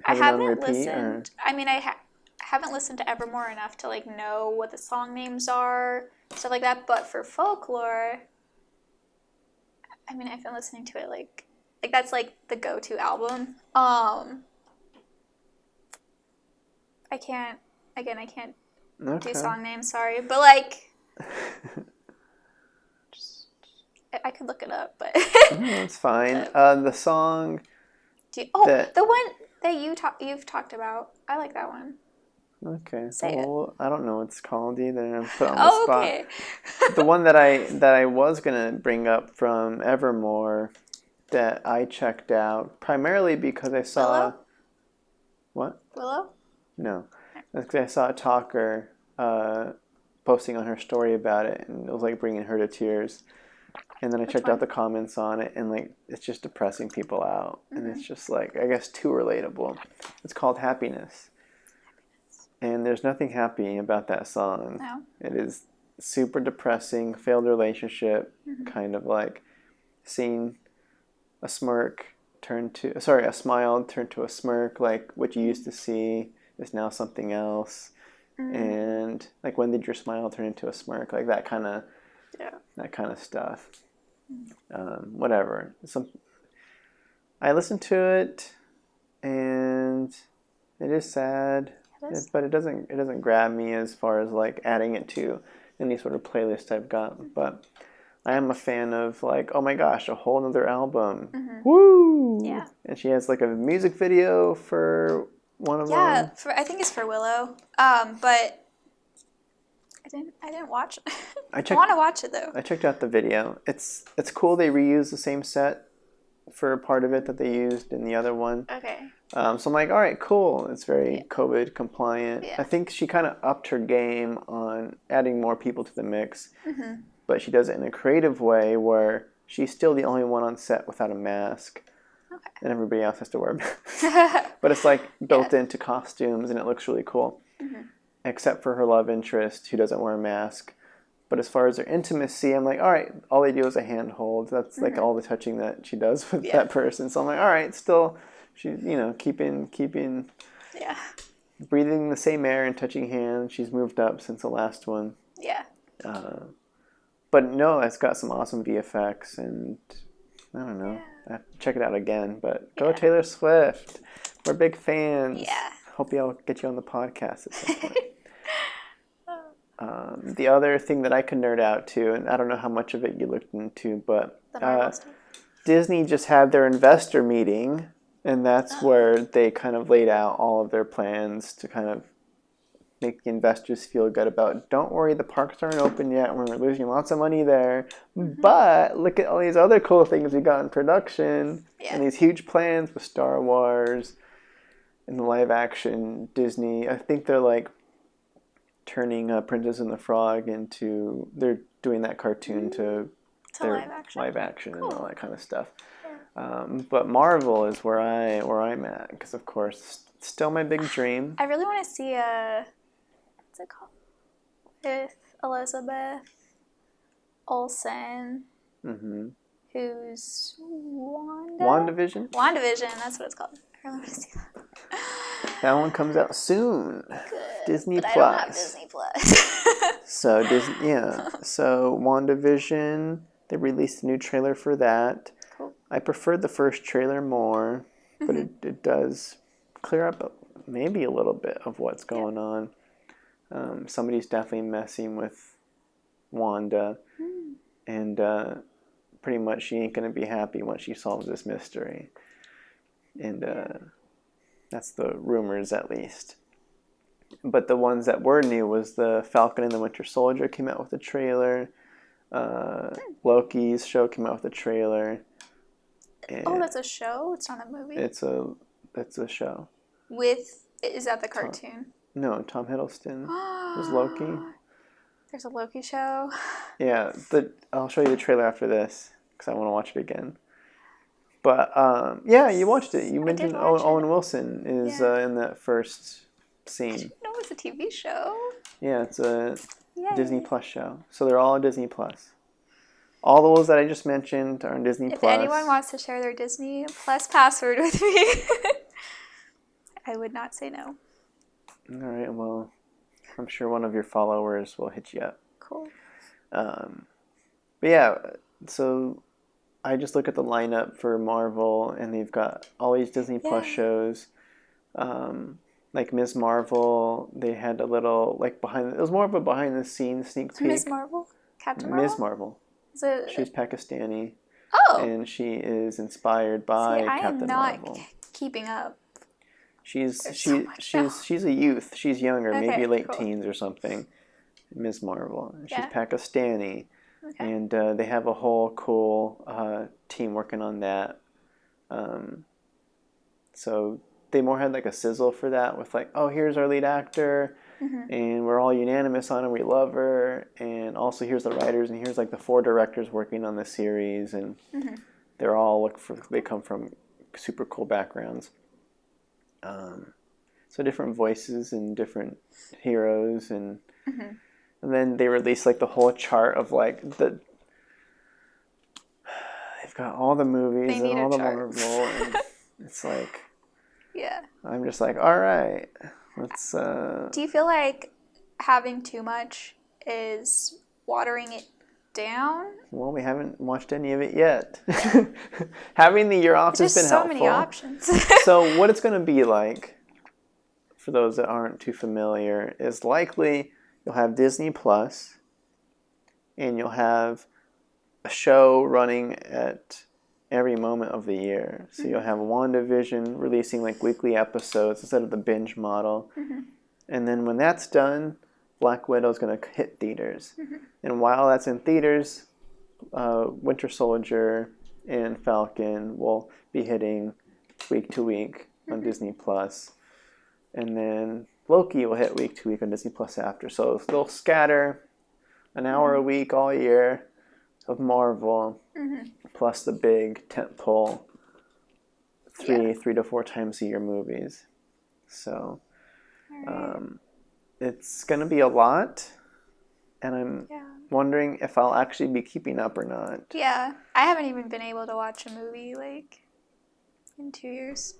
I haven't listened. Or? I mean, I haven't listened to Evermore enough to like know what the song names are, stuff like that. But for Folklore, I mean, I've been listening to it like that's like the go-to album. I can't do song names, sorry. But like I could look it up, but it's fine. The song the one that you've talked about. I like that one. Okay. I don't know what it's called either. I'm put on the spot. Okay. The one that I was gonna bring up from Evermore that I checked out primarily because I saw Willow? What? Willow? No. That's because I saw a talker posting on her story about it, and it was like bringing her to tears. And then I checked out the comments on it, and like it's just depressing people out, and it's just like, I guess, too relatable. It's called Happiness, and there's nothing happy about that song. No. It is super depressing, failed relationship, kind of like seeing a smile turn to a smirk, like what you used to see is now something else, and like when did your smile turn into a smirk, like that kind of stuff. Whatever. I listened to it, and it is sad, but it doesn't grab me as far as like adding it to any sort of playlist I've got. But I am a fan of like, oh my gosh, a whole another album. Woo! Yeah. And she has like a music video for one of them. Yeah, I think it's for Willow. But I didn't watch it. I want to watch it though. I checked out the video. It's cool. They reused the same set for part of it that they used in the other one. Okay. So I'm like, all right, cool. It's very COVID compliant. Yeah. I think she kind of upped her game on adding more people to the mix, but she does it in a creative way where she's still the only one on set without a mask. Okay. And everybody else has to wear a mask. But it's like built into costumes, and it looks really cool. Except for her love interest, who doesn't wear a mask. But as far as their intimacy, I'm like, all right, all they do is a handhold. That's like all the touching that she does with that person. So I'm like, all right, still, she's keeping breathing the same air and touching hands. She's moved up since the last one. Yeah. But no, it's got some awesome VFX, and I don't know. I have to check it out again. But go Taylor Swift. We're big fans. Yeah. Hope I'll get you on the podcast at some point. The other thing that I could nerd out to, and I don't know how much of it you looked into, but Disney just had their investor meeting, and that's where they kind of laid out all of their plans to kind of make the investors feel good about, don't worry, the parks aren't open yet, we're losing lots of money there, but look at all these other cool things we got in production, and these huge plans with Star Wars and the live action Disney. I think they're like turning Princess and the Frog into, they're doing that cartoon to their live action Cool. and all that kind of stuff. Yeah. But Marvel is where I'm at, because of course, it's still my big dream. I really want to see what's it called? With Elizabeth Olsen, who's WandaVision? WandaVision, that's what it's called. I really want to see that. That one comes out soon. Good, Disney but Plus. I don't have Disney Plus. So So WandaVision, they released a new trailer for that. Cool. I preferred the first trailer more, but it does clear up maybe a little bit of what's going on. Somebody's definitely messing with Wanda, and pretty much she ain't gonna be happy once she solves this mystery. And that's the rumors, at least. But the ones that were new was the Falcon and the Winter Soldier came out with a trailer. Loki's show came out with a trailer. Oh, that's a show? It's not a movie? It's a show. Is that the cartoon? No, Tom Hiddleston is Loki. There's a Loki show? Yeah, I'll show you the trailer after this, because I want to watch it again. But, yeah, you watched it. You mentioned Owen Wilson is in that first scene. I didn't know it was a TV show. Yeah, it's a Disney Plus show. So they're all on Disney Plus. All those that I just mentioned are on Disney Plus. If anyone wants to share their Disney Plus password with me, I would not say no. All right, well, I'm sure one of your followers will hit you up. Cool. But yeah, so I just look at the lineup for Marvel, and they've got all these Disney Plus shows. Like Ms. Marvel, they had a little, like, it was more of a behind-the-scenes sneak peek. Ms. Marvel? Captain Marvel? Ms. Marvel. She's Pakistani. Oh! And she is inspired by Captain Marvel. I am not keeping up. She's a youth. She's younger, maybe late teens or something. Ms. Marvel. She's Pakistani. Okay. And they have a whole cool team working on that. So they more had like a sizzle for that, with like, oh, here's our lead actor, and we're all unanimous on her, we love her, and also here's the writers, and here's like the 4 directors working on the series, and they're all they come from super cool backgrounds. So different voices and different heroes, and then they released like the whole chart of like they've got all the movies and all the Marvel, and it's like, I'm just like, all right, let's. Do you feel like having too much is watering it down? Well, we haven't watched any of it yet. Having the year off has been helpful. There's so many options. So what it's going to be like, for those that aren't too familiar, is likely you'll have Disney Plus, and you'll have a show running at every moment of the year. So you'll have WandaVision releasing like weekly episodes instead of the binge model. And then when that's done, Black Widow's going to hit theaters. And while that's in theaters, Winter Soldier and Falcon will be hitting week to week on Disney Plus. And then Loki will hit week to week on Disney Plus after. So they'll scatter an hour a week all year of Marvel, plus the big tentpole 3 to 4 times a year movies. So it's going to be a lot, and I'm wondering if I'll actually be keeping up or not. Yeah, I haven't even been able to watch a movie like in 2 years.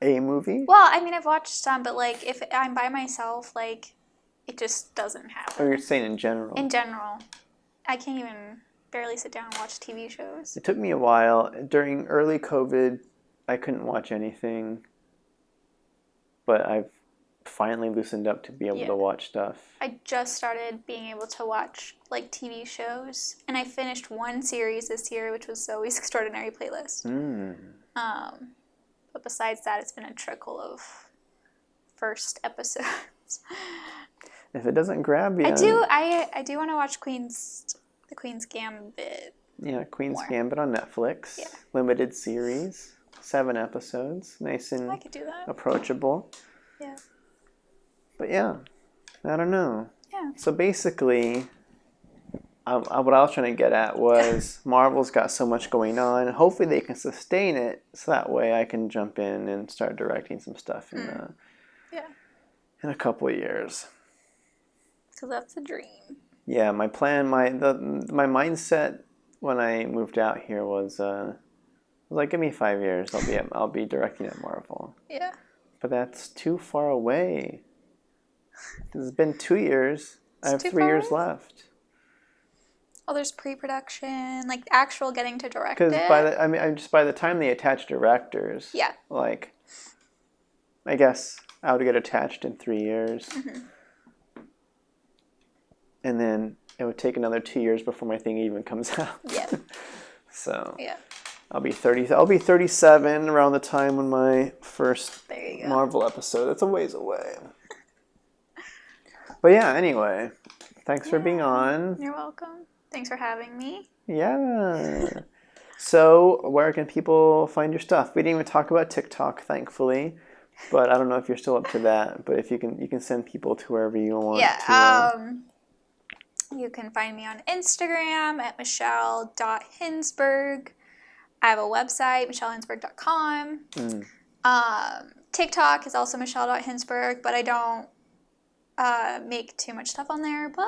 A movie? Well, I mean, I've watched some, but like if I'm by myself, like it just doesn't happen. Oh, you're saying in general? In general. I can't even barely sit down and watch TV shows. It took me a while. During early COVID, I couldn't watch anything, but I've finally loosened up to be able to watch stuff. I just started being able to watch like TV shows, and I finished one series this year, which was Zoe's Extraordinary Playlist. But besides that, it's been a trickle of first episodes. If it doesn't grab you, I do want to watch the Queen's Gambit. Yeah, Queen's Gambit on Netflix. Yeah. Limited series, 7 episodes, nice and I could do that. Approachable. Yeah. But yeah, I don't know. Yeah. So basically, what I was trying to get at was Marvel's got so much going on. Hopefully they can sustain it so that way I can jump in and start directing some stuff in a couple of years. So that's the dream. Yeah, my plan, my mindset when I moved out here was like, give me 5 years, I'll be directing at Marvel. Yeah. But that's too far away. It's been 2 years. I have 3 years left. Oh, there's pre-production, like actual getting to direct Because it. by the time they attach directors, yeah, like, I guess I would get attached in 3 years, and then it would take another 2 years before my thing even comes out. Yeah. So yeah, I'll be 30. I'll be 37 around the time when my first there you go. Marvel episode. That's a ways away. But yeah, anyway, thanks for being on. You're welcome. Thanks for having me. Yeah. So, where can people find your stuff? We didn't even talk about TikTok, thankfully, but I don't know if you're still up to that. But if you can send people to wherever you want. Yeah. You can find me on Instagram at michelle.hinsberg. I have a website, michellehinsberg.com. TikTok is also michelle.hinsberg, but I don't make too much stuff on there, but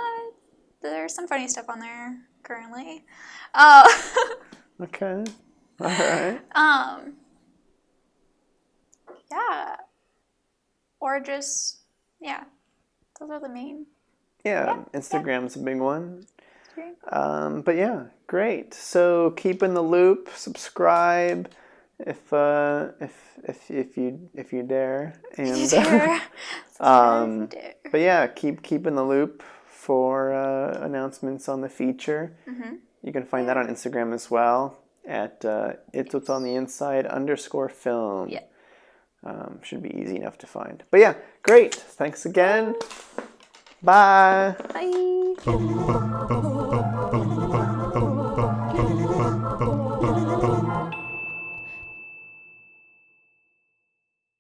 there's some funny stuff on there currently. Okay. All right. Yeah. Or just, those are the main. Yeah, Instagram's a big one. Okay. But yeah, great. So keep in the loop, subscribe if you dare, and but yeah, keep in the loop for announcements on the feature. You can find that on Instagram as well at it's what's on the inside _film. Yeah. Should be easy enough to find. But yeah, great. Thanks again. Bye. Bye.